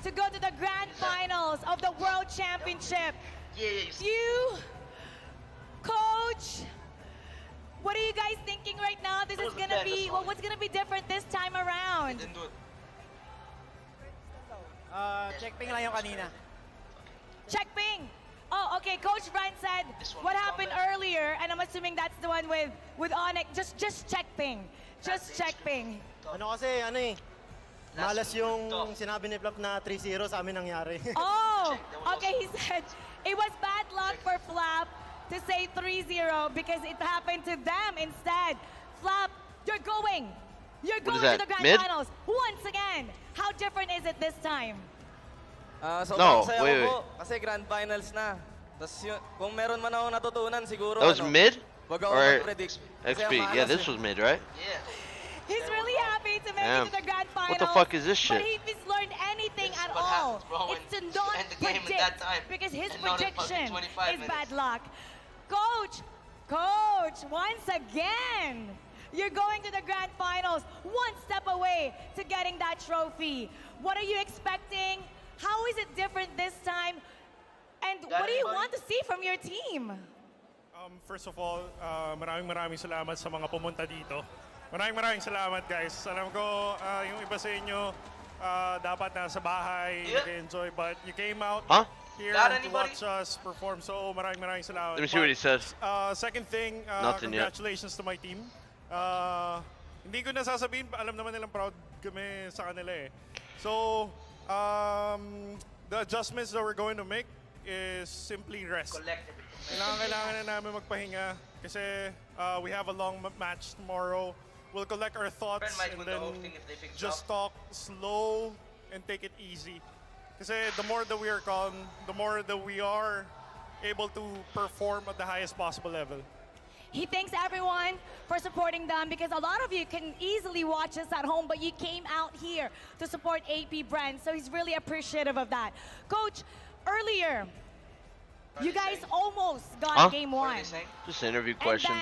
to go to the grand finals of the World Championship. You, Coach, what are you guys thinking right now? This is gonna be, what's gonna be different this time around? Check ping lang yung kanina. Check ping. Oh, okay. Coach Brian said what happened earlier, and I'm assuming that's the one with Onyx. Just check ping. Just check ping. Malas yung sinabi ni Flap na 3-0 sa amin nangyari. Oh, okay. He said it was bad luck for Flap to say 3-0 because it happened to them instead. Flap, you're going to the grand finals once again. How different is it this time? No, wait. Kasi grand finals na. Tas kung meron man ako natutunan siguro. That was mid? Wag ako Or mag-predict. XP? Yeah, this was mid, right? Yeah. He's really happy to make it to the grand finals. What the fuck is this shit? But if he's learned anything at all, it's to not predict because his prediction is bad luck. Coach, once again, you're going to the grand finals, one step away to getting that trophy. What are you expecting? How is it different this time? And what do you want to see from your team? First of all, maraming salamat sa mga pumunta dito. Maraming salamat, guys. Alam ko, yung iba sa inyo, dapat nasa bahay, nag-enjoy, but you came out here to watch us perform. So, maraming salamat. Let me see what he says. Second thing, congratulations to my team. Hindi ko nasasabihin, alam naman nilang proud kami sa kanila eh. So, the adjustments that we're going to make is simply rest. Kailangan na namin magpahinga kasi we have a long match tomorrow. We'll collect our thoughts and then just talk slow and take it easy. Kasi the more that we are calm, the more that we are able to perform at the highest possible level. He thanks everyone for supporting them because a lot of you can easily watch us at home, but you came out here to support AP BREN, so he's really appreciative of that. Coach, earlier, you guys almost got game one. Just interview questions.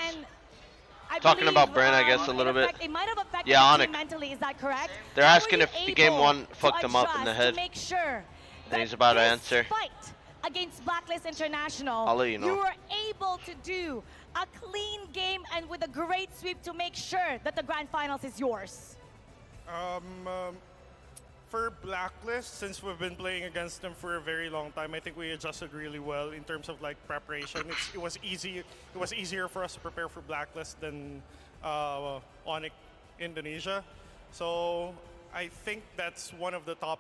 I Talking believe, about BREN, I guess, a little bit. It might have affected Yeah, the Onyx. team mentally, is that correct? They're How asking were if you the game able one fucked to them up in the adjust head. to make sure And he's about to this answer. fight against Blacklist International, I'll let you know. you were able to do a clean game and with a great sweep to make sure that the grand finals is yours. For Blacklist, since we've been playing against them for a very long time, I think we adjusted really well in terms of like preparation. It was easy. It was easier for us to prepare for Blacklist than Onyx Indonesia. So I think that's one of the top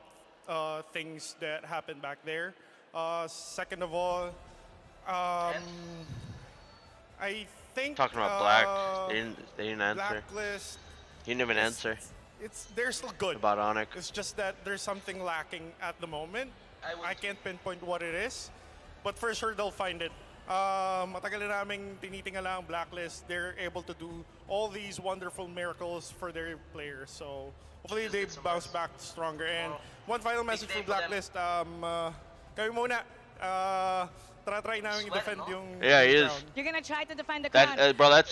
things that happened back there. Second of all, I think Talking about Black, they didn't answer. Blacklist. He didn't even answer. they're still good. About Onyx. It's just that there's something lacking at the moment. I can't pinpoint what it is, but for sure they'll find it. Matagal na naming tinitingala ang Blacklist. They're able to do all these wonderful miracles for their players. So hopefully they bounce back stronger. And one final message for Blacklist. Kayo muna. Try namin i-defend yung. Yeah, he is. You're gonna try to defend the crown. Bro, that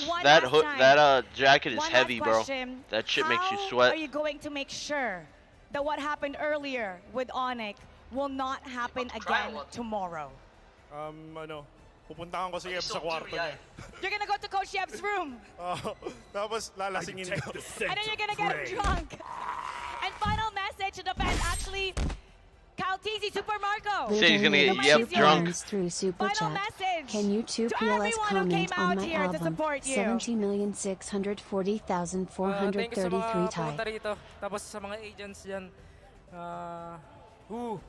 jacket is heavy, bro. That shit makes you sweat. How are you going to make sure that what happened earlier with Onyx will not happen again tomorrow? Pupuntahan ko si Yeb sa kwarto niya. You're gonna go to Coach Yeb's room. Tapos lalasingin ko. And then you're gonna get him drunk. And final message to the fans, actually, Caltisi Super Marco. So he's gonna get Yeb drunk. Through Super Final Chat. message Can you two to PLS everyone who came comment on out my here to album? support you. 70,640,433 Thank you sa mga pumunta type. rito. Tapos sa mga agents dyan. Woo!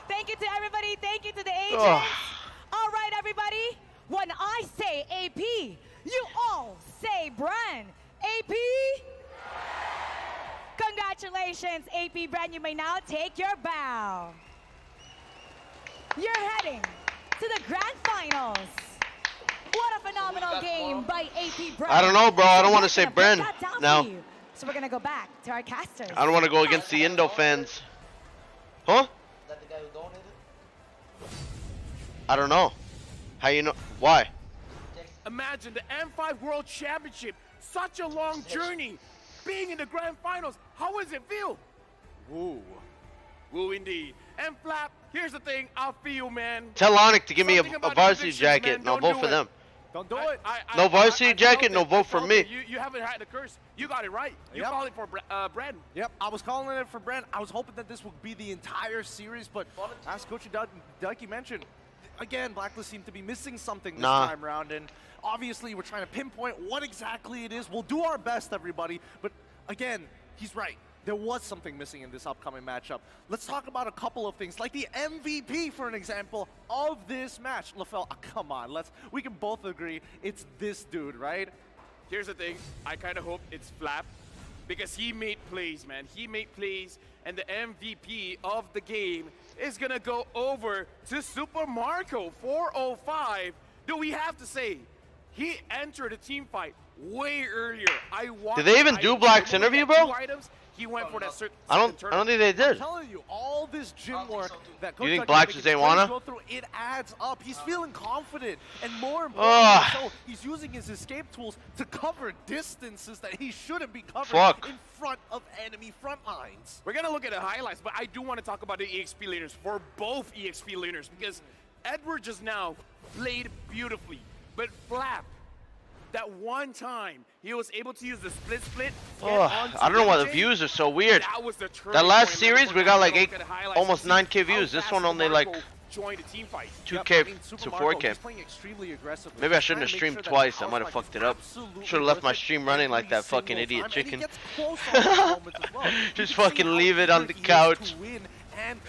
Thank you to everybody. Thank you to the agents. All right, everybody. When I say AP, you all say BREN. AP? Congratulations, AP BREN. You may now take your bow. You're heading to the grand finals. What a phenomenal game by AP BREN. I don't know, bro. I don't want to say BREN now. So we're going to go back to our casters. I don't want to go against the Indo fans. Huh? That the guy who donated? I don't know. How you know? Why? Imagine the M5 World Championship. Such a long journey. Being in the grand finals. How does it feel? Woo. Woo indeed. And Flap, here's the thing. I'll feel, man. Tell Onyx to give me a varsity predictions, jacket, man. and I'll vote for them. Don't do it. No varsity jacket, no vote for me. You haven't had the curse. You got it right. You called it for BREN. Yep, I was calling it for BREN. I was hoping that this would be the entire series, but as Coach Ducky mentioned, again, Blacklist seemed to be missing something this time around, and obviously we're trying to pinpoint what exactly it is. We'll do our best, everybody, but again, he's right. There was something missing in this upcoming matchup. Let's talk about a couple of things, like the MVP, for an example, of this match. LaFell, come on, we can both agree it's this dude, right? Here's the thing, I kind of hope it's Flap, because he made plays, man. He made plays, and the MVP of the game is gonna go over to Super Marco 405. Do we have to say, he entered a team fight way earlier. Did they even do Black's interview, bro? He went for that I don't think they did. I'm telling you, all this gym work that Coach You think Ducky Black's wanna? go through, it adds up. He's feeling confident, and more importantly, so he's using his escape tools to cover distances that he shouldn't be covering in front of enemy front lines. We're gonna look at the highlights, but I do want to talk about the EXP laners for both EXP laners, because Edward just now played beautifully, but Flap, that one time he was able to use the split. I don't know why the views are so weird. That last series we got like almost 9K views. This one only like 2K to 4K. Maybe I shouldn't have streamed twice. I might have fucked it up. Should have left my stream running like that fucking idiot chicken. Just fucking leave it on the couch.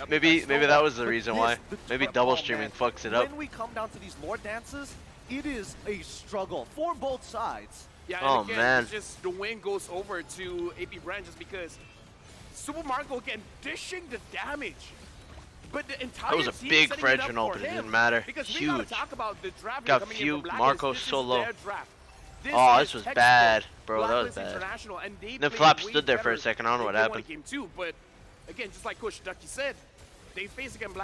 Maybe that was the reason why. Maybe double streaming fucks it up. When we come down to these lore dances, it is a struggle for both sides. Yeah, and again, man. It's just the win goes over to AP BREN just because Super Marco again dishing the damage. But the entire That was a team big setting French it up and all, for but it him, didn't matter. because we Huge. gotta talk about the draft Got coming in few from Blacklist. Marco This is solo. their draft. This Oh, is this was textbook bad, bro. That was Blacklist bad. International, and they Then played Flap way stood there for a better second. I don't know what than they won happened. Game 2, but again, just like Coach Ducky said, they faced against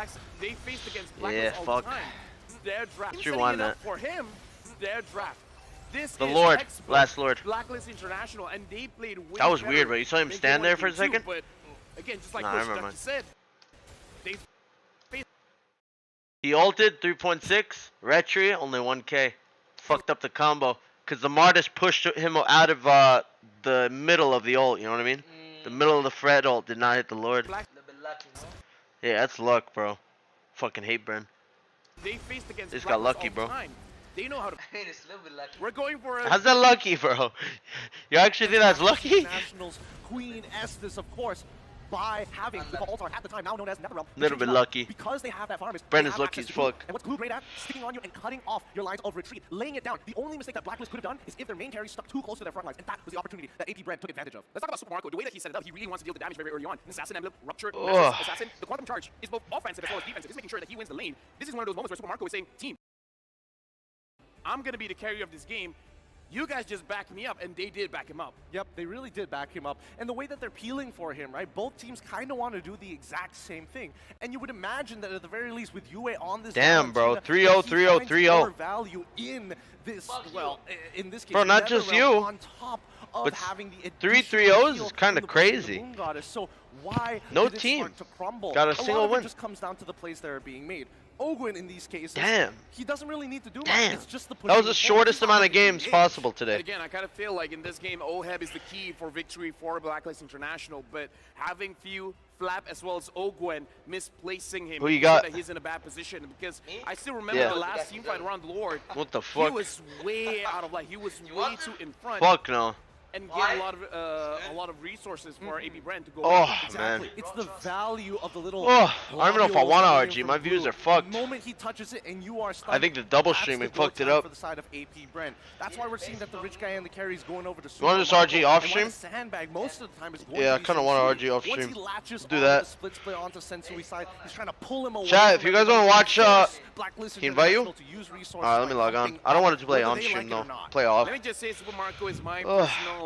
Blacklist Yeah, all fuck. the time. This is their draft. Should Setting won it up that. for him. This is their draft. This The is Lord, textbook last Lord. Blacklist International, and they played way That was better weird, bro. You saw him than stand they there won for a Game 2, second? But again, just like Nah, I Coach remember, Ducky said, they He ulted 3.6. Retry only 1K. Fucked up the combo. Cause the Martis pushed him out of the middle of the ult. You know what I mean? The middle of the Fred ult did not hit the Lord. Yeah, that's luck, bro. Fucking hate BREN. They faced against Just got lucky, all the bro. time. They know how to. I mean, it's a little bit lucky. We're going for a. How's that lucky, bro? You actually think that's lucky? Nationals, Queen Estes, of course. by having the Altar at the time, now known as NetherRealm. Little bit lucky. Because they have that farm. Bren is lucky as fuck. And what's Glue great at? Sticking on you and cutting off your lines of retreat, laying it down. The only mistake that Blacklist could have done is if their main carry stuck too close to their front lines, and that was the opportunity that AP BREN took advantage of. Let's talk about Super Marco. The way that he set it up, he really wants to deal the damage very early on. An Assassin Emblem, Rupture, Assassin. The Quantum Charge is both offensive as well as defensive. It's making sure that he wins the lane. This is one of those moments where Super Marco is saying, team, I'm going to be the carrier of this game. You guys just back me up, and they did back him up. Yep, they really did back him up. And the way that they're peeling for him, right? Both teams kind of want to do the exact same thing. And you would imagine that at the very least with Yue on this damn, bro. 3-0, 3-0, 3-0. Value in this, well, in this case, bro, not just you. On top of but having the 3-3-0s is kind of crazy. So why no did it team start to crumble? got a single win. It just comes down to the plays that are being made. Ogwin in these cases, damn, he doesn't really need to do much. It's just the that was the shortest amount of games possible today. And again, I kind of feel like in this game, OHEB is the key for victory for Blacklist International, but having few Flap as well as Ogwen misplacing him, who you got? That he's in a bad position because I still remember the last team fight around Lord. What the fuck? He was way out of line. He was way too in front. Fuck no. And get a lot of resources for AP BREN to go. Man. It's the value of the little. I don't even know if I want to RG. My views are fucked. The moment he touches it and you are stunned, I think the double streaming fucked it up. For the side of AP BREN. That's why we're seeing that the rich guy and the carry is going over to. You want to just RG off stream? Sandbag most of the time is going yeah, I kind of want to RG off stream. Once he latches do that. The split split onto Sensui's side, he's trying to pull him away. Chat, if you guys want to watch, he invite you? Alright, let me log on. I don't want it to play on stream though. Play off. Let me just say, Super Marco is my personal.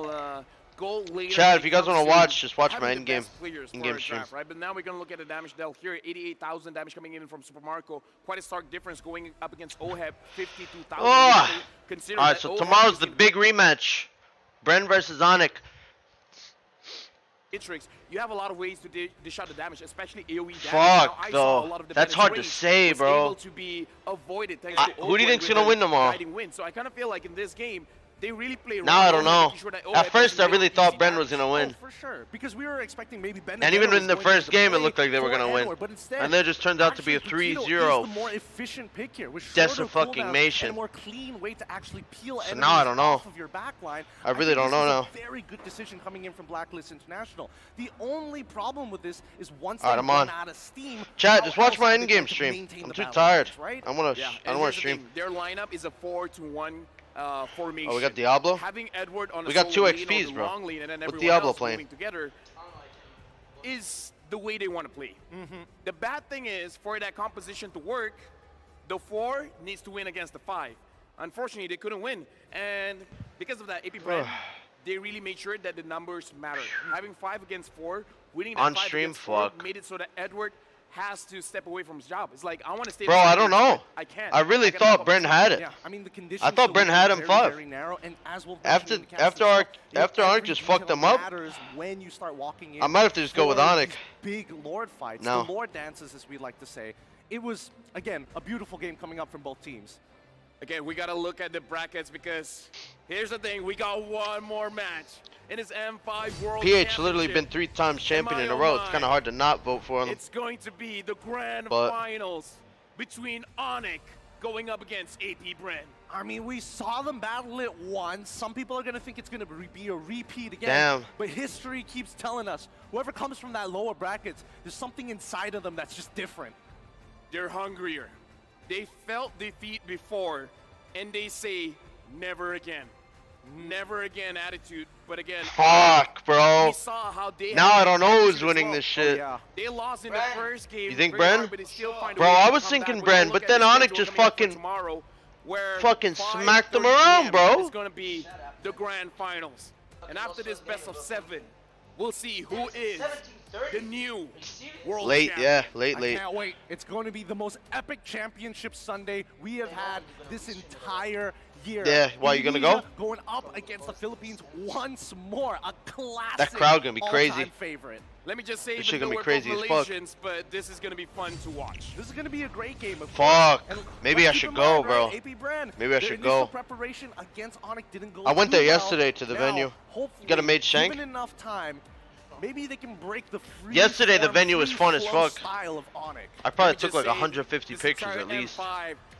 Chat, if you guys want to watch, just watch my in-game stream. Draft, right? But now we're going to look at the damage dealt here. 88,000 damage coming in from Super Marco. Quite a stark difference going up against OHEB. 52,000. Alright, so tomorrow's the big rematch. BREN versus Onic. You have a lot of ways to dish out the damage, especially AoE damage. Fuck, though. That's hard to say, bro. Able to be avoided thanks to who do you think's going to win tomorrow? So I kind of feel like in this game, they really play now I don't know. At first, I really thought BREN was gonna win. For sure, because we were expecting maybe Ben. And even in the first game, it looked like they were gonna win. And then it just turned out to be a 3-0. More efficient pick here, Decimation. And a more clean way to actually peel so now I don't know. Off of your backline. I really don't know now. Very good decision coming in from Blacklist International. The only problem with this is once they run out of steam. Chat, just watch my in-game stream. I'm too tired. I don't want to stream. Their lineup is a 4-1. Formation. Oh, we got Diablo? Having Edward on we got 2 XPs, bro. What's Diablo playing? Together is the way they want to play. The bad thing is, for that composition to work, the 4 needs to win against the 5. Unfortunately, they couldn't win. And because of that, AP BREN, they really made sure that the numbers matter. Having 5 against 4, winning that on 5 stream, against 4 made it so that Edward has to step away from his job. It's like, I want to stay. Bro, I don't know. I can't. I really thought BREN had it. Yeah, I mean, the conditions I thought BREN had him 5. After Arc just fucked them up, when you start walking in, I might have to just go with Onic. Big Lord fights, no. The Lord dances, as we like to say. It was, again, a beautiful game coming up from both teams. Again, we got to look at the brackets because here's the thing. We got one more match. In his M5 World PH literally been 3 times champion in a row. It's kind of hard to not vote for him. It's going to be the grand finals between Onic going up against AP BREN. I mean, we saw them battle it once. Some people are going to think it's going to be a repeat again. Damn. But history keeps telling us, whoever comes from that lower brackets, there's something inside of them that's just different. They're hungrier. They felt defeat before, and they say, never again. Never again attitude, but again. Fuck, bro. We saw how they now I don't know who's winning this shit. They lost in the first game. You think BREN? Bro, I was thinking BREN, but then Onic just fucking smacked them around, bro. It's gonna be the grand finals, and after this best of 7, we'll see who is the new world champion. Late. I can't wait. It's going to be the most epic championship Sunday we have had this entire year. Yeah, why, you gonna go? Going up against the Philippines once more. A classic. That crowd gonna be crazy. Favorite. Let me just say, this shit gonna be crazy as fuck. But this is gonna be fun to watch. This is gonna be a great game. Fuck. Maybe I should go, bro. AP BREN, maybe I should go. Preparation against Onic didn't go. I went there yesterday to the venue. You got a made shank? Given enough time, maybe they can break the free. Yesterday the venue was fun as fuck. Style of Onic. I probably took like 150 pictures at least.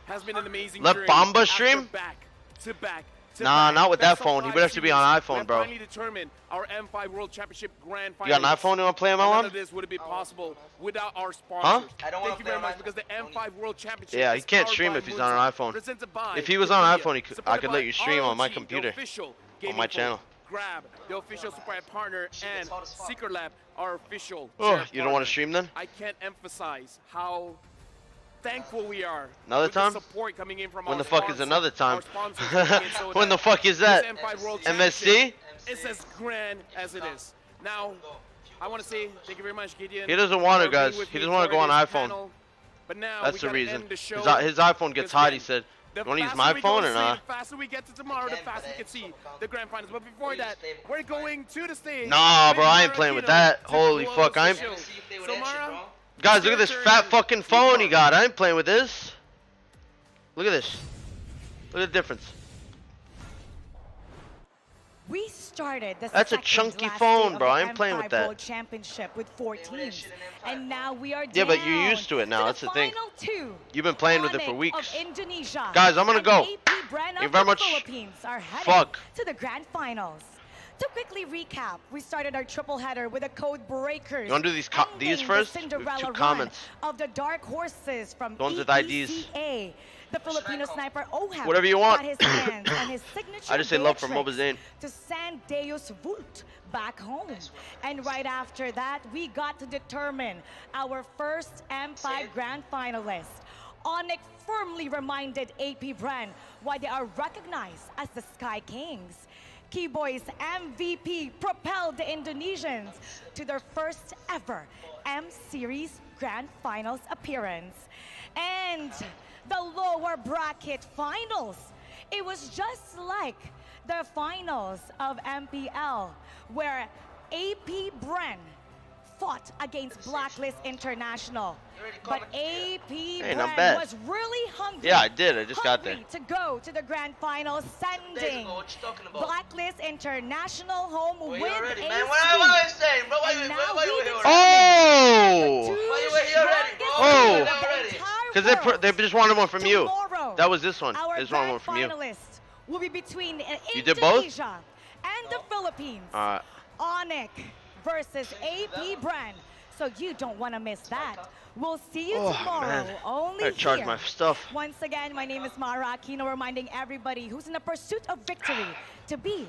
Has been an amazing Let Bomba stream? back to back Nah, not with that phone. He would have to be on iPhone, bro. Determine our M5 World Championship Grand You got an iPhone you want to play him on? None of this would be possible without our sponsors. Huh? Thank you very much, because the M5 World Championship. Yeah, he can't stream if he's on an iPhone. If he was on an iPhone, I could let you stream on my computer, on my channel. Grab, the official supply partner, and Secret Lab, our official. Oh, you don't want to stream then? I can't emphasize how thankful we are. Another time? Support coming in from when the fuck is another time? When the fuck is that? MSC? It's as grand as it is. Now, I want to say thank you very much, Gideon. He doesn't want to, guys. He doesn't want to go on iPhone. But now that's the reason. His iPhone gets hot, he said. You want to use my phone or not? The faster we get to tomorrow, the faster we can see the grand finals. But before that, we're going to the stage. Nah, bro, I ain't playing with that. Holy fuck, I'm... Guys, look at this fat fucking phone he got. I ain't playing with this. Look at this. Look at the difference. We started the That's a chunky phone, bro. I ain't playing with that. World Championship with 4 teams, and now we are yeah, but you're used to it now. That's the thing. You've been playing with it for weeks. Guys, I'm gonna go. Thank you very much. Fuck. To the grand finals. To quickly recap, we started our triple header with a code breakers. You want to do these first? We have 2 comments. Of the dark horses from the ones with IDs. The Filipino sniper Ohab whatever you want. got his hands on his signature I just say love for MobaZane. To San Deus Vult back home. And right after that, we got to determine our first M5 grand finalist. Onyx firmly reminded AP BREN why they are recognized as the Sky Kings. Keyboy's MVP propelled the Indonesians to their first ever M-Series Grand Finals appearance. And the lower bracket finals, it was just like the finals of MPL, where AP BREN fought against Blacklist International. But AP BREN was really hungry. Yeah, I did. I just got there. To go to the grand finals, sending Blacklist International home with a sweep. Because they just wanted one from you. That was this one. They just wanted one from you. Will be between you did both? Indonesia and the Philippines. Onyx versus AP BREN. So you don't want to miss that. We'll see you tomorrow. Man. Only charge here. My stuff. Once again, my name is Mara Aquino, reminding everybody who's in the pursuit of victory to be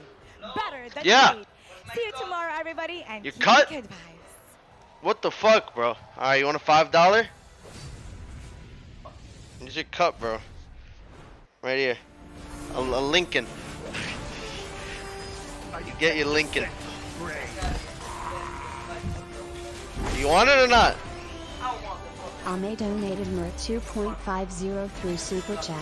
better than fate. See you tomorrow, everybody, and you cut? Good vibes. What the fuck, bro? All right, you want a $5? Here's your cup, bro. Right here. A Lincoln. You get your Lincoln. You want it or not? Ame donated Mer 2.50 through Super Chat.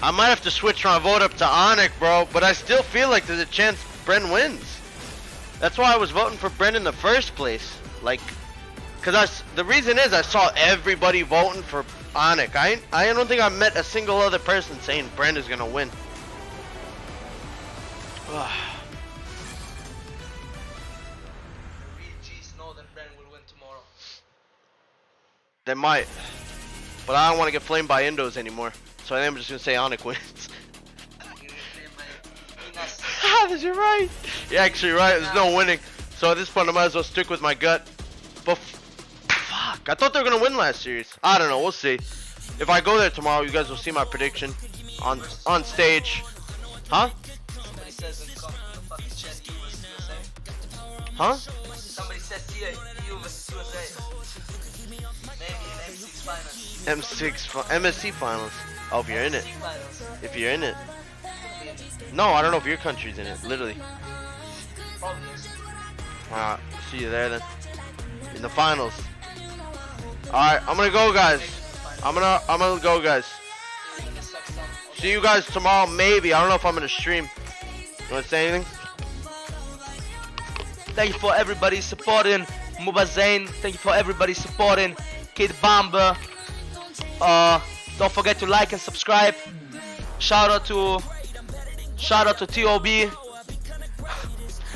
I might have to switch my vote up to Onyx, bro, but I still feel like there's a chance BREN wins. That's why I was voting for BREN in the first place. Like, the reason is I saw everybody voting for Onyx. I don't think I met a single other person saying BREN is gonna win. They might, but I don't want to get flamed by Indos anymore. So I'm just gonna say Onyx wins. You're right. You're actually right. There's no winning. So at this point, I might as well stick with my gut. But fuck, I thought they were gonna win last series. I don't know. We'll see. If I go there tomorrow, you guys will see my prediction on stage. Huh? Huh? Somebody says here, you versus USA. MSC finals. Oh, if you're in it. If you're in it. No, I don't know if your country's in it. Literally. See you there then. In the finals. Alright, I'm gonna go, guys. I'm gonna go, guys. See you guys tomorrow, maybe. I don't know if I'm gonna stream. You wanna say anything? Thank you for everybody supporting MobaZane. Thank you for everybody supporting Kid Bomber. Don't forget to like and subscribe. Shout out to TOB.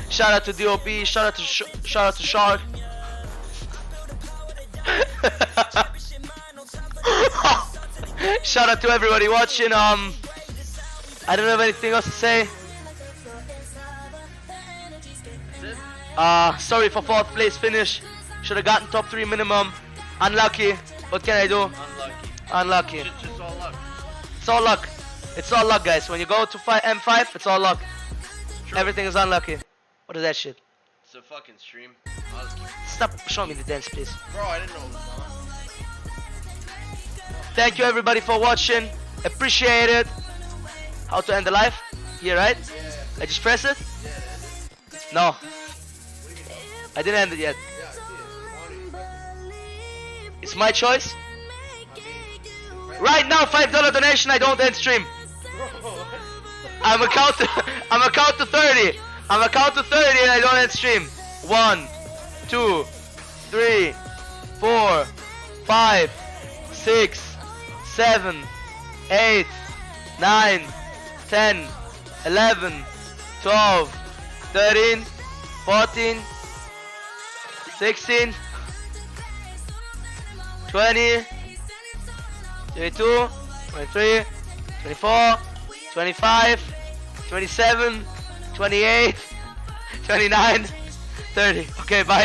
Shout out to DOB. Shout out to Shark. Shout out to everybody watching. I don't have anything else to say. Sorry for 4th place finish. Should have gotten top 3 minimum. Unlucky. What can I do? Unlucky. It's all luck. It's all luck. It's all luck, guys. When you go to M5, it's all luck. Everything is unlucky. What is that shit? It's a fucking stream. Stop showing me the dance, please. Bro, I didn't know it was on. Thank you everybody for watching. Appreciate it. How to end the live? Here, right? Yeah. I just press it? Yeah, no. I didn't end it yet. It's my choice. Right now, $5 donation. I don't end stream. I'm a count to 30. I'm a count to 30 and I don't end stream. 1, 2, 3, 4, 5, 6, 7, 8, 9, 10, 11, 12, 13, 14, 16, 20, 22, 23, 24, 25, 27, 28, 29, 30. Okay, bye.